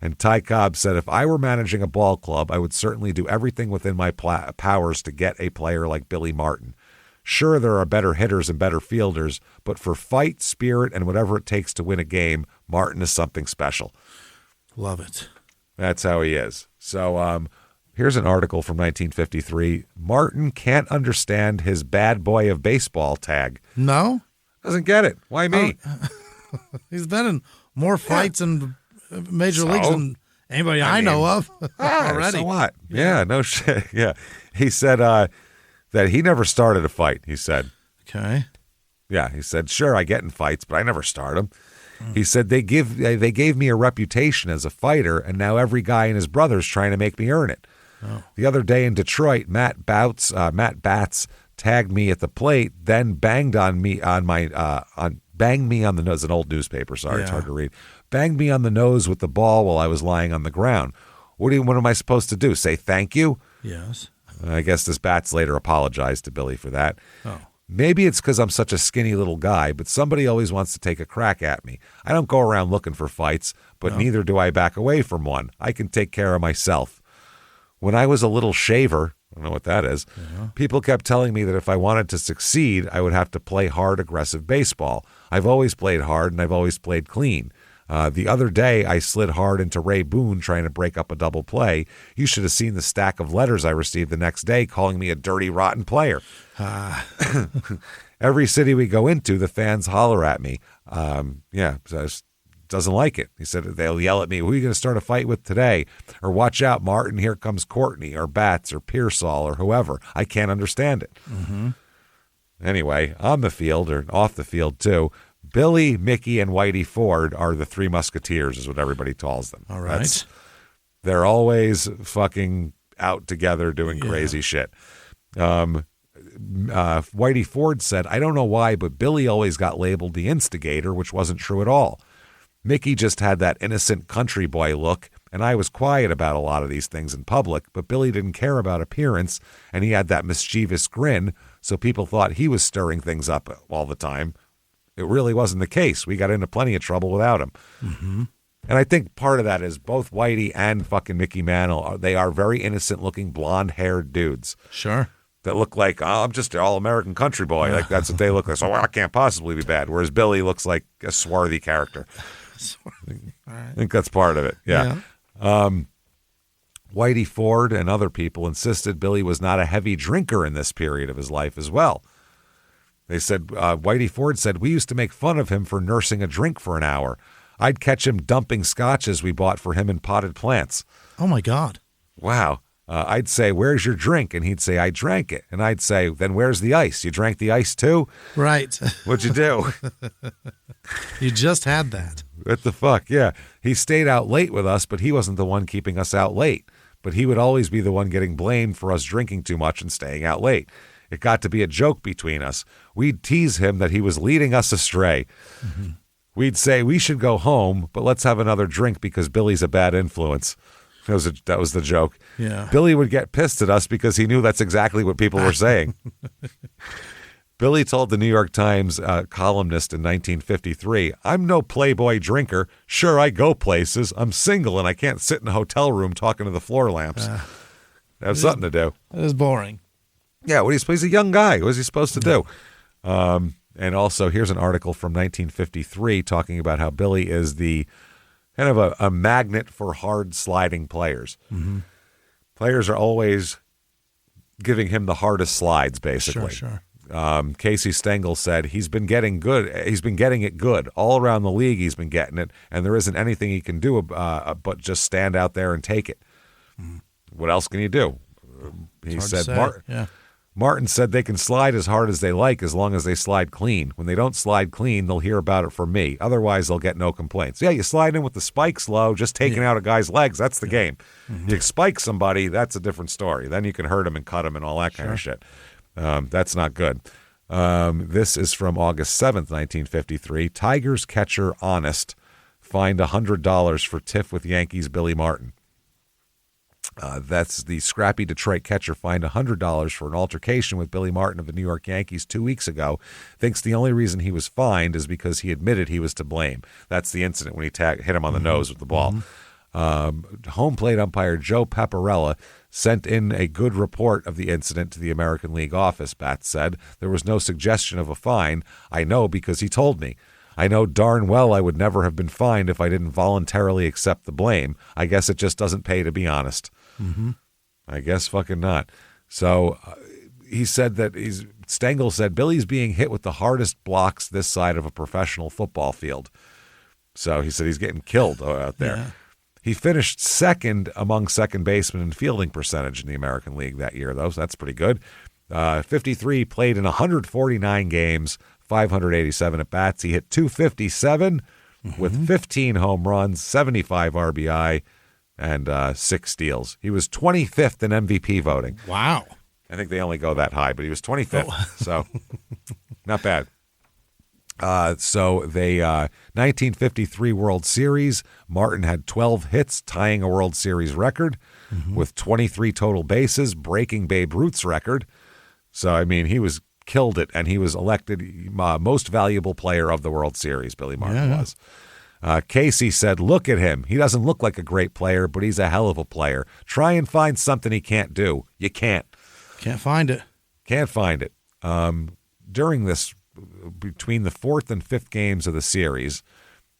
And Ty Cobb said, if I were managing a ball club, I would certainly do everything within my powers to get a player like Billy Martin. Sure, there are better hitters and better fielders, but for fight, spirit, and whatever it takes to win a game, Martin is something special. Love it. That's how he is. So here's an article from 1953. Martin can't understand his bad boy of baseball tag. No? Doesn't get it. Why me? He's been in more fights in major leagues than anybody I know of already. So what? Yeah, no shit. Yeah. He said that he never started a fight, he said. Okay. Yeah, he said, sure, I get in fights, but I never start them. He said they gave me a reputation as a fighter, and now every guy and his brother's trying to make me earn it. Oh. The other day in Detroit, Matt Batts tagged me at the plate, then banged me on the nose. An old newspaper, sorry, It's hard to read. Banged me on the nose with the ball while I was lying on the ground. What am I supposed to do? Say thank you? Yes. I guess this Batts later apologized to Billy for that. Oh. Maybe it's because I'm such a skinny little guy, but somebody always wants to take a crack at me. I don't go around looking for fights, but neither do I back away from one. I can take care of myself. When I was a little shaver, I don't know what that is, people kept telling me that if I wanted to succeed, I would have to play hard, aggressive baseball. I've always played hard, and I've always played clean. The other day, I slid hard into Ray Boone trying to break up a double play. You should have seen the stack of letters I received the next day calling me a dirty, rotten player. Every city we go into, the fans holler at me. Doesn't like it. He said they'll yell at me, who are you going to start a fight with today? Or watch out, Martin, here comes Courtney, or Batts, or Pearsall, or whoever. I can't understand it. Mm-hmm. Anyway, on the field, or off the field too, Billy, Mickey, and Whitey Ford are the three musketeers, is what everybody calls them. All right. They're always fucking out together doing crazy shit. Whitey Ford said, I don't know why, but Billy always got labeled the instigator, which wasn't true at all. Mickey just had that innocent country boy look, and I was quiet about a lot of these things in public, but Billy didn't care about appearance, and he had that mischievous grin, so people thought he was stirring things up all the time. It really wasn't the case. We got into plenty of trouble without him. Mm-hmm. And I think part of that is both Whitey and fucking Micky Mantle, they are very innocent-looking, blonde-haired dudes. Sure. That look like, I'm just an all-American country boy. Like, that's what they look like. So I can't possibly be bad. Whereas Billy looks like a swarthy character. I think that's part of it. Yeah. Whitey Ford and other people insisted Billy was not a heavy drinker in this period of his life as well. They said, Whitey Ford said, we used to make fun of him for nursing a drink for an hour. I'd catch him dumping scotches we bought for him in potted plants. Oh, my God. Wow. I'd say, where's your drink? And he'd say, I drank it. And I'd say, then where's the ice? You drank the ice too? Right. What'd you do? You just had that. What the fuck? Yeah. He stayed out late with us, but he wasn't the one keeping us out late. But he would always be the one getting blamed for us drinking too much and staying out late. It got to be a joke between us. We'd tease him that he was leading us astray. Mm-hmm. We'd say, we should go home, but let's have another drink because Billy's a bad influence. That was the joke. Yeah. Billy would get pissed at us because he knew that's exactly what people were saying. Billy told the New York Times columnist in 1953, "I'm no playboy drinker. Sure, I go places. I'm single and I can't sit in a hotel room talking to the floor lamps. Have something to do." That is boring. Yeah, he's a young guy. What is he supposed to do? And also, here's an article from 1953 talking about how Billy is the kind of a magnet for hard sliding players. Mm-hmm. Players are always giving him the hardest slides, basically. Sure. Casey Stengel said he's been getting good. He's been getting it good all around the league. He's been getting it, and there isn't anything he can do but just stand out there and take it. Mm. What else can you do? He said, Martin said they can slide as hard as they like as long as they slide clean. When they don't slide clean, they'll hear about it from me. Otherwise, they'll get no complaints. Yeah, you slide in with the spikes low, just taking out a guy's legs. That's the game. Mm-hmm. You spike somebody, that's a different story. Then you can hurt him and cut him and all that kind of shit. That's not good. This is from August 7th, 1953. Tigers catcher Honest fined $100 for tiff with Yankees Billy Martin. That's the scrappy Detroit catcher fined $100 for an altercation with Billy Martin of the New York Yankees 2 weeks ago. Thinks the only reason he was fined is because he admitted he was to blame. That's the incident when he hit him on the nose with the ball. Home plate umpire Joe Pietragallo sent in a good report of the incident to the American League office, Batts said. There was no suggestion of a fine. I know because he told me. I know darn well I would never have been fined if I didn't voluntarily accept the blame. I guess it just doesn't pay to be honest. Mm-hmm. I guess fucking not. So he said that Stengel said Billy's being hit with the hardest blocks this side of a professional football field. So he said he's getting killed out there. Yeah. He finished second among second basemen in fielding percentage in the American League that year, though, so that's pretty good. 53 played in 149 games, 587 at-bats. He hit .257 with 15 home runs, 75 RBI, and 6 steals. He was 25th in MVP voting. Wow. I think they only go that high, but he was 25th, so not bad. So the 1953 World Series, Martin had 12 hits, tying a World Series record with 23 total bases, breaking Babe Ruth's record. So, I mean, he killed it, and he was elected most valuable player of the World Series, Billy Martin was. Casey said, look at him. He doesn't look like a great player, but he's a hell of a player. Try and find something he can't do. You can't. Can't find it. Can't find it. During this, between the 4th and 5th games of the series,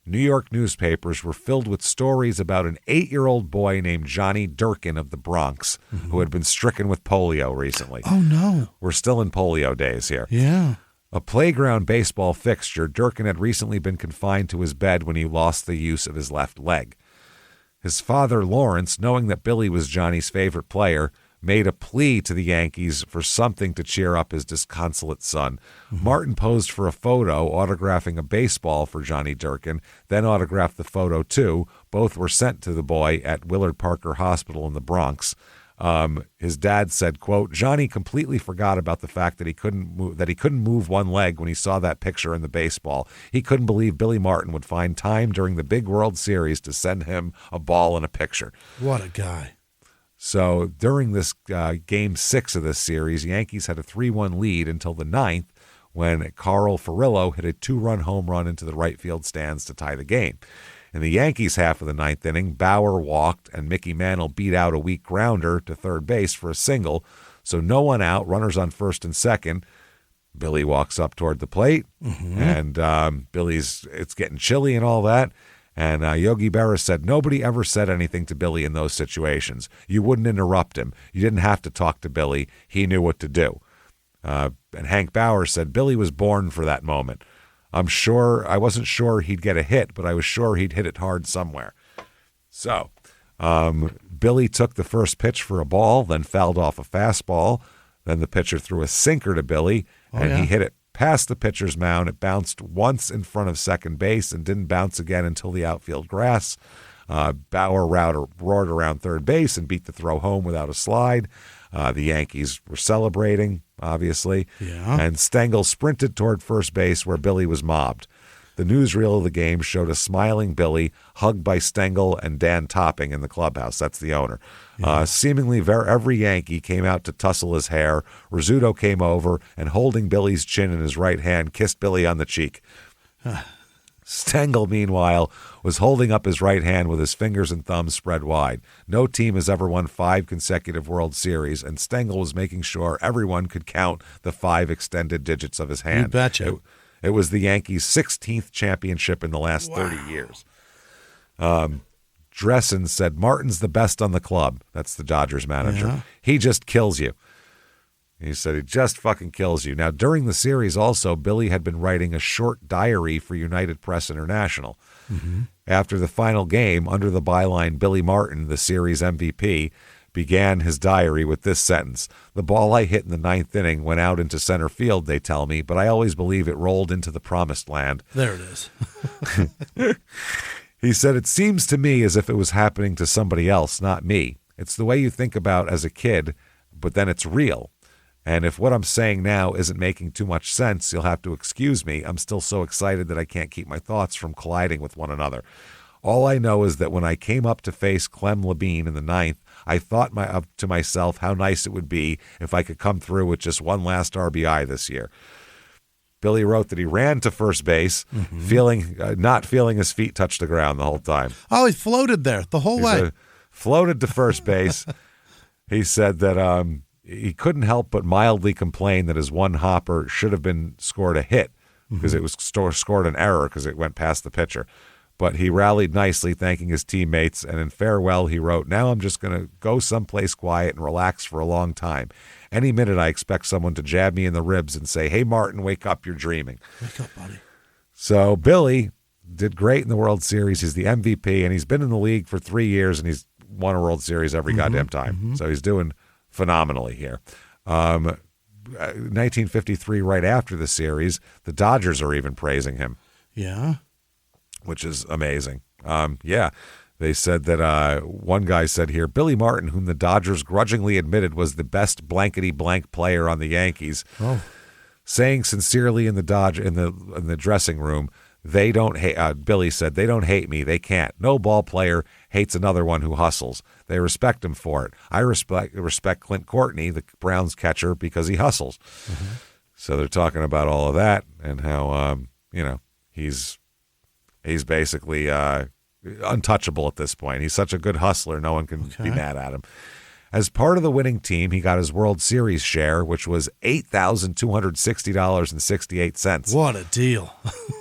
New York newspapers were filled with stories about an 8-year-old boy named Johnny Durkin of the Bronx who had been stricken with polio recently. Oh, no. We're still in polio days here. Yeah. A playground baseball fixture, Durkin had recently been confined to his bed when he lost the use of his left leg. His father, Lawrence, knowing that Billy was Johnny's favorite player, made a plea to the Yankees for something to cheer up his disconsolate son. Martin posed for a photo, autographing a baseball for Johnny Durkin, then autographed the photo too. Both were sent to the boy at Willard Parker Hospital in the Bronx. His dad said, quote, Johnny completely forgot about the fact that he couldn't move one leg when he saw that picture in the baseball. He couldn't believe Billy Martin would find time during the big World Series to send him a ball and a picture. What a guy. So during this Game 6 of this series, Yankees had a 3-1 lead until the 9th when Carl Furillo hit a 2-run home run into the right field stands to tie the game. In the Yankees' half of the 9th inning, Bauer walked and Micky Mantle beat out a weak grounder to third base for a single. So no one out, runners on first and second. Billy walks up toward the plate, and it's getting chilly and all that. And Yogi Berra said, nobody ever said anything to Billy in those situations. You wouldn't interrupt him. You didn't have to talk to Billy. He knew what to do. And Hank Bauer said, Billy was born for that moment. I wasn't sure he'd get a hit, but I was sure he'd hit it hard somewhere. So Billy took the first pitch for a ball, then fouled off a fastball. Then the pitcher threw a sinker to Billy, he hit it past the pitcher's mound. It bounced once in front of second base and didn't bounce again until the outfield grass. Bauer roared around third base and beat the throw home without a slide. The Yankees were celebrating, obviously. Yeah. And Stengel sprinted toward first base where Billy was mobbed. The newsreel of the game showed a smiling Billy hugged by Stengel and Dan Topping in the clubhouse. That's the owner. Seemingly every Yankee came out to tussle his hair. Rizzuto came over and, holding Billy's chin in his right hand, kissed Billy on the cheek. Stengel, meanwhile, was holding up his right hand with his fingers and thumbs spread wide. No team has ever won 5 consecutive World Series, and Stengel was making sure everyone could count the 5 extended digits of his hand. You betcha. It was the Yankees' 16th championship in the last 30 years. Dressen said, Martin's the best on the club. That's the Dodgers manager. Yeah. He just kills you. He said he just fucking kills you. Now, during the series also, Billy had been writing a short diary for United Press International. After the final game, under the byline Billy Martin, the series MVP, began his diary with this sentence: "The ball I hit in the 9th inning went out into center field, they tell me, but I always believe it rolled into the promised land." There it is. He said, "It seems to me as if it was happening to somebody else, not me. It's the way you think about as a kid, but then it's real. And if what I'm saying now isn't making too much sense, you'll have to excuse me. I'm still so excited that I can't keep my thoughts from colliding with one another. All I know is that when I came up to face Clem Labine in the 9th, I thought to myself how nice it would be if I could come through with just one last RBI this year." Billy wrote that he ran to first base, not feeling his feet touch the ground the whole time. Oh, he floated there the whole way. Floated to first base. He said that he couldn't help but mildly complain that his one hopper should have been scored a hit because it was scored an error because it went past the pitcher. But he rallied nicely, thanking his teammates, and in farewell he wrote, "Now I'm just going to go someplace quiet and relax for a long time. Any minute I expect someone to jab me in the ribs and say, 'Hey, Martin, wake up, you're dreaming.'" Wake up, buddy. So Billy did great in the World Series. He's the MVP, and he's been in the league for 3 years, and he's won a World Series every goddamn time. So he's doing phenomenally here. 1953, right after the series, the Dodgers are even praising him. Yeah. Which is amazing. They said that one guy said here, Billy Martin, whom the Dodgers grudgingly admitted was the best blankety-blank player on the Yankees, saying sincerely in the dressing room, they don't hate. Billy said, "They don't hate me. They can't. No ball player hates another one who hustles. They respect him for it. I respect Clint Courtney, the Browns catcher, because he hustles." So they're talking about all of that and how he's basically untouchable at this point. He's such a good hustler, no one can be mad at him. As part of the winning team, he got his World Series share, which was $8,260.68. What a deal.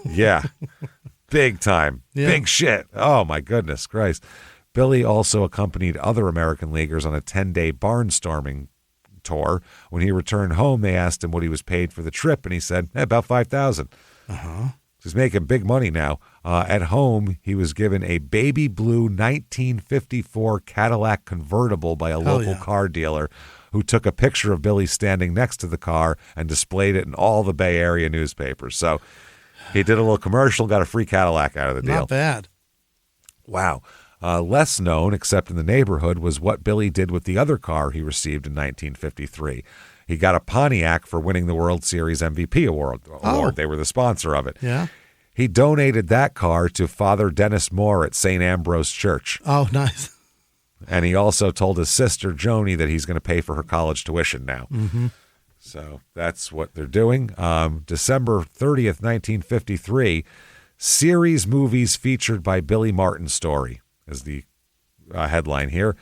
Yeah. Big time. Yeah. Big shit. Oh, my goodness Christ. Billy also accompanied other American leaguers on a 10-day barnstorming tour. When he returned home, they asked him what he was paid for the trip, and he said, about $5,000. He's making big money now. At home, he was given a baby blue 1954 Cadillac convertible by a local car dealer who took a picture of Billy standing next to the car and displayed it in all the Bay Area newspapers. So he did a little commercial, got a free Cadillac out of the deal. Not bad. Wow. Less known, except in the neighborhood, was what Billy did with the other car he received in 1953. He got a Pontiac for winning the World Series MVP award. They were the sponsor of it. Yeah. He donated that car to Father Dennis Moore at St. Ambrose Church. Oh, nice. And he also told his sister, Joni, that he's going to pay for her college tuition now. So that's what they're doing. December 30th, 1953, series movies featured by Billy Martin story is the headline here.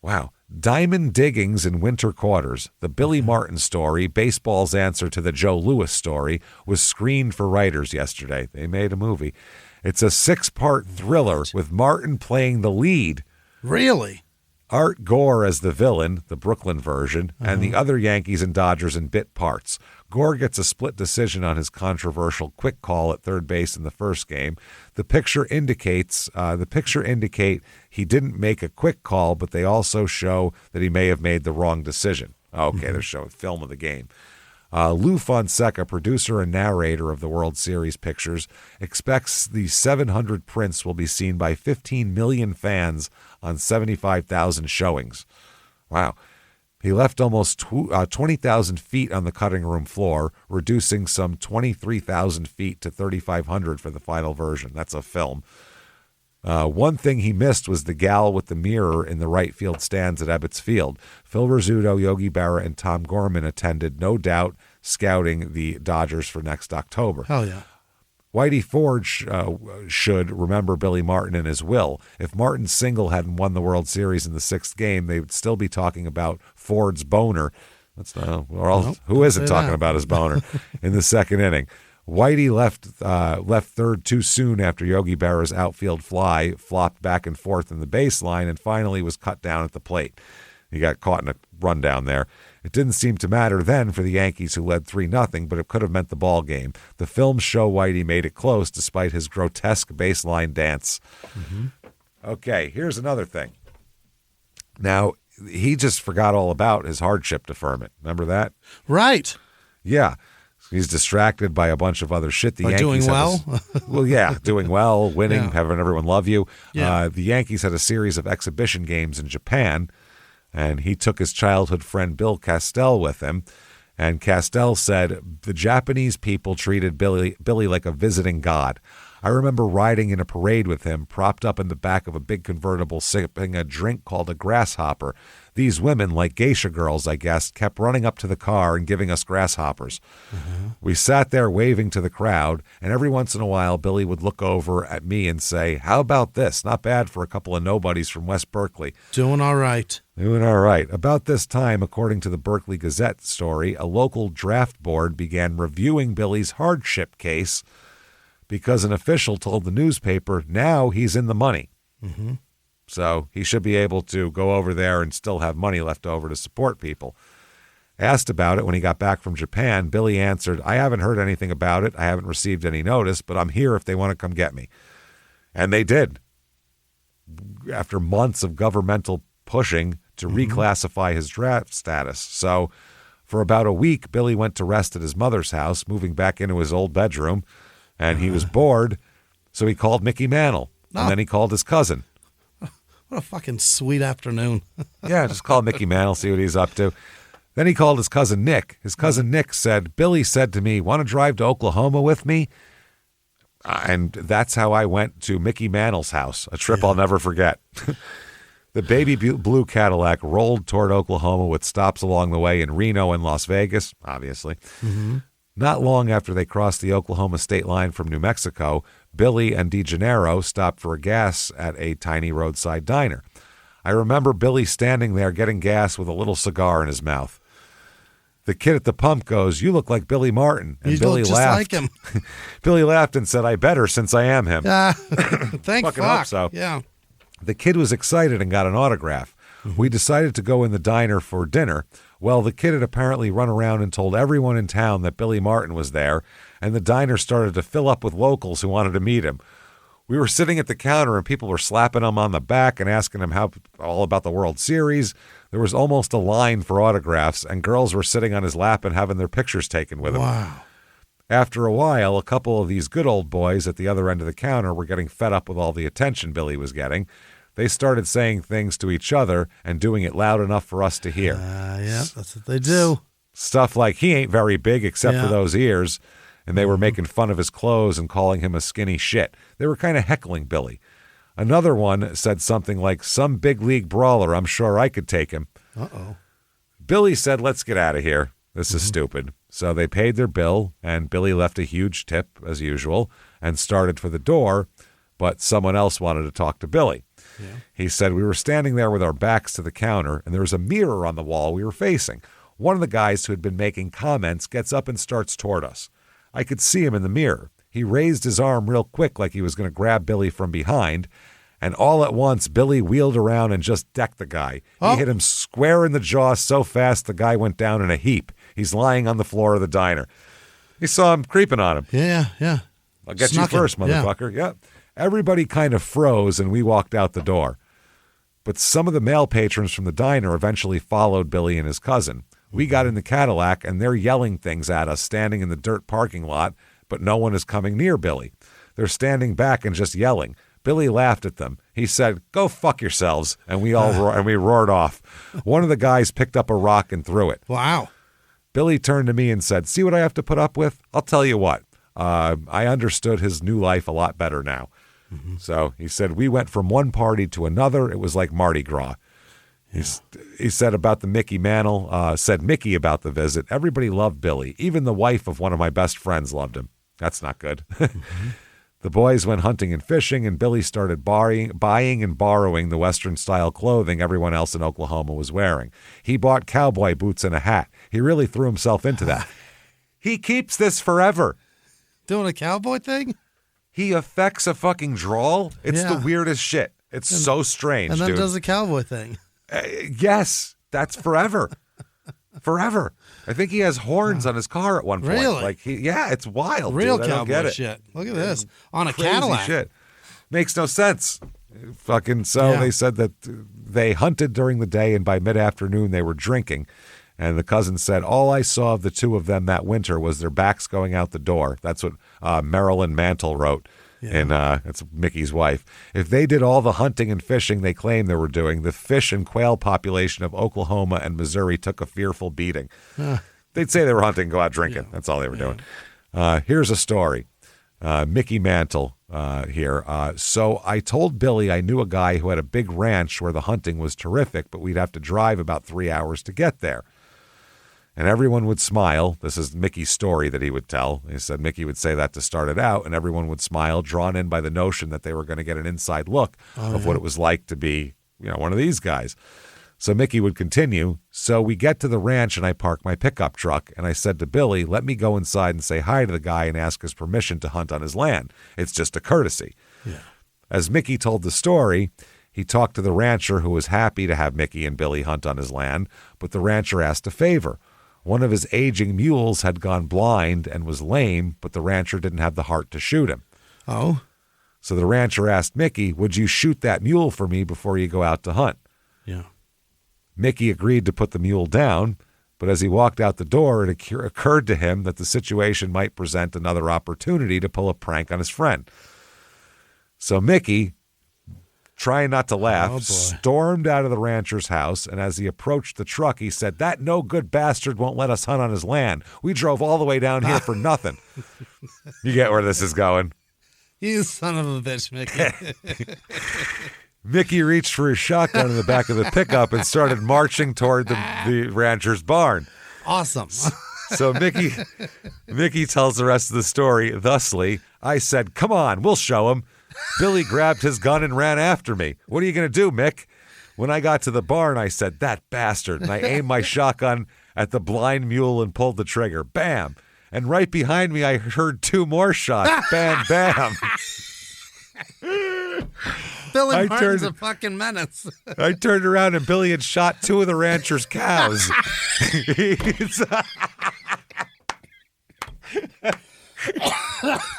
Wow. Diamond Diggings in Winter Quarters, the Billy Martin story, baseball's answer to the Joe Louis story, was screened for writers yesterday. They made a movie. It's a 6-part thriller with Martin playing the lead. Really? Art Gore as the villain, the Brooklyn version, and the other Yankees and Dodgers in bit parts. Gore gets a split decision on his controversial quick call at third base in the first game. The picture indicate he didn't make a quick call, but they also show that he may have made the wrong decision. Okay, they're showing film of the game. Lou Fonseca, producer and narrator of the World Series pictures, expects the 700 prints will be seen by 15 million fans on 75,000 showings. Wow. He left almost 20,000 feet on the cutting room floor, reducing some 23,000 feet to 3,500 for the final version. That's a film. One thing he missed was the gal with the mirror in the right field stands at Ebbets Field. Phil Rizzuto, Yogi Berra, and Tom Gorman attended, no doubt, scouting the Dodgers for next October. Hell yeah. Whitey Ford should remember Billy Martin in his will. If Martin's single hadn't won the World Series in the sixth game, they would still be talking about Ford's boner. Who isn't talking about his boner in the second inning? Whitey left third too soon after Yogi Berra's outfield fly flopped back and forth in the baseline and finally was cut down at the plate. He got caught in a rundown there. It didn't seem to matter then for the Yankees, who led 3-0, but it could have meant the ball game. The films show Whitey made it close despite his grotesque baseline dance. Mm-hmm. Okay, here's another thing. Now, he just forgot all about his hardship deferment. Remember that? Right. Yeah. He's distracted by a bunch of other shit. The Yankees doing well? Doing well, winning, having everyone love you. Yeah. The Yankees had a series of exhibition games in Japan, and he took his childhood friend Bill Castell with him. And Castell said, the Japanese people treated Billy like a visiting god. I remember riding in a parade with him, propped up in the back of a big convertible, sipping a drink called a grasshopper. These women, like geisha girls, I guess, kept running up to the car and giving us grasshoppers. Mm-hmm. We sat there waving to the crowd, and every once in a while, Billy would look over at me and say, how about this? Not bad for a couple of nobodies from West Berkeley. Doing all right. Doing all right. About this time, according to the Berkeley Gazette story, a local draft board began reviewing Billy's hardship case because an official told the newspaper now he's in the money. Mm-hmm. So he should be able to go over there and still have money left over to support people. Asked about it when he got back from Japan, Billy answered, I haven't heard anything about it. I haven't received any notice, but I'm here if they want to come get me. And they did. After months of governmental pushing to reclassify his draft status. So for about a week, Billy went to rest at his mother's house, moving back into his old bedroom. And he was bored, so he called Micky Mantle. And then he called his cousin. What a fucking sweet afternoon. Yeah, just call Micky Mantle, see what he's up to. Then he called his cousin Nick. His cousin Nick said, Billy said to me, want to drive to Oklahoma with me? And that's how I went to Micky Mantle's house, a trip I'll never forget. The baby blue Cadillac rolled toward Oklahoma with stops along the way in Reno and Las Vegas, obviously. Mm-hmm. Not long after they crossed the Oklahoma state line from New Mexico, Billy and DeGennaro stopped for gas at a tiny roadside diner. I remember Billy standing there getting gas with a little cigar in his mouth. The kid at the pump goes, you look like Billy Martin. And Billy look just laughed. Like him. Billy laughed and said, I better since I am him. Thank fucking fuck. hope so. Yeah. The kid was excited and got an autograph. Mm-hmm. We decided to go in the diner for dinner. Well, the kid had apparently run around and told everyone in town that Billy Martin was there, and the diner started to fill up with locals who wanted to meet him. We were sitting at the counter, and people were slapping him on the back and asking him all about the World Series. There was almost a line for autographs, and girls were sitting on his lap and having their pictures taken with him. Wow. After a while, a couple of these good old boys at the other end of the counter were getting fed up with all the attention Billy was getting. They started saying things to each other and doing it loud enough for us to hear. Yeah, that's what they do. Stuff like, he ain't very big except for those ears. And they were making fun of his clothes and calling him a skinny shit. They were kind of heckling Billy. Another one said something like, some big league brawler, I'm sure I could take him. Uh-oh. Billy said, let's get out of here. This is stupid. So they paid their bill, and Billy left a huge tip, as usual, and started for the door, but someone else wanted to talk to Billy. Yeah. He said, we were standing there with our backs to the counter, and there was a mirror on the wall we were facing. One of the guys who had been making comments gets up and starts toward us. I could see him in the mirror. He raised his arm real quick like he was going to grab Billy from behind, and all at once, Billy wheeled around and just decked the guy. He hit him square in the jaw so fast the guy went down in a heap. He's lying on the floor of the diner. He saw him creeping on him. Yeah. I'll get you first, motherfucker. Yeah. Everybody kind of froze, and we walked out the door. But some of the male patrons from the diner eventually followed Billy and his cousin. We got in the Cadillac, and they're yelling things at us, standing in the dirt parking lot, but no one is coming near Billy. They're standing back and just yelling. Billy laughed at them. He said, "Go fuck yourselves," and we all roared off. One of the guys picked up a rock and threw it. Wow. Billy turned to me and said, "See what I have to put up with? I'll tell you what. I understood his new life a lot better now." Mm-hmm. So he said, "We went from one party to another. It was like Mardi Gras." Yeah. He said about the Micky Mantle, said Mickey about the visit. Everybody loved Billy. Even the wife of one of my best friends loved him. That's not good. Mm-hmm. The boys went hunting and fishing, and Billy started buying and borrowing the Western-style clothing everyone else in Oklahoma was wearing. He bought cowboy boots and a hat. He really threw himself into that. He keeps this forever. Doing a cowboy thing? He affects a fucking drawl. It's the weirdest shit. It's so strange, and then dude. does a cowboy thing. Yes, that's forever. Forever. I think he has horns on his car at one point. Really? Like it's wild. Real dude. cowboy shit. Look at this. On a Crazy Cadillac. Shit. Makes no sense. They said that they hunted during the day, and by mid-afternoon they were drinking. And the cousin said, "All I saw of the two of them that winter was their backs going out the door." That's what Marilyn Mantle wrote. Yeah. And that's Mickey's wife. If they did all the hunting and fishing they claimed they were doing, the fish and quail population of Oklahoma and Missouri took a fearful beating. They'd say they were hunting, go out drinking. Yeah. That's all they were doing. Here's a story. Micky Mantle here. So I told Billy I knew a guy who had a big ranch where the hunting was terrific, but we'd have to drive about 3 hours to get there. And everyone would smile. This is Mickey's story that he would tell. He said Mickey would say that to start it out, and everyone would smile, drawn in by the notion that they were going to get an inside look of what it was like to be, one of these guys. So Mickey would continue. So we get to the ranch, and I park my pickup truck, and I said to Billy, "Let me go inside and say hi to the guy and ask his permission to hunt on his land. It's just a courtesy." Yeah. As Mickey told the story, he talked to the rancher, who was happy to have Mickey and Billy hunt on his land, but the rancher asked a favor. One of his aging mules had gone blind and was lame, but the rancher didn't have the heart to shoot him. Oh. So the rancher asked Mickey, "Would you shoot that mule for me before you go out to hunt?" Yeah. Mickey agreed to put the mule down, but as he walked out the door, it occurred to him that the situation might present another opportunity to pull a prank on his friend. So Mickey, trying not to laugh, stormed out of the rancher's house, and as he approached the truck, he said, "That no-good bastard won't let us hunt on his land. We drove all the way down here for nothing." You get where this is going. You son of a bitch, Mickey. Mickey reached for his shotgun in the back of the pickup and started marching toward the rancher's barn. Awesome. So Mickey tells the rest of the story thusly. "I said, 'Come on, we'll show him.' Billy grabbed his gun and ran after me. 'What are you going to do, Mick?' When I got to the barn, I said, 'That bastard.' And I aimed my shotgun at the blind mule and pulled the trigger. Bam. And right behind me, I heard two more shots. Bam, bam. Billy Martin's a fucking menace. I turned around and Billy had shot two of the rancher's cows.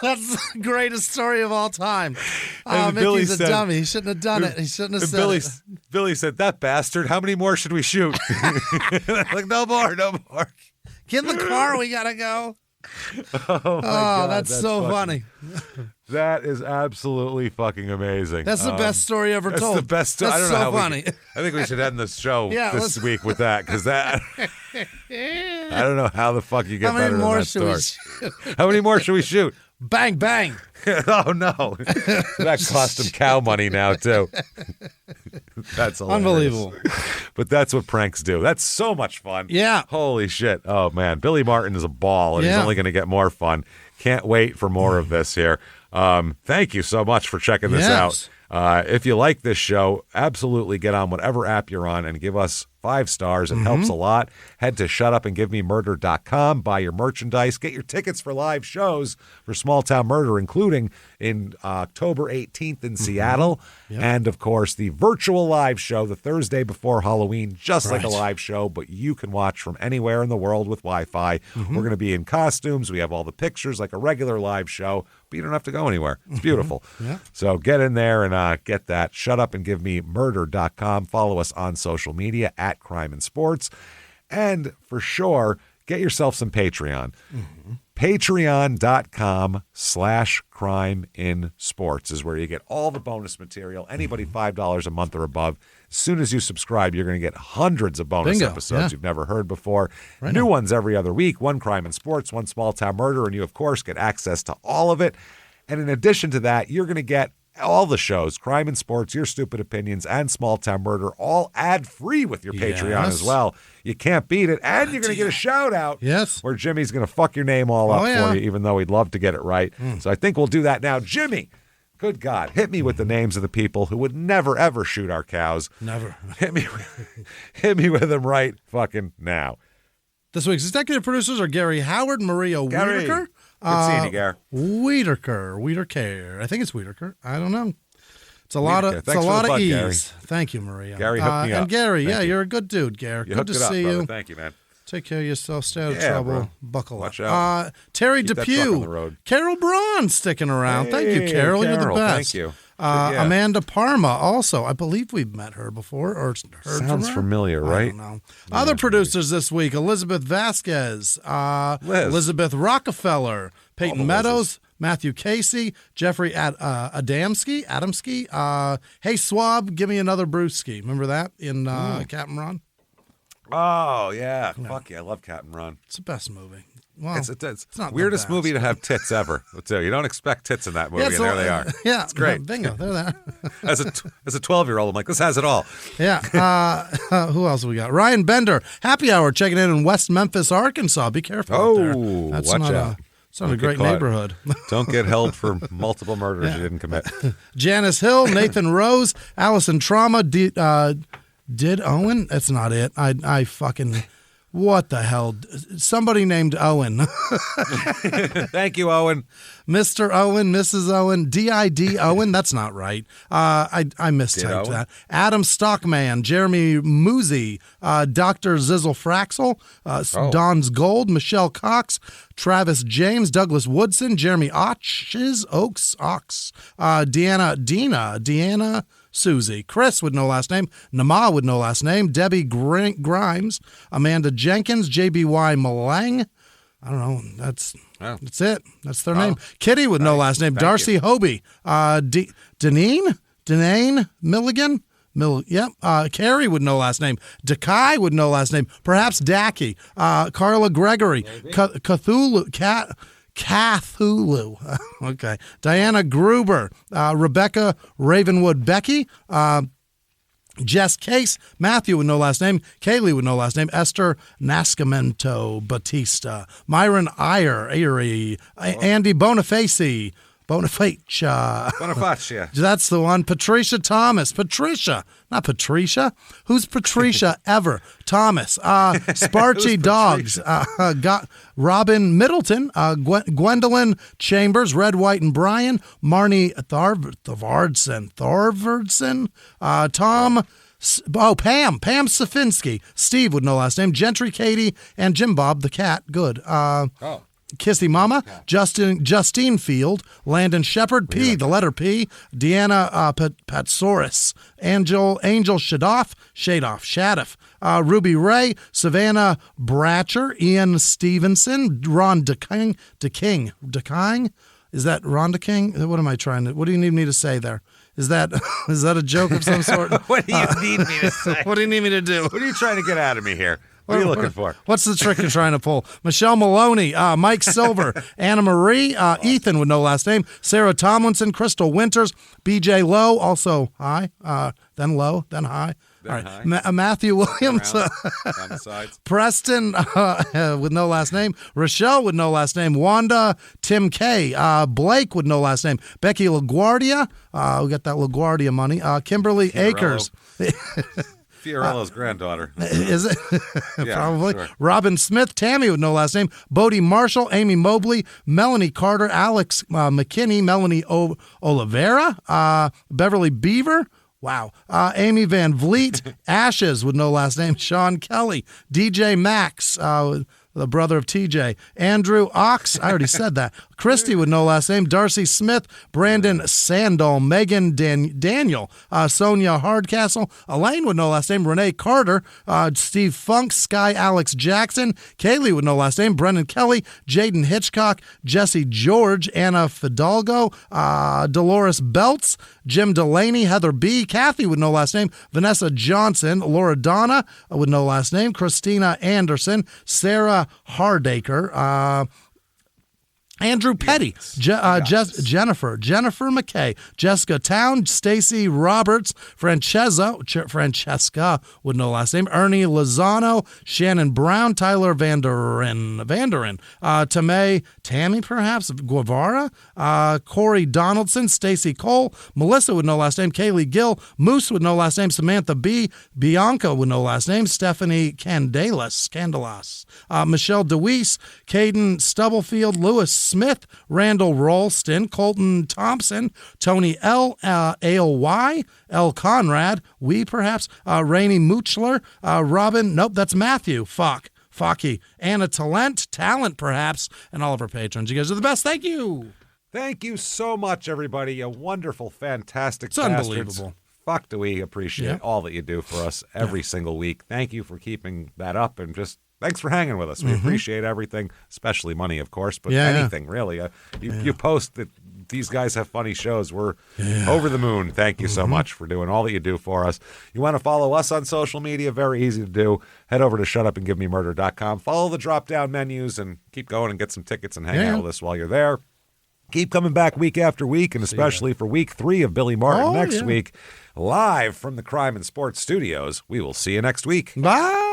That's the greatest story of all time. And Mickey's a dummy. He shouldn't have done it. He shouldn't have said it. Billy said, "That bastard, how many more should we shoot?" Like, no more. Get in the car. We got to go. Oh, my God, that's so funny. That is absolutely fucking amazing. That's the best story ever told. That's the best story. That's I don't know how funny. I think we should end this show this week with that, because that I don't know how the fuck you get better than that story. How many more should we shoot? Bang, bang. Oh, no. That cost him cow money now, too. That's hilarious. Unbelievable. But that's what pranks do. That's so much fun. Yeah. Holy shit. Oh, man. Billy Martin is a ball, and he's only going to get more fun. Can't wait for more of this here. Thank you so much for checking this out. If you like this show, absolutely get on whatever app you're on and give us 5 stars. It helps a lot. Head to shutupandgivememurder.com, buy your merchandise, get your tickets for live shows for Small Town Murder, including in October 18th in Seattle. And, of course, the virtual live show the Thursday before Halloween, just like a live show, but you can watch from anywhere in the world with Wi-Fi. We're going to be in costumes. We have all the pictures like a regular live show, but you don't have to go anywhere. It's beautiful. So get in there and get that. Shutupandgivememurder.com. Follow us on social media @CrimeInSports. And for sure, get yourself some Patreon. Patreon.com/crimeinsports is where you get all the bonus material. Anybody $5 a month or above. As soon as you subscribe, you're going to get hundreds of bonus episodes you've never heard before. New ones every other week. One Crime in Sports, one Small Town Murder, and you, of course, get access to all of it. And in addition to that, you're going to get all the shows, Crime in Sports, Your Stupid Opinions, and Small Town Murder, all ad-free with your Patreon as well. You can't beat it. And you're going to get a shout-out where Jimmy's going to fuck your name all up for you, even though he'd love to get it right. So I think we'll do that now. Jimmy, good God, hit me with the names of the people who would never, ever shoot our cows. Never. Hit me with them right fucking now. This week's executive producers are Gary Howard, Maria Wiedeker. Good seeing you, Gary. Wiedeker. I think it's Wiedeker. I don't know. It's a lot of E's. Gary. Thank you, Maria. Gary hooked me up. And Gary, Thank you. you're a good dude, Gary. You Good to see brother. you. Thank you, man. Take care of yourself. Stay out of trouble. Bro. Buckle Watch up. out. Terry Keep that truck on the Depew. road. Carol Braun sticking around. Thank you, Carol. You're the best. Thank you. Amanda Parma also. I believe we've met her before or heard from her. Sounds familiar, right? I don't know. Other producers this week, Elizabeth Vasquez, Elizabeth Rockefeller, Peyton Meadows, Matthew Casey, Jeffrey Adamski. Hey, Swab, give me another brewski. Remember that in Captain Ron? Oh, yeah. Fuck yeah. I love Captain Ron. It's the best movie. Well, it's not weirdest movie to have tits ever. You don't expect tits in that movie, and there they are. Yeah, it's great. Bingo, they're there. As a 12-year-old, I'm like, this has it all. Yeah. Who else we got? Ryan Bender, Happy Hour, checking in West Memphis, Arkansas. Be careful out there. That's watch not out. It's not a great neighborhood. Don't get held for multiple murders you didn't commit. Janice Hill, Nathan Rose, Allison Trauma, did Owen? That's not it. I fucking... What the hell? Somebody named Owen. Thank you, Owen. Mr. Owen, Mrs. Owen, DID Owen. That's not right. I mistyped that. Adam Stockman, Jeremy Muzi, Dr. Zizzle Fraxel, Don's Gold, Michelle Cox, Travis James, Douglas Woodson, Jeremy Ox, Deanna Susie, Chris with no last name, Nama with no last name, Debbie Grimes, Amanda Jenkins, JBY Malang. I don't know. That's it. That's their name. Kitty with no last name, Darcy Hobie, Deneen Milligan. Carrie with no last name. Dakai with no last name. Perhaps Dacky. Carla Gregory. Cthulhu. Okay. Diana Gruber. Rebecca Ravenwood Becky. Jess Case, Matthew with no last name, Kaylee with no last name, Esther Nascimento Batista, Myron Eyre, Andy Bonifacia. That's the one. Patricia Thomas. Not Patricia. Who's Patricia ever? Thomas. Sparchy Dogs. Robin Middleton. Gwendolyn Chambers. Red, White, and Brian. Marnie Thorvardson. Tom. Pam Safinsky. Steve with no last name. Gentry Katie. And Jim Bob the cat. Good. Kissy Mama, Justine Field, Landon Shepard, P, the letter P, Deanna Patsoris, Angel Shadoff, Ruby Ray, Savannah Bratcher, Ian Stevenson, Ron DeKing. Is that Ron DeKing? What do you need me to say there? Is that a joke of some sort? What do you need me to say? What do you need me to do? What are you trying to get out of me here? What are you looking for? What's the trick you're trying to pull? Michelle Maloney, Mike Silver, Anna Marie, Ethan with no last name, Sarah Tomlinson, Crystal Winters, BJ Lowe, also hi, then low, then high. All right. Matthew Williams, Preston with no last name, Rochelle with no last name, Wanda, Tim K, Blake with no last name, Becky LaGuardia, we got that LaGuardia money, Kimberly Akers. Fiorella's granddaughter. Is it? Probably. Sure. Robin Smith, Tammy with no last name, Bodie Marshall, Amy Mobley, Melanie Carter, Alex McKinney, Melanie Oliveira, Beverly Beaver. Wow. Amy Van Vliet, Ashes with no last name, Sean Kelly, DJ Max, the brother of TJ, Andrew Ox, I already said that, Christy with no last name, Darcy Smith, Brandon Sandal, Megan Daniel, Sonia Hardcastle, Elaine with no last name, Renee Carter, Steve Funk, Sky Alex Jackson, Kaylee with no last name, Brendan Kelly, Jaden Hitchcock, Jesse George, Anna Fidalgo, Dolores Belts, Jim Delaney, Heather B., Kathy with no last name, Vanessa Johnson, Laura Donna with no last name, Christina Anderson, Sarah Hardacre, Andrew Petty, Jennifer McKay, Jessica Town, Stacy Roberts, Francesca with no last name, Ernie Lozano, Shannon Brown, Tyler Vanderin, Tammy perhaps, Guevara, Corey Donaldson, Stacy Cole, Melissa with no last name, Kaylee Gill, Moose with no last name, Samantha B., Bianca with no last name, Stephanie Candelas, Michelle DeWeese, Caden Stubblefield, Lewis Smith, Randall Rolston, Colton Thompson, Tony L. AOY, L. Conrad, Rainey Moochler, Robin, that's Matthew, Focky, Anna Talent perhaps, and all of our patrons. You guys are the best. Thank you. Thank you so much, everybody. A wonderful, fantastic It's unbelievable. Fuck, do we appreciate all that you do for us every single week. Thank you for keeping that up, and just thanks for hanging with us. We appreciate everything, especially money, of course, but anything, really. You post that these guys have funny shows. We're over the moon. Thank you so much for doing all that you do for us. You want to follow us on social media? Very easy to do. Head over to shutupandgivememurder.com. Follow the drop-down menus and keep going and get some tickets and hang out with us while you're there. Keep coming back week after week, and especially for week 3 of Billy Martin next week, live from the Crime and Sports Studios. We will see you next week. Bye.